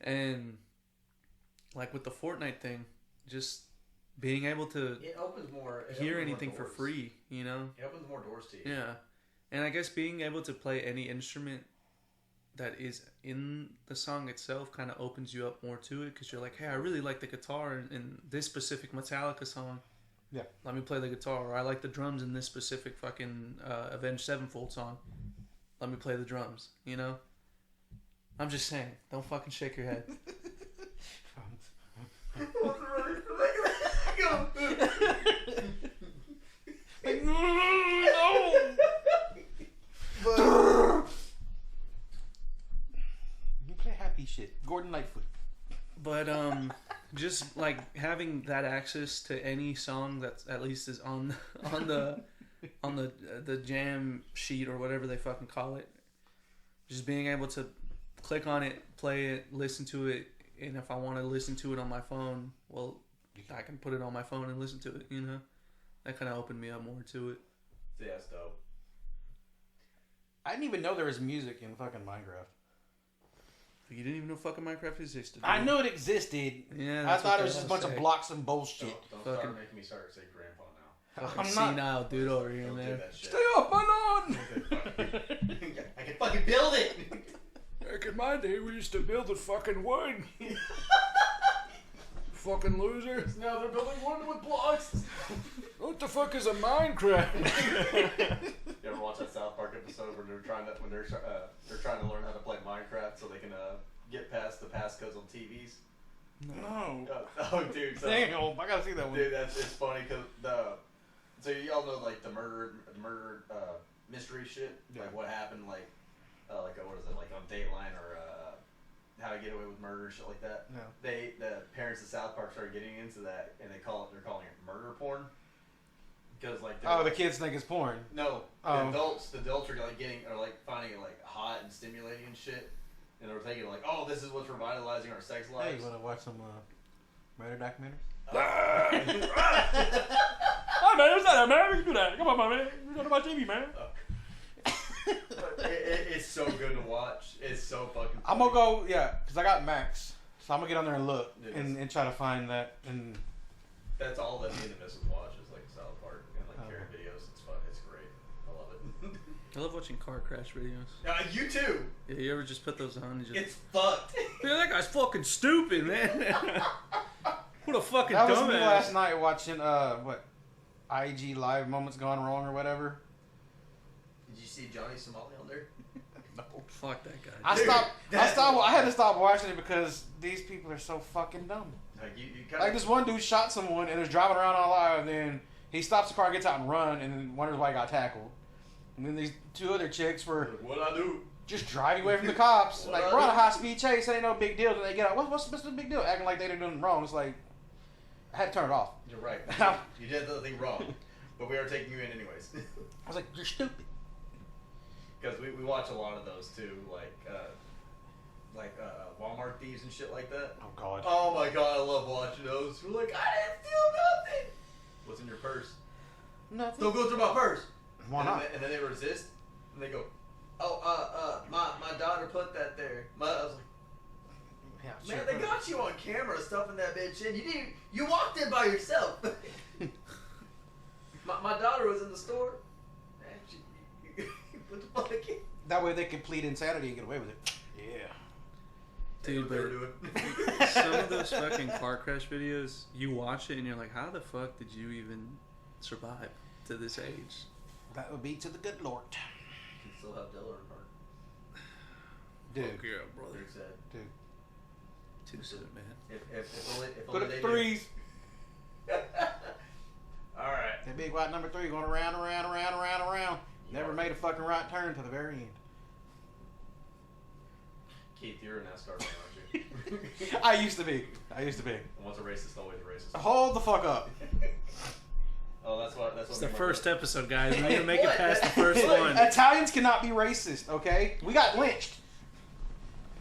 And like with the Fortnite thing, just being able to It opens more. hear anything for free, you know? It opens more doors to you. Yeah. And I guess being able to play any instrument that is in the song itself kind of opens you up more to it, because you're like, hey, I really like the guitar in this specific Metallica song. Yeah. Let me play the guitar. Or I like the drums in this specific fucking Avenged Sevenfold song. Let me play the drums, you know? I'm just saying. Don't fucking shake your head. Like, no. But you play happy shit. Gordon Lightfoot. But just like having that access to any song that at least is on the jam sheet or whatever they fucking call it. Just being able to click on it, play it, listen to it, and if I want to listen to it on my phone, well, I can put it on my phone and listen to it, you know? That kind of opened me up more to it. Yeah, that's dope. I didn't even know there was music in fucking Minecraft. You didn't even know fucking Minecraft existed. Dude. I knew it existed. Yeah, I that's thought what it was they just a bunch all of say. blocks and bullshit. Don't Fucking- start making me start to say grandpa now. Fucking I'm not- senile dude over here, Don't do man. that shit. Stay off my lawn! I can fucking build it! Back in my day, we used to build with fucking wood. Fucking loser. Now they're building one with blocks. What the fuck is a Minecraft? You ever watch that South Park episode where they're trying to learn how to play Minecraft so they can get past the passcodes on TVs? No. Oh, dude. So, Damn, I gotta see that one. dude, it's funny because so y'all know like the murder mystery shit, Yeah. like what happened, like what is it, like on Dateline or How to Get Away with Murder and shit like that. No. The parents of South Park started getting into that, and they're calling it murder porn. Because like Oh, the kids think it's porn. no, Oh. the adults are like finding it like hot and stimulating and shit, and they're thinking like, oh, this is what's revitalizing our sex Hey, lives. you wanna watch some murder documentaries? Oh man, what's that, man? We can do that. Come on, man. We're gonna watch TV, man. It's so good to watch. It's so fucking. I'm gonna go, yeah, because I got Max. So I'm gonna get on there and look Yes. and try to find that. And That's all that me and the missus watch is like South Park and like Karen videos. It's fun. It's great. I love it. I love watching car crash videos. You too. Yeah, you ever just put those on and just... It's fucked. Yeah, that guy's fucking stupid, man. What a fucking that was dumbass. me last night watching, IG live moments gone wrong or whatever. Did you see Johnny Somali on there? No. Fuck that guy. I had to stop watching it because these people are so fucking dumb. Like you kind Like this one dude shot someone and was driving around all live, and then he stops the car, gets out and run, and then wonders why he got tackled. And then these two other chicks were What I do? just driving away from the cops. What Like, I we're on a do? high speed chase, it ain't no big deal. Then they get out, what's the big deal? Acting like they did nothing wrong. It's like, I had to turn it off. You're right. You did the thing wrong, but we are taking you in anyways. I was like, you're stupid. Because we watch a lot of those too, like Walmart thieves and shit like that. Oh, God. Oh my god, I love watching those. We're like, I didn't steal nothing. What's in your purse? Nothing. Don't go through my purse. Why and not? Then they resist, and they go, oh, my daughter put that there. I was like, Yeah, man, they got you on camera stuffing that bitch in. You walked in by yourself. my daughter was in the store. Man, what the fuck? That way they can plead insanity and get away with it. Yeah. Dude, They were but doing. some of those fucking car crash videos, you watch it and you're like, how the fuck did you even survive to this age? That would be to the good Lord. You still have Della in heart. Dude. Fuck yeah, brother. Very sad. Dude. Too soon, man. If Put only up they threes. All right. That big white number 3 going around. Never made a fucking right turn to the very end. Keith, you're a NASCAR fan, aren't you? I used to be. And once a racist, always a racist. Hold the fuck up. Oh, that's what. It's the first episode, guys. We need to make it past the first What? one. Italians cannot be racist, okay? We got lynched.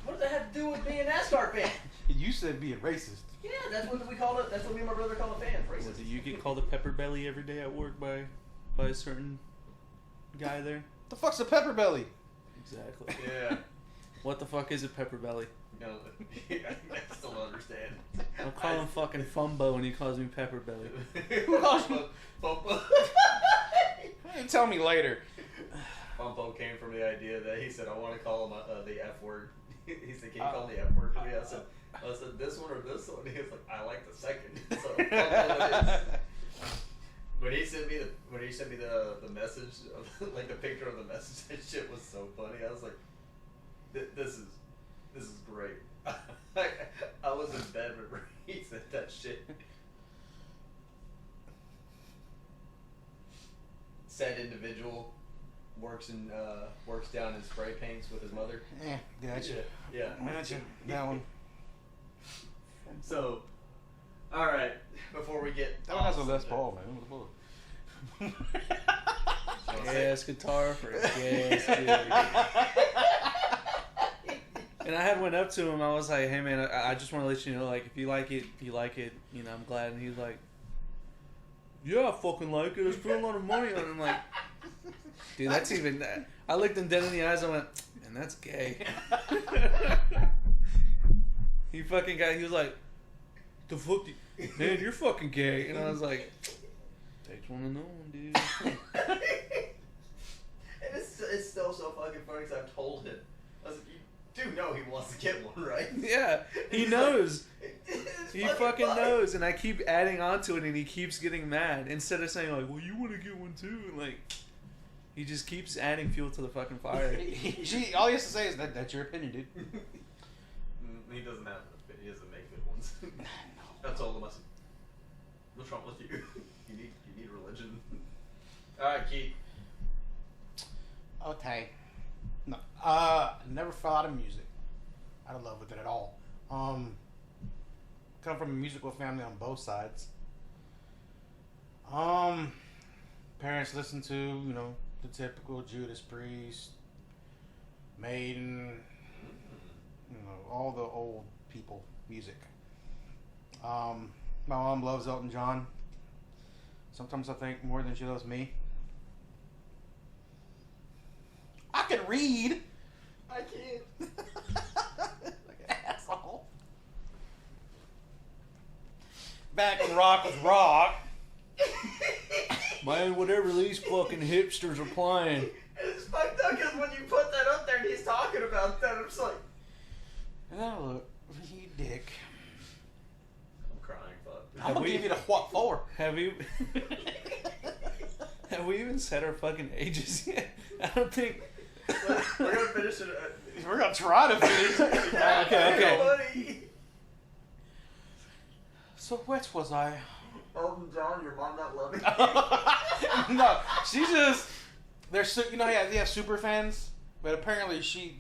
What does that have to do with being a NASCAR fan? You said being racist. Yeah, that's what we call it. That's what me and my brother call a fan. Racist. Do you get called a pepper belly every day at work by a certain guy there? The fuck's a pepper belly? Exactly. Yeah. What the fuck is a pepper belly? No, I still don't understand. I'll call him fucking Fumbo and he calls me pepper belly. Who calls you? Bumpo. Tell me later. Bumpo came from the idea that he said, I want to call him the F word. He said, can you call me the F word to me? I said, this one or this one? He was like, I like the second. So Bumpo it is. When he sent me the message, like the picture of the message, that shit was so funny. I was like, this is great. I was in bed when he said that shit. Said individual works down in spray paints with his mother. Yeah, gotcha. Yeah. Gotcha. That one. So, all right. Before we get that one has a Les Paul, man. Yes, guitar for yes, dude. And I had went up to him. I was like, "Hey, man, I just want to let you know, like, if you like it, you know, I'm glad." And he was like, "Yeah, I fucking like it. I spent a lot of money on it." I'm like, dude, that's even. I looked him dead in the eyes. I went, "Man, that's gay." He was like, "The fuck, man, you're fucking gay." And I was like, "Takes one to know one, dude." And it's still so fucking funny because I've told him. I was like, you do know he wants to get one, right? Yeah, he knows. He fucking knows, and I keep adding on to it, and he keeps getting mad. Instead of saying, like, well, you want to get one too, and like, he just keeps adding fuel to the fucking fire. All he has to say is that's your opinion, dude. He doesn't have an opinion. He doesn't make good ones. That's all of us. What's wrong with you? You need religion. All right, Keith. Okay. No. Never fell out of music. I don't love with it at all. Come from a musical family on both sides. Parents listen to, you know, the typical Judas Priest, Maiden, you know, all the old people music. My mom loves Elton John. Sometimes I think more than she loves me. I can read. I can't. Like an asshole. Back when rock was rock. Man, whatever these fucking hipsters are playing. It's fucked up because when you put that up there and he's talking about that, I'm just like... Now look, you dick. I'm crying, fuck. I'm gonna give you the what for. Have you... Have we even said our fucking ages yet? I don't think... We're gonna finish it. We're gonna try to finish it. Okay. So what was I? Elton John, your mom not loving you. No, she just... There's, you know, they have super fans, but apparently she's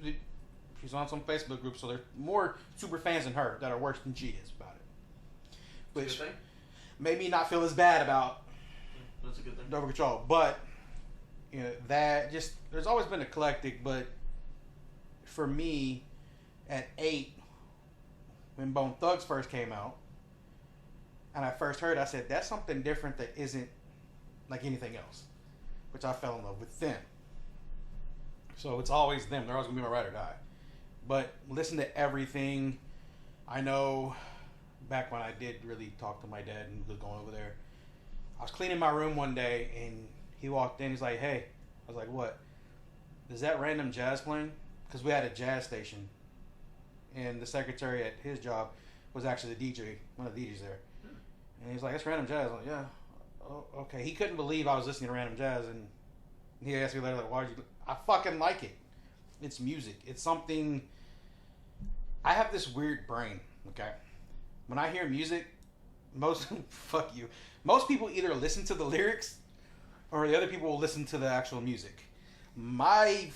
on some Facebook group, so there's more super fans than her that are worse than she is about it. Which Good thing. made me not feel as bad about That's a good thing. Over Control, but you know that just there's always been eclectic, but for me, at 8, when Bone Thugs first came out, and I first heard, I said that's something different that isn't like anything else, which I fell in love with them. So it's always them. They're always gonna be my ride or die. But listen to everything. I know back when I did really talk to my dad and was going over there, I was cleaning my room one day and he walked in. He's like, "Hey," I was like, "What? Is that random jazz playing?" Because we had a jazz station, and the secretary at his job was actually the DJ, one of the DJs there. And he's like, "That's random jazz." I'm like, "Yeah, oh, okay." He couldn't believe I was listening to random jazz, and he asked me later, like, "Why'd you?" I fucking like it. It's music. It's something. I have this weird brain. Okay, when I hear music, fuck you. Most people either listen to the lyrics, or the other people will listen to the actual music. My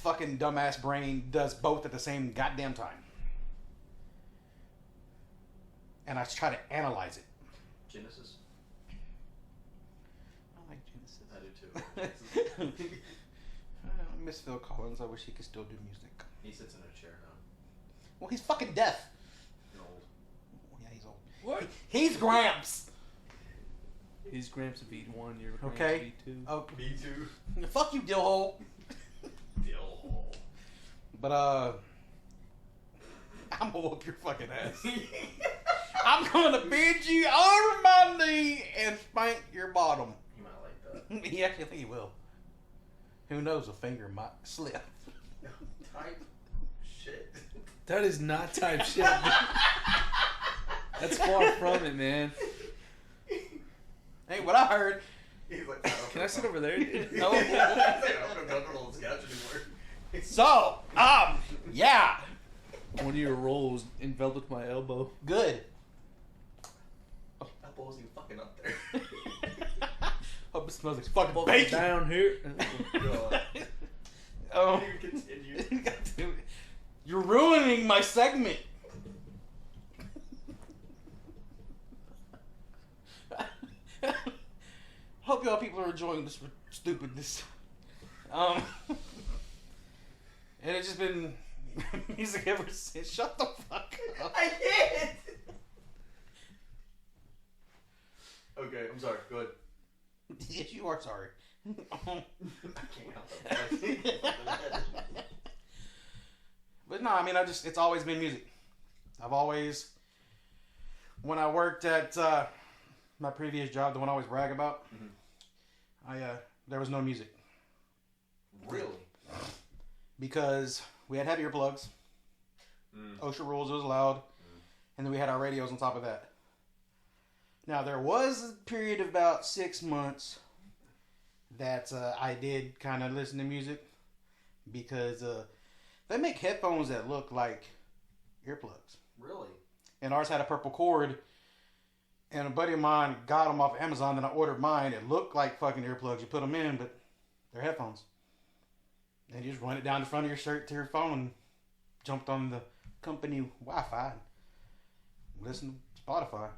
fucking dumbass brain does both at the same goddamn time, and I try to analyze it. Genesis. I like Genesis. I do too. I miss Phil Collins. I wish he could still do music. He sits in a chair now. Well, he's fucking deaf. You're old. Yeah, he's old. What? He's Gramps. He's Gramps of V1, you're Gramps Okay. of V2. Oh, Me too. fuck you, Dillhole. Dill. But I'm gonna whoop your fucking ass. I'm gonna bend you over my knee and spank your bottom. You might like that. Yeah, I think he will. Who knows? A finger might slip. Type shit. That is not type shit. That's far from it, man. Hey, what I heard. He's like, Can I sit over there, dude? No. He's like, I don't know the little sketch anymore. So, yeah, One of your rolls enveloped my elbow. good. That ball's even fucking up there. Hope it smells like fucking Fucking bacon. down here. God. Oh, You continue. you're ruining my segment. Hope y'all people are enjoying this stupidness. And it's just been music ever since. Shut the fuck up. I can't. Okay, I'm sorry. Go ahead. Yes, you are sorry. I can't help that. But no, I mean, it's always been music. I've always, when I worked at my previous job, the one I always brag about, there was no music. Really? Because we had heavy earplugs, OSHA rules, it was loud, and then we had our radios on top of that. Now, there was a period of about 6 months that I did kind of listen to music because they make headphones that look like earplugs. Really? And ours had a purple cord, and a buddy of mine got them off Amazon, then I ordered mine. It looked like fucking earplugs. You put them in, but they're headphones. And you just run it down the front of your shirt to your phone and jumped on the company Wi-Fi and listened to Spotify.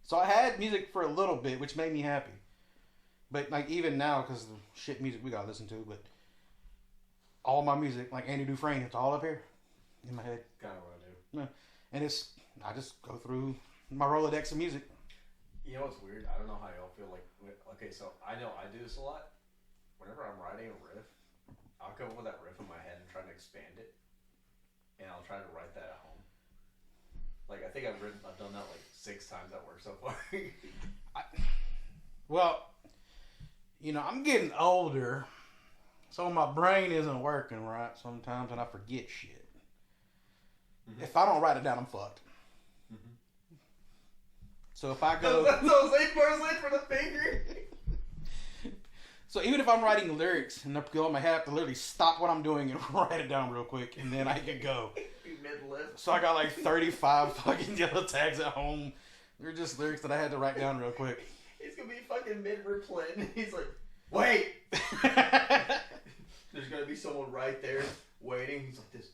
So I had music for a little bit, which made me happy. But like even now, because the shit music we gotta listen to, but all my music, like Andy Dufresne, it's all up here in my head. Kind of what I do. Yeah. And I just go through my Rolodex of music. You know what's weird? I don't know how y'all feel like. Okay, so I know I do this a lot. Whenever I'm writing a riff, I'll come up with that riff in my head and try to expand it, and I'll try to write that at home. Like I think I've done that like 6 times at work so far. Well, you know, I'm getting older, so my brain isn't working right sometimes, and I forget shit. Mm-hmm. If I don't write it down, I'm fucked. Mm-hmm. So if I go... That's those 8 bars late for the finger. So even if I'm writing lyrics and they're going in my head, I have to literally stop what I'm doing and write it down real quick, and then I can go. Mid-lip. So I got like 35 fucking yellow tags at home. They're just lyrics that I had to write down real quick. He's gonna be fucking mid-replant. He's like, wait! There's gonna be someone right there waiting. He's like this.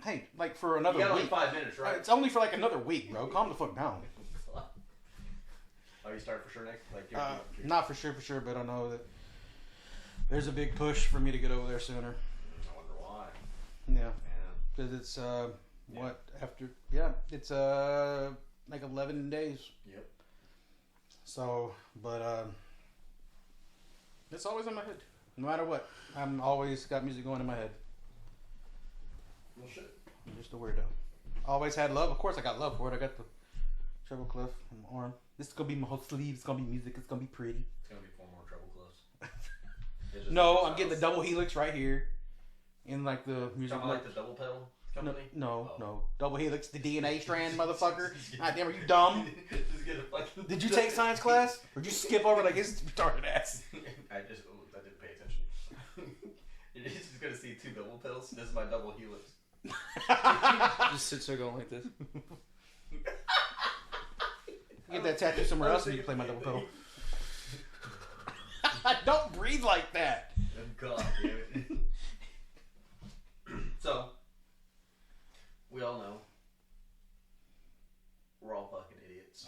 Hey, like for another you got week. like 5 minutes, right? It's only for like another week, bro. Calm the fuck down. Oh, you start for sure next? Like, Not for sure, but I know that there's a big push for me to get over there sooner. I wonder why. Yeah. Because it's, it's like 11 days. Yep. So, but it's always in my head. No matter what. I'm always got music going in my head. Well, shit. I'm just a weirdo. Always had love. Of course I got love for it. I got the treble clef on my arm. This is going to be my whole sleeve. It's going to be music. It's going to be pretty. It's going to be 4 more treble clefs. No, I'm getting the double helix right here. In like the music. Talking like the double pedal company? No. Double helix, the DNA strand, motherfucker. God damn, are you dumb? Just get a fucking... Did you take science class? Or did you skip over like his retarded ass? I didn't pay attention. You're just going to see 2 double pedals. This is my double helix. Just sits there going like this. Get that tattoo somewhere else and you can play my double pedal. Don't breathe like that. God damn it. So, we all know we're all fucking idiots.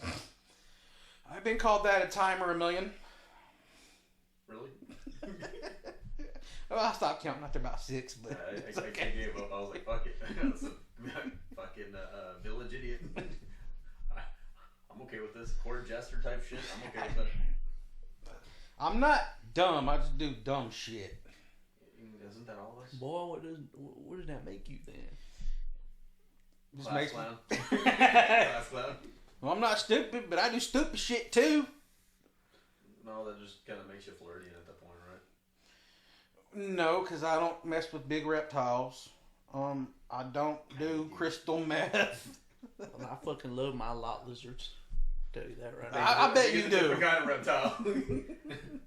I've been called that a time or a million. Really? Well, I stopped counting after about 6, but I gave up. I was like, fuck it. That's a fucking village idiot. I'm okay with this. Court jester type shit. I'm okay with that. I'm not dumb. I just do dumb shit. Isn't that all of us? Boy, what does that make you then? Just Class makes me. clown. Class clown. Well, I'm not stupid, but I do stupid shit too. No, that just kind of makes you flirty at that point, right? No, because I don't mess with big reptiles. I don't do crystal meth. Well, I fucking love my lot lizards. Tell you that right now. I bet you It's a do. different kind of reptile.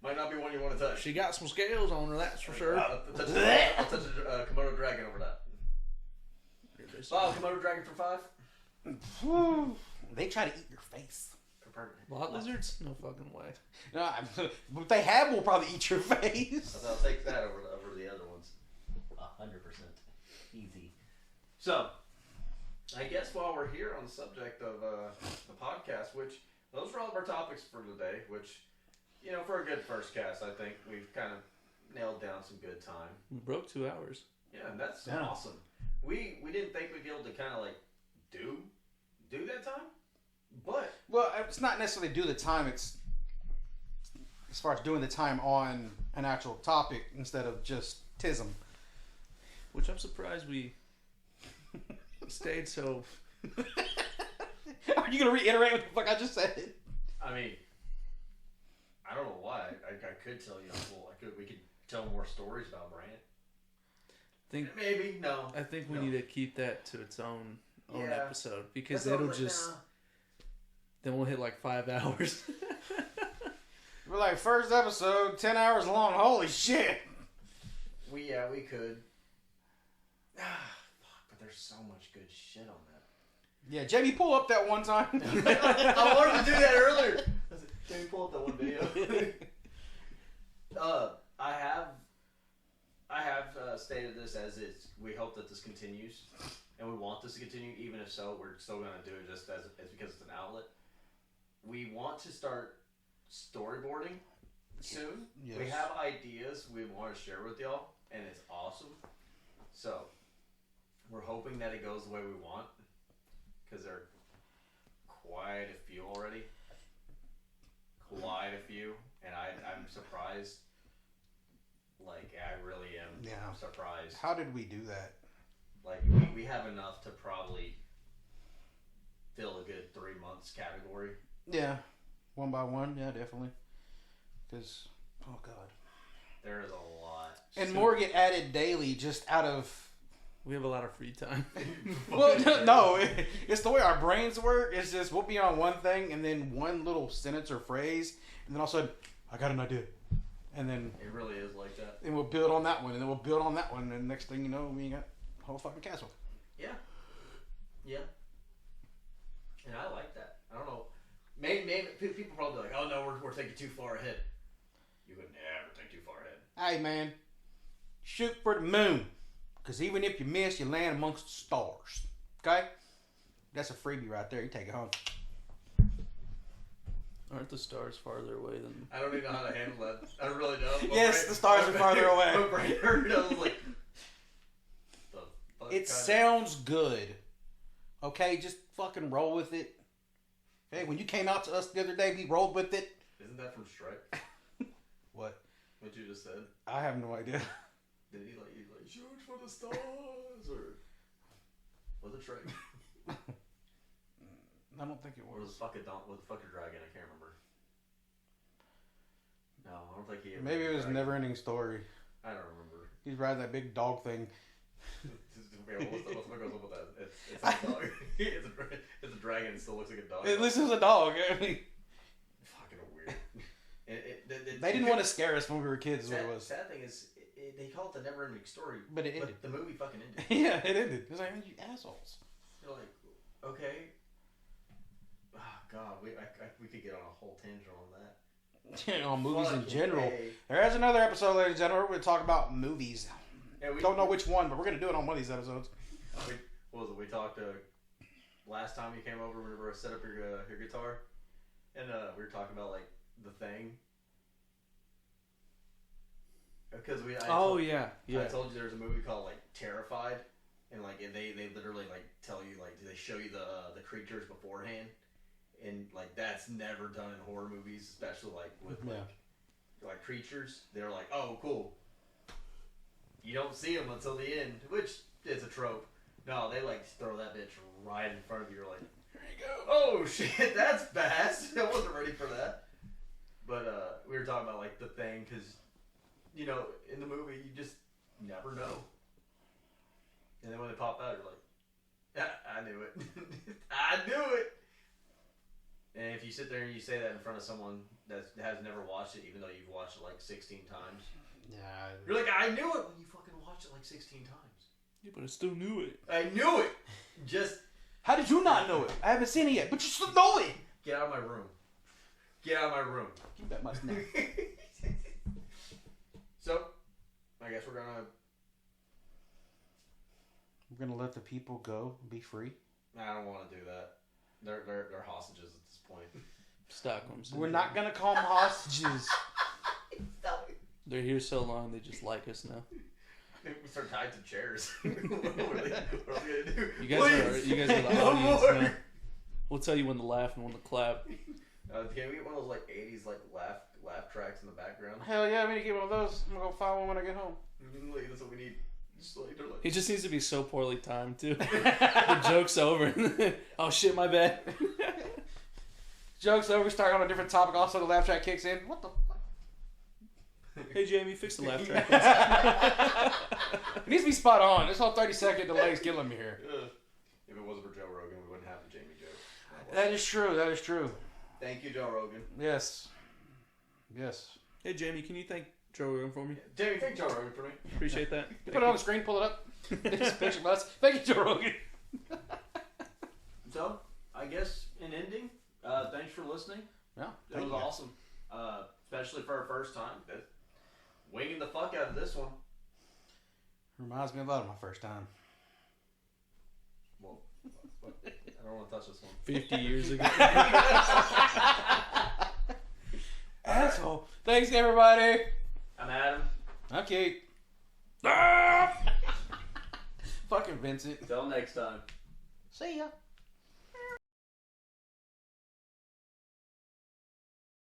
Might not be one you want to touch. She got some scales on her, that's for sure. I'll touch a Komodo dragon over that. Oh, Komodo dragon for 5? They try to eat your face. Lot lizards? No fucking way. No, what they have will probably eat your face. I'll take that over the other ones. 100%. Easy. So, I guess while we're here on the subject of the podcast, which those are all of our topics for today, which, you know, for a good first cast, I think we've kind of nailed down some good time. We broke 2 hours. Yeah, and that's awesome. We didn't think we'd be able to kind of like do that time, but Well, it's not necessarily do the time. It's as far as doing the time on an actual topic instead of just tism. Which I'm surprised we stayed so. Are you gonna reiterate what the fuck I just said? I mean, I don't know why. I could tell you. We could tell more stories about Brant. Maybe no. I think we need to keep that to its own Yeah. episode because That's it'll all, just. Then we'll hit like 5 hours. We're like, first episode, 10 hours long. Holy shit! We could. But there's so much good shit on that. Yeah, Jamie, pull up that one time. I wanted to do that earlier. Jamie, pull up that one video. I have stated this as is. We hope that this continues, and we want this to continue. Even if so, we're still going to do it just as because it's an outlet. We want to start storyboarding soon. Yes. We have ideas we want to share with y'all, and it's awesome. So, we're hoping that it goes the way we want, because there are quite a few already. Quite a few, and I'm surprised. Like, I really am surprised. How did we do that? Like, we have enough to probably fill a good 3 months category. Yeah, one by one. Yeah, definitely. Because, oh god, there is a lot, and more get added daily just out of. We have a lot of free time. Well, no, it's the way our brains work. It's just we'll be on one thing and then one little sentence or phrase, and then all of a sudden, I got an idea, and then it really is like that. And we'll build on that one, and then we'll build on that one, and next thing you know, we got a whole fucking castle. Yeah. And I like that. I don't know. Maybe people probably like, oh no, we're thinking too far ahead. You would never think too far ahead. Hey man, shoot for the moon, because even if you miss, you land amongst the stars. Okay, that's a freebie right there. You take it home. Aren't the stars farther away than? I don't even know how to handle that. I really don't. Yes, the stars are farther away. My brain hurt. I was like, the fuck It sounds good. Okay, just fucking roll with it. Hey, when you came out to us the other day, we rolled with it. Isn't that from Shrek? What? What you just said? I have no idea. Did he like shoot for the stars or was it Shrek? I don't think it Or was was. the fucking dragon? I can't remember. No, I don't think he. Maybe it was Never-Ending Story. I don't remember. He's riding that big dog thing. What's my goes up with that? It's a dog. It's a dragon. It still looks like a dog. At least it was a dog. I mean, fucking weird. they didn't want to scare us when we were kids. Is what it was. Sad thing is, they call it the never-ending story, But it ended. the movie fucking ended. Yeah, it ended. It was like, you assholes. You're like, okay. Oh God, we could get on a whole tangent on that. On movies in Fucking general. A. There is another episode, ladies and gentlemen, we're going to talk about movies. Yeah, Don't know which one, but we're going to do it on one of these episodes. What was it? We talked last time you came over. We were set up your guitar, and we were talking about like the thing. Because I told you there's a movie called like Terrified, and like they literally like tell you like they show you the creatures beforehand, and like that's never done in horror movies, especially like with like creatures. They're like, oh cool. You don't see them until the end, which is a trope. No, they like throw that bitch right in front of you. You're like, Here you go. oh shit, that's fast. I wasn't ready for that. But we were talking about like the thing, because you know, in the movie you just never know. And then when they pop out, you're like, I knew it. I knew it. And if you sit there and you say that in front of someone that has never watched it, even though you've watched it like 16 times, you're like, I knew it when you fucking watched it like 16 times. Yeah, but I still knew it. I knew it. Just How did you not know it? I haven't seen it yet, but you still know it. get out of my room. Get out of my room. Keep that much now. So, I guess we're gonna. We're gonna let the people go, be free. I don't want to do that. They're hostages at this point. Stockholm. We're not gonna call them hostages. They're here so long, they just like us now. We start tied to chairs. What are we gonna do? You guys are the No audience more. now. We'll tell you when to laugh and when to clap. Can we get one of those like 80s like laugh tracks in the background? Hell yeah, I'm gonna get one of those. I'm gonna go find one when I get home. That's what we need. Just like, they're like, It just needs to be so poorly timed too. The joke's over. Oh shit, my bad. Joke's over. We start on a different topic. Also, the laugh track kicks in. What the fuck? Hey Jamie, fix the laugh track. It needs to be spot on. This whole 30-second delay is killing me here. if it wasn't for Joe Rogan, we wouldn't have the Jamie joke. That is true. That is true. Thank you, Joe Rogan. Yes. Yes. Hey Jamie, can you thank Joe Rogan for me? Jamie, thank Joe Rogan for me. Appreciate that. You put it on the screen. Pull it up. It's picture bus. Thank you, Joe Rogan. So, I guess in ending, thanks for listening. Yeah. It was awesome. Especially for our first time. Winging the fuck out of this one. Reminds me a lot of my first time. Well, I don't want to touch this one. 50 years ago. Asshole. Thanks, everybody. I'm Adam. I'm Kate. Fucking Vincent. Till next time. See ya.